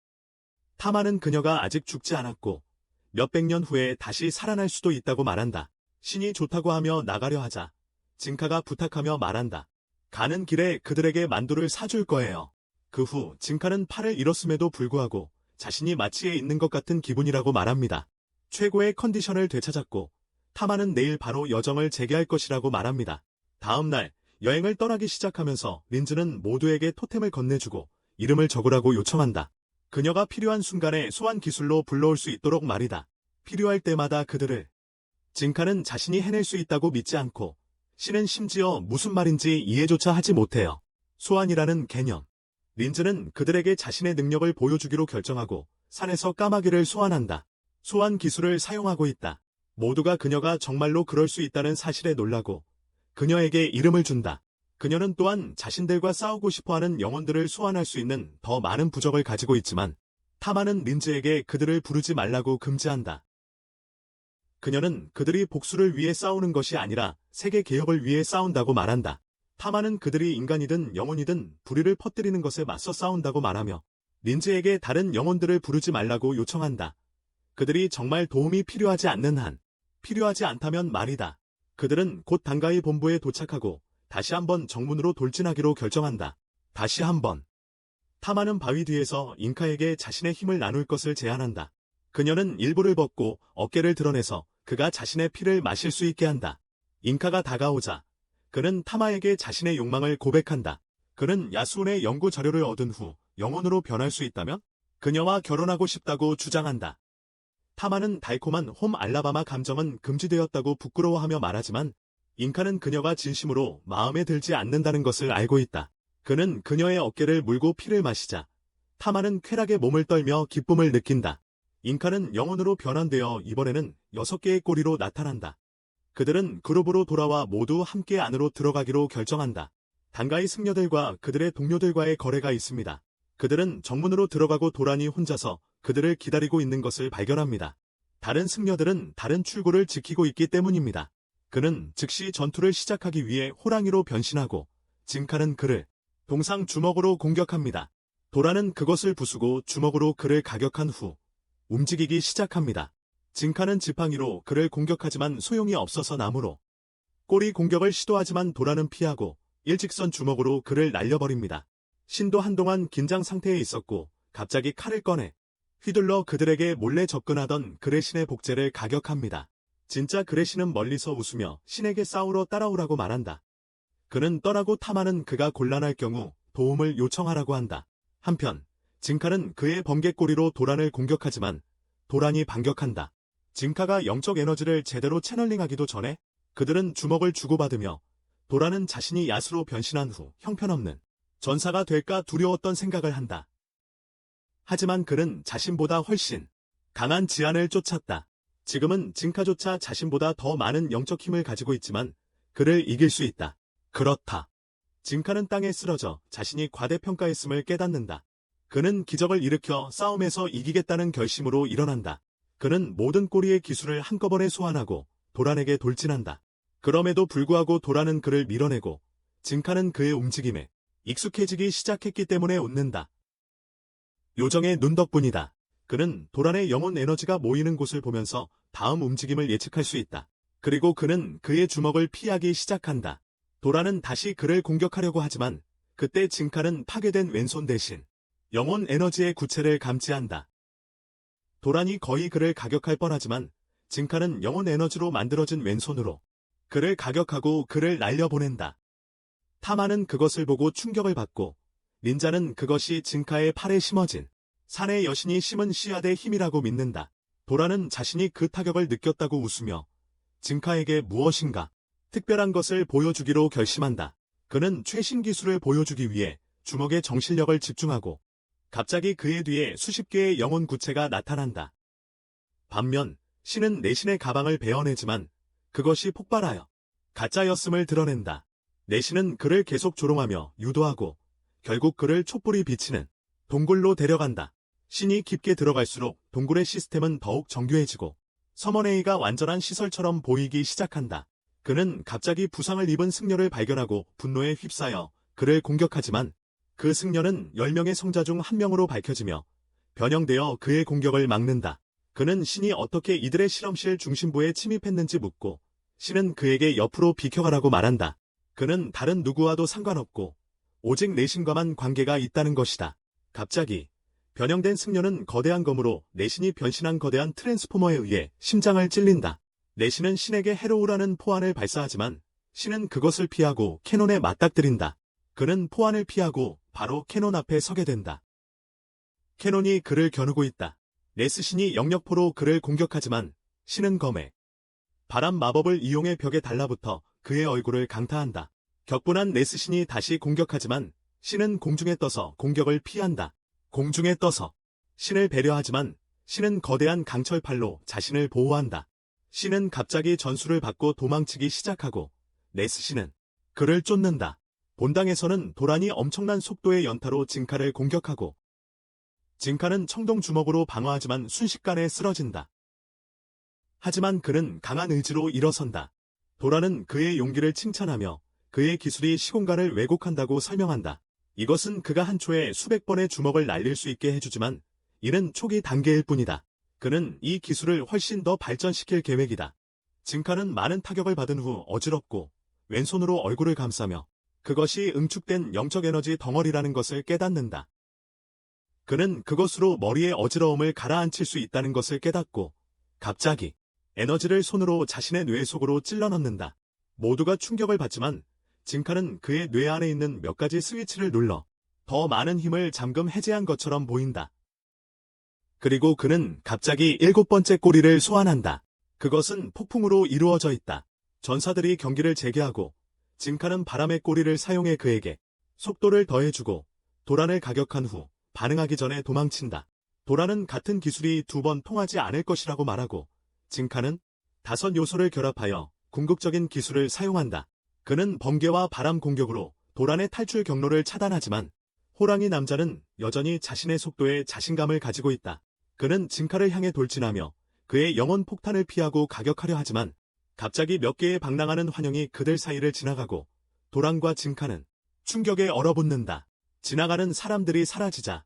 타마는 그녀가 아직 죽지 않았고 몇백 년 후에 다시 살아날 수도 있다고 말한다. 신이 좋다고 하며 나가려 하자 진카가 부탁하며 말한다. 가는 길에 그들에게 만두를 사줄 거예요. 그 후 진카는 팔을 잃었음에도 불구하고 자신이 마치에 있는 것 같은 기분이라고 말합니다. 최고의 컨디션을 되찾았고 타마는 내일 바로 여정을 재개할 것이라고 말합니다. 다음 날 여행을 떠나기 시작하면서 린즈는 모두에게 토템을 건네주고 이름을 적으라고 요청한다. 그녀가 필요한 순간에 소환 기술로 불러올 수 있도록 말이다. 필요할 때마다 그들을. 진카는 자신이 해낼 수 있다고 믿지 않고 신은 심지어 무슨 말인지 이해조차 하지 못해요. 소환이라는 개념. 린즈는 그들에게 자신의 능력을 보여주기로 결정하고 산에서 까마귀를 소환한다. 소환 기술을 사용하고 있다. 모두가 그녀가 정말로 그럴 수 있다는 사실에 놀라고 그녀에게 이름을 준다. 그녀는 또한 자신들과 싸우고 싶어하는 영혼들을 소환할 수 있는 더 많은 부적을 가지고 있지만 타마는 린즈에게 그들을 부르지 말라고 금지한다. 그녀는 그들이 복수를 위해 싸우는 것이 아니라 세계 개혁을 위해 싸운다고 말한다. 타마는 그들이 인간이든 영혼이든 불의를 퍼뜨리는 것에 맞서 싸운다고 말하며 린즈에게 다른 영혼들을 부르지 말라고 요청한다. 그들이 정말 도움이 필요하지 않는 한, 필요하지 않다면 말이다. 그들은 곧 단가이 본부에 도착하고 다시 한번 정문으로 돌진하기로 결정한다. 다시 한번. 타마는 바위 뒤에서 잉카에게 자신의 힘을 나눌 것을 제안한다. 그녀는 일부를 벗고 어깨를 드러내서 그가 자신의 피를 마실 수 있게 한다. 잉카가 다가오자 그는 타마에게 자신의 욕망을 고백한다. 그는 야수온의 연구 자료를 얻은 후 영혼으로 변할 수 있다면 그녀와 결혼하고 싶다고 주장한다. 타마는 달콤한 홈 알라바마 감정은 금지되었다고 부끄러워하며 말하지만 잉카는 그녀가 진심으로 마음에 들지 않는다는 것을 알고 있다. 그는 그녀의 어깨를 물고 피를 마시자 타마는 쾌락에 몸을 떨며 기쁨을 느낀다. 잉카는 영혼으로 변환되어 이번에는 6개의 꼬리로 나타난다. 그들은 그룹으로 돌아와 모두 함께 안으로 들어가기로 결정한다. 단가이 승려들과 그들의 동료들과의 거래가 있습니다. 그들은 정문으로 들어가고 도란이 혼자서 그들을 기다리고 있는 것을 발견합니다. 다른 승려들은 다른 출구를 지키고 있기 때문입니다. 그는 즉시 전투를 시작하기 위해 호랑이로 변신하고 진카는 그를 동상 주먹으로 공격합니다. 도란은 그것을 부수고 주먹으로 그를 가격한 후 움직이기 시작합니다. 진카는 지팡이로 그를 공격하지만 소용이 없어서 나무로 꼬리 공격을 시도하지만 도란은 피하고 일직선 주먹으로 그를 날려버립니다. 신도 한동안 긴장 상태에 있었고 갑자기 칼을 꺼내 휘둘러 그들에게 몰래 접근하던 그레신의 복제를 가격합니다. 진짜 그레신은 멀리서 웃으며 신에게 싸우러 따라오라고 말한다. 그는 떠나고 타마는 그가 곤란할 경우 도움을 요청하라고 한다. 한편 진카는 그의 번개꼬리로 도란을 공격하지만 도란이 반격한다. 진카가 영적 에너지를 제대로 채널링하기도 전에 그들은 주먹을 주고받으며 도란은 자신이 야수로 변신한 후 형편없는 전사가 될까 두려웠던 생각을 한다. 하지만 그는 자신보다 훨씬 강한 지안을 쫓았다. 지금은 진카조차 자신보다 더 많은 영적 힘을 가지고 있지만 그를 이길 수 있다. 그렇다. 진카는 땅에 쓰러져 자신이 과대평가했음을 깨닫는다. 그는 기적을 일으켜 싸움에서 이기겠다는 결심으로 일어난다. 그는 모든 꼬리의 기술을 한꺼번에 소환하고 도란에게 돌진한다. 그럼에도 불구하고 도란은 그를 밀어내고 진카는 그의 움직임에 익숙해지기 시작했기 때문에 웃는다. 요정의 눈 덕분이다. 그는 도란의 영혼 에너지가 모이는 곳을 보면서 다음 움직임을 예측할 수 있다. 그리고 그는 그의 주먹을 피하기 시작한다. 도란은 다시 그를 공격하려고 하지만 그때 진카는 파괴된 왼손 대신 영혼 에너지의 구체를 감지한다. 도란이 거의 그를 가격할 뻔하지만 진카는 영혼 에너지로 만들어진 왼손으로 그를 가격하고 그를 날려보낸다. 타마는 그것을 보고 충격을 받고 닌자는 그것이 진카의 팔에 심어진 산의 여신이 심은 씨앗의 힘이라고 믿는다. 도란은 자신이 그 타격을 느꼈다고 웃으며 진카에게 무엇인가 특별한 것을 보여주기로 결심한다. 그는 최신 기술을 보여주기 위해 주먹에 정신력을 집중하고 갑자기 그의 뒤에 수십 개의 영혼 구체가 나타난다. 반면 신은 내신의 가방을 베어내지만 그것이 폭발하여 가짜였음을 드러낸다. 내신은 그를 계속 조롱하며 유도하고 결국 그를 촛불이 비치는 동굴로 데려간다. 신이 깊게 들어갈수록 동굴의 시스템은 더욱 정교해지고 서머네이가 완전한 시설처럼 보이기 시작한다. 그는 갑자기 부상을 입은 승려를 발견하고 분노에 휩싸여 그를 공격하지만 그 승려는 10명의 성자 중 한 명으로 밝혀지며 변형되어 그의 공격을 막는다. 그는 신이 어떻게 이들의 실험실 중심부에 침입했는지 묻고 신은 그에게 옆으로 비켜가라고 말한다. 그는 다른 누구와도 상관없고 오직 내신과만 관계가 있다는 것이다. 갑자기 변형된 승려는 거대한 검으로 내신이 변신한 거대한 트랜스포머에 의해 심장을 찔린다. 내신은 신에게 해로우라는 포환을 발사하지만 신은 그것을 피하고 캐논에 맞닥뜨린다. 그는 포환을 피하고 바로 캐논 앞에 서게 된다. 캐논이 그를 겨누고 있다. 네스 신이 영역포로 그를 공격하지만 신은 검에 바람 마법을 이용해 벽에 달라붙어 그의 얼굴을 강타한다. 격분한 네스 신이 다시 공격하지만 신은 공중에 떠서 공격을 피한다. 공중에 떠서 신을 배려하지만 신은 거대한 강철팔로 자신을 보호한다. 신은 갑자기 전술을 받고 도망치기 시작하고 네스 신은 그를 쫓는다. 본당에서는 도란이 엄청난 속도의 연타로 징카를 공격하고 징카는 청동 주먹으로 방어하지만 순식간에 쓰러진다. 하지만 그는 강한 의지로 일어선다. 도란은 그의 용기를 칭찬하며 그의 기술이 시공간을 왜곡한다고 설명한다. 이것은 그가 한 초에 수백 번의 주먹을 날릴 수 있게 해주지만 이는 초기 단계일 뿐이다. 그는 이 기술을 훨씬 더 발전시킬 계획이다. 징카는 많은 타격을 받은 후 어지럽고 왼손으로 얼굴을 감싸며 그것이 응축된 영적 에너지 덩어리라는 것을 깨닫는다. 그는 그것으로 머리의 어지러움을 가라앉힐 수 있다는 것을 깨닫고 갑자기 에너지를 손으로 자신의 뇌 속으로 찔러 넣는다. 모두가 충격을 받지만 징카는 그의 뇌 안에 있는 몇 가지 스위치를 눌러 더 많은 힘을 잠금 해제한 것처럼 보인다. 그리고 그는 갑자기 7번째 꼬리를 소환한다. 그것은 폭풍으로 이루어져 있다. 전사들이 경기를 재개하고 징카는 바람의 꼬리를 사용해 그에게 속도를 더해주고 도란을 가격한 후 반응하기 전에 도망친다. 도란은 같은 기술이 2번 통하지 않을 것이라고 말하고 징카는 5 요소를 결합하여 궁극적인 기술을 사용한다. 그는 번개와 바람 공격으로 도란의 탈출 경로를 차단하지만 호랑이 남자는 여전히 자신의 속도에 자신감을 가지고 있다. 그는 징카를 향해 돌진하며 그의 영혼 폭탄을 피하고 가격하려 하지만 갑자기 몇 개의 방랑하는 환영이 그들 사이를 지나가고 도란과 징카는 충격에 얼어붙는다. 지나가는 사람들이 사라지자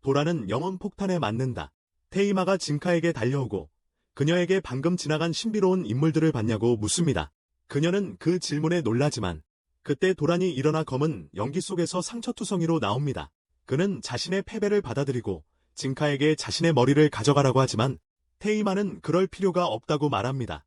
도란은 영혼 폭탄에 맞는다. 테이마가 징카에게 달려오고 그녀에게 방금 지나간 신비로운 인물들을 봤냐고 묻습니다. 그녀는 그 질문에 놀라지만 그때 도란이 일어나 검은 연기 속에서 상처투성이로 나옵니다. 그는 자신의 패배를 받아들이고 징카에게 자신의 머리를 가져가라고 하지만 테이마는 그럴 필요가 없다고 말합니다.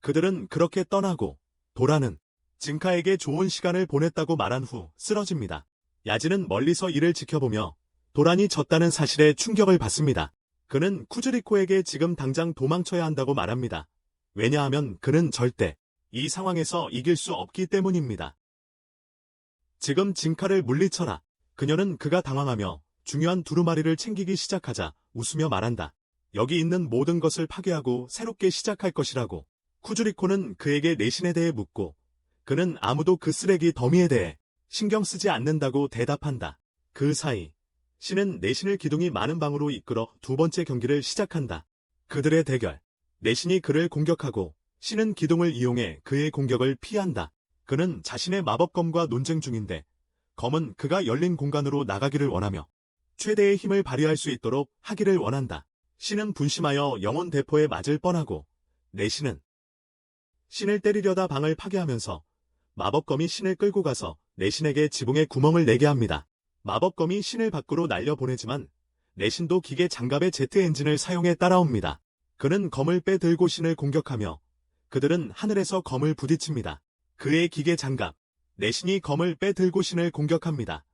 그들은 그렇게 떠나고 도란은 징카에게 좋은 시간을 보냈다고 말한 후 쓰러집니다. 야지는 멀리서 이를 지켜보며 도란이 졌다는 사실에 충격을 받습니다. 그는 쿠즈리코에게 지금 당장 도망쳐야 한다고 말합니다. 왜냐하면 그는 절대 이 상황에서 이길 수 없기 때문입니다. 지금 징카를 물리쳐라. 그녀는 그가 당황하며 중요한 두루마리를 챙기기 시작하자 웃으며 말한다. 여기 있는 모든 것을 파괴하고 새롭게 시작할 것이라고. 쿠즈리코는 그에게 내신에 대해 묻고 그는 아무도 그 쓰레기 더미에 대해 신경 쓰지 않는다고 대답한다. 그 사이 신은 내신을 기둥이 많은 방으로 이끌어 2번째 경기를 시작한다. 그들의 대결. 내신이 그를 공격하고 신은 기둥을 이용해 그의 공격을 피한다. 그는 자신의 마법검과 논쟁 중인데 검은 그가 열린 공간으로 나가기를 원하며 최대의 힘을 발휘할 수 있도록 하기를 원한다. 신은 분심하여 영혼 대포에 맞을 뻔하고 내신은 신을 때리려다 방을 파괴하면서 마법검이 신을 끌고 가서 내신에게 지붕에 구멍을 내게 합니다. 마법검이 신을 밖으로 날려보내지만 내신도 기계 장갑의 제트 엔진을 사용해 따라옵니다. 그는 검을 빼들고 신을 공격하며 그들은 하늘에서 검을 부딪힙니다. 그의 기계 장갑. 내신이 검을 빼들고 신을 공격합니다.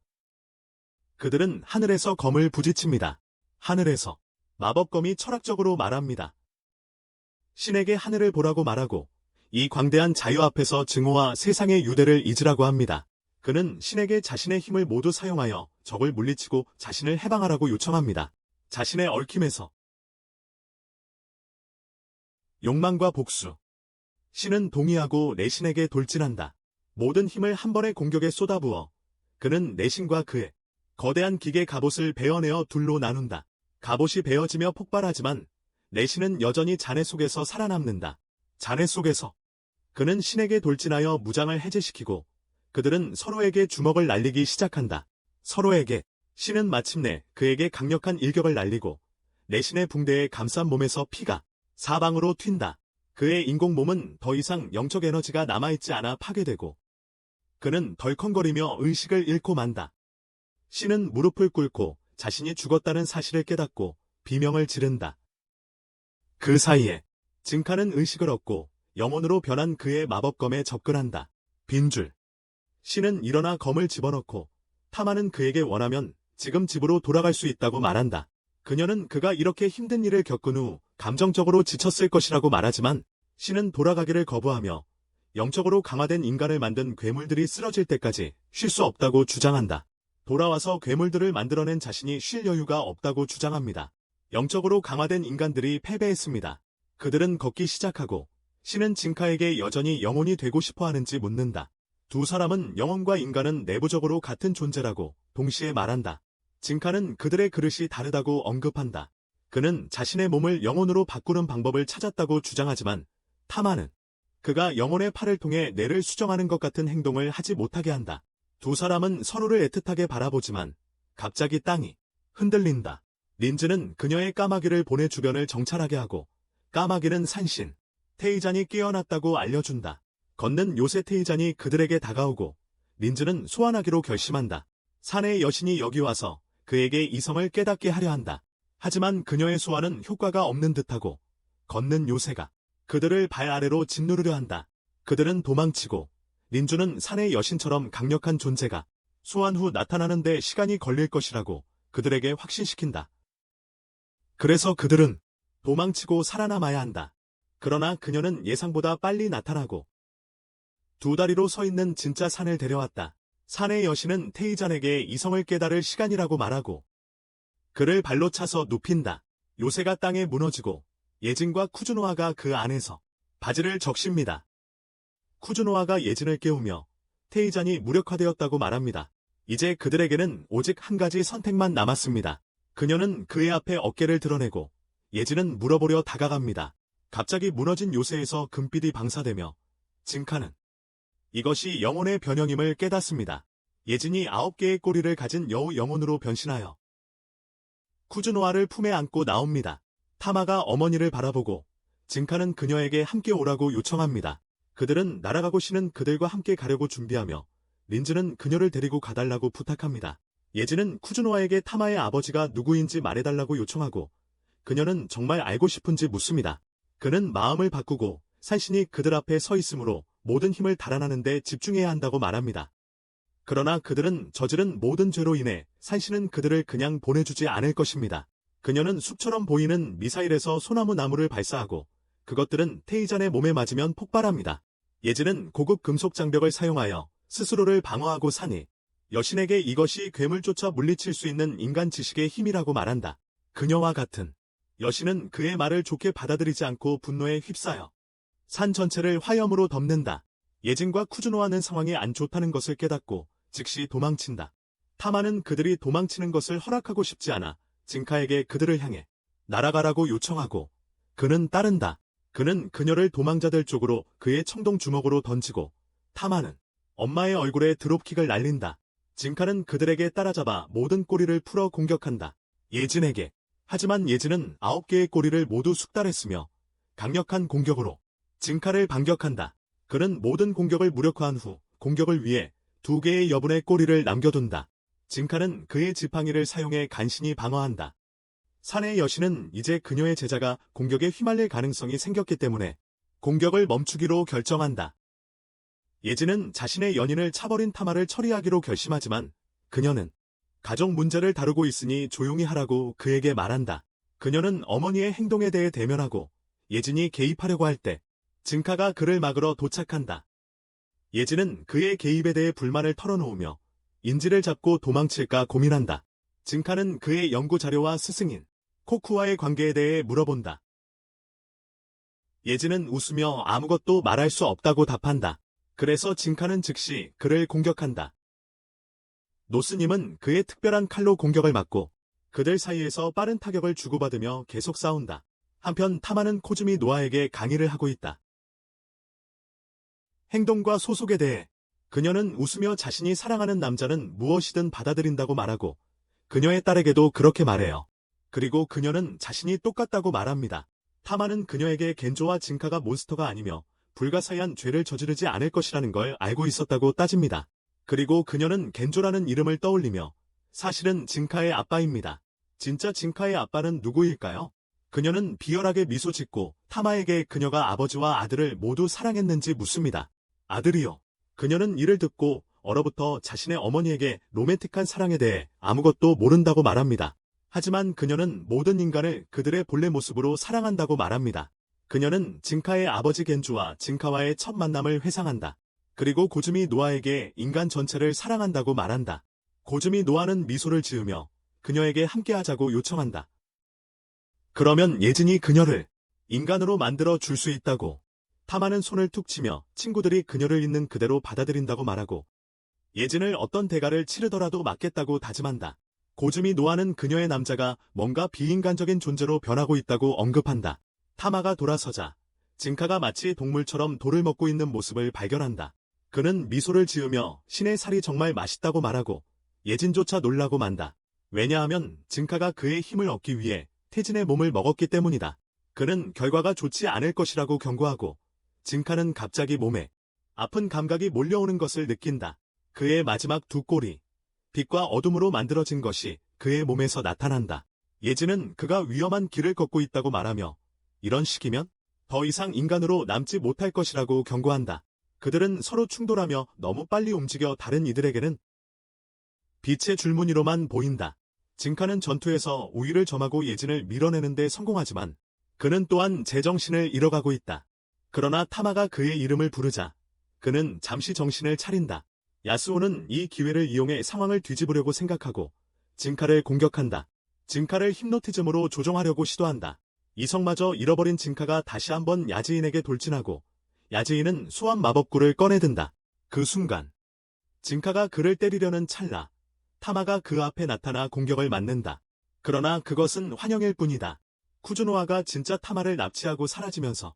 그들은 하늘에서 검을 부딪힙니다. 하늘에서 마법검이 철학적으로 말합니다. 신에게 하늘을 보라고 말하고 이 광대한 자유 앞에서 증오와 세상의 유대를 잊으라고 합니다. 그는 신에게 자신의 힘을 모두 사용하여 적을 물리치고 자신을 해방하라고 요청합니다. 자신의 얽힘에서 욕망과 복수. 신은 동의하고 내신에게 돌진한다. 모든 힘을 한 번의 공격에 쏟아부어 그는 내신과 그의 거대한 기계 갑옷을 베어내어 둘로 나눈다. 갑옷이 베어지며 폭발하지만 내신은 여전히 잔해 속에서 살아남는다. 잔해 속에서 그는 신에게 돌진하여 무장을 해제시키고 그들은 서로에게 주먹을 날리기 시작한다. 서로에게. 신은 마침내 그에게 강력한 일격을 날리고 내신의 붕대에 감싼 몸에서 피가 사방으로 튄다. 그의 인공 몸은 더 이상 영적 에너지가 남아있지 않아 파괴되고 그는 덜컹거리며 의식을 잃고 만다. 신은 무릎을 꿇고 자신이 죽었다는 사실을 깨닫고 비명을 지른다. 그 사이에 증카는 의식을 얻고 영혼으로 변한 그의 마법검에 접근한다. 빈줄. 신은 일어나 검을 집어넣고 타마는 그에게 원하면 지금 집으로 돌아갈 수 있다고 말한다. 그녀는 그가 이렇게 힘든 일을 겪은 후 감정적으로 지쳤을 것이라고 말하지만 신은 돌아가기를 거부하며 영적으로 강화된 인간을 만든 괴물들이 쓰러질 때까지 쉴 수 없다고 주장한다. 돌아와서 괴물들을 만들어낸 자신이 쉴 여유가 없다고 주장합니다. 영적으로 강화된 인간들이 패배했습니다. 그들은 걷기 시작하고 신은 진카에게 여전히 영혼이 되고 싶어 하는지 묻는다. 두 사람은 영혼과 인간은 내부적으로 같은 존재라고 동시에 말한다. 진카는 그들의 그릇이 다르다고 언급한다. 그는 자신의 몸을 영혼으로 바꾸는 방법을 찾았다고 주장하지만 타마는 그가 영혼의 팔을 통해 뇌를 수정하는 것 같은 행동을 하지 못하게 한다. 두 사람은 서로를 애틋하게 바라보지만 갑자기 땅이 흔들린다. 린즈는 그녀의 까마귀를 보내 주변을 정찰하게 하고 까마귀는 산신 테이잔이 깨어났다고 알려준다. 걷는 요새 테이잔이 그들에게 다가오고 린즈는 소환하기로 결심한다. 산의 여신이 여기 와서 그에게 이성을 깨닫게 하려 한다. 하지만 그녀의 소환은 효과가 없는 듯하고 걷는 요새가 그들을 발 아래로 짓누르려 한다. 그들은 도망치고 린주는 산의 여신처럼 강력한 존재가 소환 후 나타나는데 시간이 걸릴 것이라고 그들에게 확신시킨다. 그래서 그들은 도망치고 살아남아야 한다. 그러나 그녀는 예상보다 빨리 나타나고 두 다리로 서 있는 진짜 산을 데려왔다. 산의 여신은 테이잔에게 이성을 깨달을 시간이라고 말하고 그를 발로 차서 눕힌다. 요새가 땅에 무너지고 예진과 쿠즈노아가 그 안에서 바지를 적십니다. 쿠즈노아가 예진을 깨우며 테이잔이 무력화되었다고 말합니다. 이제 그들에게는 오직 한 가지 선택만 남았습니다. 그녀는 그의 앞에 어깨를 드러내고 예진은 물어보려 다가갑니다. 갑자기 무너진 요새에서 금빛이 방사되며 진카는 이것이 영혼의 변형임을 깨닫습니다. 예진이 9개의 꼬리를 가진 여우 영혼으로 변신하여 쿠즈노아를 품에 안고 나옵니다. 타마가 어머니를 바라보고 진카는 그녀에게 함께 오라고 요청합니다. 그들은 날아가고 신은 그들과 함께 가려고 준비하며 린즈는 그녀를 데리고 가달라고 부탁합니다. 예진은 쿠즈노아에게 타마의 아버지가 누구인지 말해달라고 요청하고 그녀는 정말 알고 싶은지 묻습니다. 그는 마음을 바꾸고 산신이 그들 앞에 서 있으므로 모든 힘을 달아나는 데 집중해야 한다고 말합니다. 그러나 그들은 저지른 모든 죄로 인해 산신은 그들을 그냥 보내주지 않을 것입니다. 그녀는 숲처럼 보이는 미사일에서 소나무 나무를 발사하고 그것들은 테이잔의 몸에 맞으면 폭발합니다. 예진은 고급 금속 장벽을 사용하여 스스로를 방어하고 사니 여신에게 이것이 괴물조차 물리칠 수 있는 인간 지식의 힘이라고 말한다. 그녀와 같은 여신은 그의 말을 좋게 받아들이지 않고 분노에 휩싸여 산 전체를 화염으로 덮는다. 예진과 쿠즈노아는 상황이 안 좋다는 것을 깨닫고 즉시 도망친다. 타마는 그들이 도망치는 것을 허락하고 싶지 않아 진카에게 그들을 향해 날아가라고 요청하고 그는 따른다. 그는 그녀를 도망자들 쪽으로 그의 청동 주먹으로 던지고 타마는 엄마의 얼굴에 드롭킥을 날린다. 진카는 그들에게 따라잡아 모든 꼬리를 풀어 공격한다. 예진에게. 하지만 예진은 9개의 꼬리를 모두 숙달했으며 강력한 공격으로 진카를 반격한다. 그는 모든 공격을 무력화한 후 공격을 위해 2개의 여분의 꼬리를 남겨둔다. 진카는 그의 지팡이를 사용해 간신히 방어한다. 산의 여신은 이제 그녀의 제자가 공격에 휘말릴 가능성이 생겼기 때문에 공격을 멈추기로 결정한다. 예진은 자신의 연인을 차버린 타마를 처리하기로 결심하지만 그녀는 가족 문제를 다루고 있으니 조용히 하라고 그에게 말한다. 그녀는 어머니의 행동에 대해 대면하고 예진이 개입하려고 할 때 진카가 그를 막으러 도착한다. 예진은 그의 개입에 대해 불만을 털어놓으며 인지를 잡고 도망칠까 고민한다. 진카는 그의 연구 자료와 스승인 코쿠와의 관계에 대해 물어본다. 예진은 웃으며 아무것도 말할 수 없다고 답한다. 그래서 진카는 즉시 그를 공격한다. 노스님은 그의 특별한 칼로 공격을 맞고 그들 사이에서 빠른 타격을 주고받으며 계속 싸운다. 한편 타마는 코즈미 노아에게 강의를 하고 있다. 행동과 소속에 대해 그녀는 웃으며 자신이 사랑하는 남자는 무엇이든 받아들인다고 말하고 그녀의 딸에게도 그렇게 말해요. 그리고 그녀는 자신이 똑같다고 말합니다. 타마는 그녀에게 겐조와 진카가 몬스터가 아니며 불가사의한 죄를 저지르지 않을 것이라는 걸 알고 있었다고 따집니다. 그리고 그녀는 겐조라는 이름을 떠올리며 사실은 진카의 아빠입니다. 진짜 진카의 아빠는 누구일까요? 그녀는 비열하게 미소 짓고 타마에게 그녀가 아버지와 아들을 모두 사랑했는지 묻습니다. 아들이요. 그녀는 이를 듣고 얼어붙어 자신의 어머니에게 로맨틱한 사랑에 대해 아무것도 모른다고 말합니다. 하지만 그녀는 모든 인간을 그들의 본래 모습으로 사랑한다고 말합니다. 그녀는 진카의 아버지 겐주와 진카와의 첫 만남을 회상한다. 그리고 고즈미 노아에게 인간 전체를 사랑한다고 말한다. 고즈미 노아는 미소를 지으며 그녀에게 함께하자고 요청한다. 그러면 예진이 그녀를 인간으로 만들어 줄 수 있다고. 타마는 손을 툭 치며 친구들이 그녀를 있는 그대로 받아들인다고 말하고 예진을 어떤 대가를 치르더라도 맡겠다고 다짐한다. 고즈미 노아는 그녀의 남자가 뭔가 비인간적인 존재로 변하고 있다고 언급한다. 타마가 돌아서자 진카가 마치 동물처럼 돌을 먹고 있는 모습을 발견한다. 그는 미소를 지으며 신의 살이 정말 맛있다고 말하고 예진조차 놀라고 만다. 왜냐하면 진카가 그의 힘을 얻기 위해 태진의 몸을 먹었기 때문이다. 그는 결과가 좋지 않을 것이라고 경고하고 진카는 갑자기 몸에 아픈 감각이 몰려오는 것을 느낀다. 그의 마지막 두 꼴이 빛과 어둠으로 만들어진 것이 그의 몸에서 나타난다. 예진은 그가 위험한 길을 걷고 있다고 말하며 이런 식이면 더 이상 인간으로 남지 못할 것이라고 경고한다. 그들은 서로 충돌하며 너무 빨리 움직여 다른 이들에게는 빛의 줄무늬로만 보인다. 진카는 전투에서 우위를 점하고 예진을 밀어내는 데 성공하지만 그는 또한 제정신을 잃어가고 있다. 그러나 타마가 그의 이름을 부르자 그는 잠시 정신을 차린다. 야스오는 이 기회를 이용해 상황을 뒤집으려고 생각하고 진카를 공격한다. 진카를 힌노티즘으로 조종하려고 시도한다. 이성마저 잃어버린 진카가 다시 한번 야지인에게 돌진하고 야지인은 소환 마법구를 꺼내든다. 그 순간 진카가 그를 때리려는 찰나 타마가 그 앞에 나타나 공격을 맞는다. 그러나 그것은 환영일 뿐이다. 쿠즈노아가 진짜 타마를 납치하고 사라지면서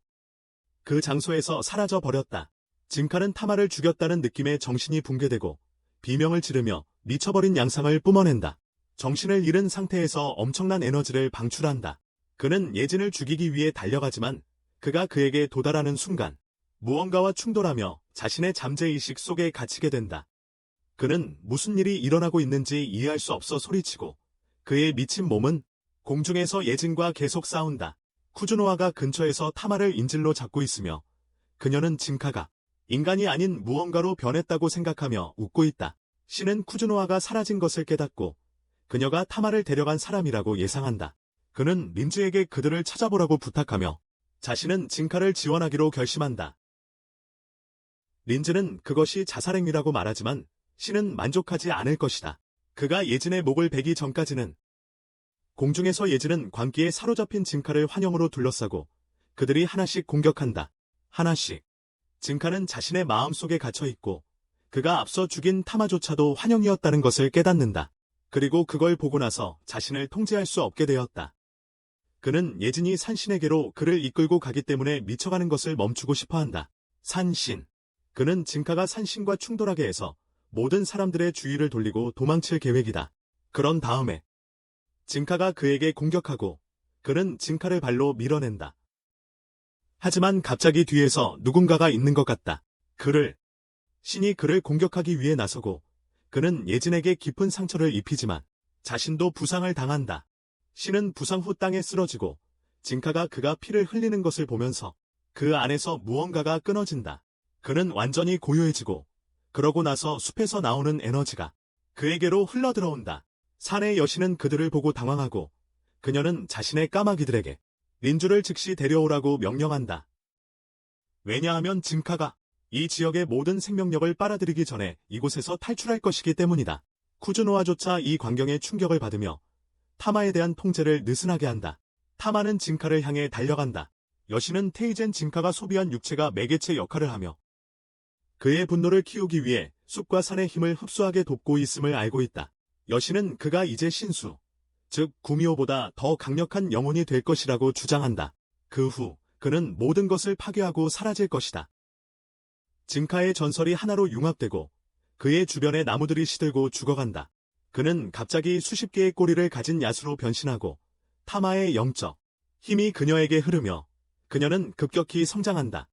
그 장소에서 사라져 버렸다. 진카는 타마를 죽였다는 느낌에 정신이 붕괴되고 비명을 지르며 미쳐버린 양상을 뿜어낸다. 정신을 잃은 상태에서 엄청난 에너지를 방출한다. 그는 예진을 죽이기 위해 달려가지만 그가 그에게 도달하는 순간 무언가와 충돌하며 자신의 잠재의식 속에 갇히게 된다. 그는 무슨 일이 일어나고 있는지 이해할 수 없어 소리치고 그의 미친 몸은 공중에서 예진과 계속 싸운다. 쿠즈노아가 근처에서 타마를 인질로 잡고 있으며 그녀는 진카가 인간이 아닌 무언가로 변했다고 생각하며 웃고 있다. 신은 쿠즈노아가 사라진 것을 깨닫고 그녀가 타마를 데려간 사람이라고 예상한다. 그는 린즈에게 그들을 찾아보라고 부탁하며 자신은 진카를 지원하기로 결심한다. 린즈는 그것이 자살행위라고 말하지만 신은 만족하지 않을 것이다. 그가 예진의 목을 베기 전까지는 공중에서 예진은 광기에 사로잡힌 진카를 환영으로 둘러싸고 그들이 하나씩 공격한다. 하나씩. 진카는 자신의 마음속에 갇혀있고 그가 앞서 죽인 타마조차도 환영이었다는 것을 깨닫는다. 그리고 그걸 보고 나서 자신을 통제할 수 없게 되었다. 그는 예진이 산신에게로 그를 이끌고 가기 때문에 미쳐가는 것을 멈추고 싶어한다. 산신. 그는 진카가 산신과 충돌하게 해서 모든 사람들의 주의를 돌리고 도망칠 계획이다. 그런 다음에 진카가 그에게 공격하고 그는 진카를 발로 밀어낸다. 하지만 갑자기 뒤에서 누군가가 있는 것 같다. 신이 그를 공격하기 위해 나서고 그는 예진에게 깊은 상처를 입히지만 자신도 부상을 당한다. 신은 부상 후 땅에 쓰러지고 진카가 그가 피를 흘리는 것을 보면서 그 안에서 무언가가 끊어진다. 그는 완전히 고요해지고 그러고 나서 숲에서 나오는 에너지가 그에게로 흘러들어온다. 산의 여신은 그들을 보고 당황하고 그녀는 자신의 까마귀들에게 린주를 즉시 데려오라고 명령한다. 왜냐하면 진카가 이 지역의 모든 생명력을 빨아들이기 전에 이곳에서 탈출할 것이기 때문이다. 쿠즈노와조차 이 광경에 충격을 받으며 타마에 대한 통제를 느슨하게 한다. 타마는 진카를 향해 달려간다. 여신은 테이젠 진카가 소비한 육체가 매개체 역할을 하며 그의 분노를 키우기 위해 숲과 산의 힘을 흡수하게 돕고 있음을 알고 있다. 여신은 그가 이제 신수, 즉 구미호보다 더 강력한 영혼이 될 것이라고 주장한다. 그 후 그는 모든 것을 파괴하고 사라질 것이다. 진카의 전설이 하나로 융합되고 그의 주변의 나무들이 시들고 죽어간다. 그는 갑자기 수십 개의 꼬리를 가진 야수로 변신하고 타마의 영적 힘이 그녀에게 흐르며 그녀는 급격히 성장한다.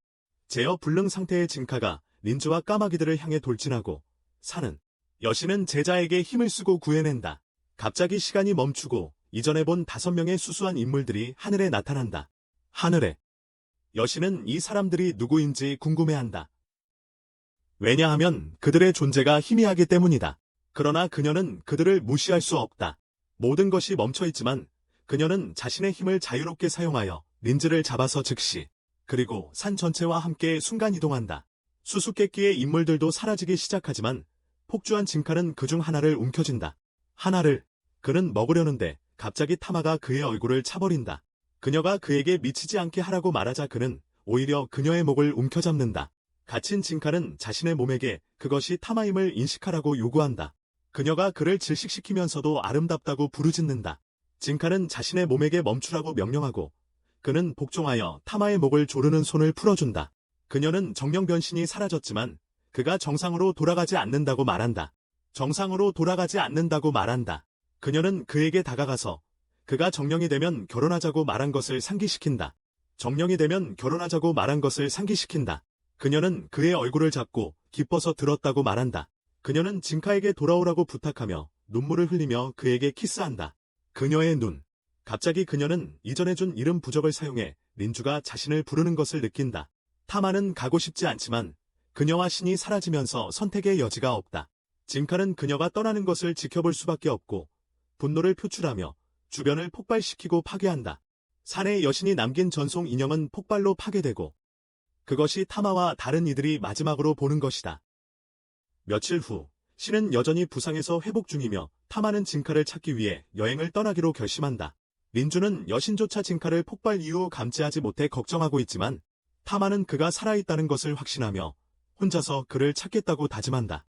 제어 불능 상태의 진카가 린즈와 까마귀들을 향해 돌진하고 사는 여신은 제자에게 힘을 쓰고 구해낸다. 갑자기 시간이 멈추고 이전에 본 5명의 수수한 인물들이 하늘에 나타난다. 하늘에 여신은 이 사람들이 누구인지 궁금해한다. 왜냐하면 그들의 존재가 희미하기 때문이다. 그러나 그녀는 그들을 무시할 수 없다. 모든 것이 멈춰있지만 그녀는 자신의 힘을 자유롭게 사용하여 린즈를 잡아서 즉시 그리고 산 전체와 함께 순간이동한다. 수수께끼의 인물들도 사라지기 시작하지만 폭주한 진카는 그중 하나를 움켜쥔다. 하나를 그는 먹으려는데 갑자기 타마가 그의 얼굴을 차버린다. 그녀가 그에게 미치지 않게 하라고 말하자 그는 오히려 그녀의 목을 움켜잡는다. 갇힌 진카는 자신의 몸에게 그것이 타마임을 인식하라고 요구한다. 그녀가 그를 질식시키면서도 아름답다고 부르짖는다. 진카는 자신의 몸에게 멈추라고 명령하고 그는 복종하여 타마의 목을 조르는 손을 풀어준다. 그녀는 정령 변신이 사라졌지만 그가 정상으로 돌아가지 않는다고 말한다. 정상으로 돌아가지 않는다고 말한다. 그녀는 그에게 다가가서 그가 정령이 되면 결혼하자고 말한 것을 상기시킨다. 정령이 되면 결혼하자고 말한 것을 상기시킨다. 그녀는 그의 얼굴을 잡고 기뻐서 들었다고 말한다. 그녀는 진카에게 돌아오라고 부탁하며 눈물을 흘리며 그에게 키스한다. 그녀의 눈. 갑자기 그녀는 이전에 준 이름 부적을 사용해 린주가 자신을 부르는 것을 느낀다. 타마는 가고 싶지 않지만 그녀와 신이 사라지면서 선택의 여지가 없다. 진카는 그녀가 떠나는 것을 지켜볼 수밖에 없고 분노를 표출하며 주변을 폭발시키고 파괴한다. 산의 여신이 남긴 전송 인형은 폭발로 파괴되고 그것이 타마와 다른 이들이 마지막으로 보는 것이다. 며칠 후 신은 여전히 부상에서 회복 중이며 타마는 진카를 찾기 위해 여행을 떠나기로 결심한다. 린주는 여신조차 진카를 폭발 이후 감지하지 못해 걱정하고 있지만 타마는 그가 살아있다는 것을 확신하며 혼자서 그를 찾겠다고 다짐한다.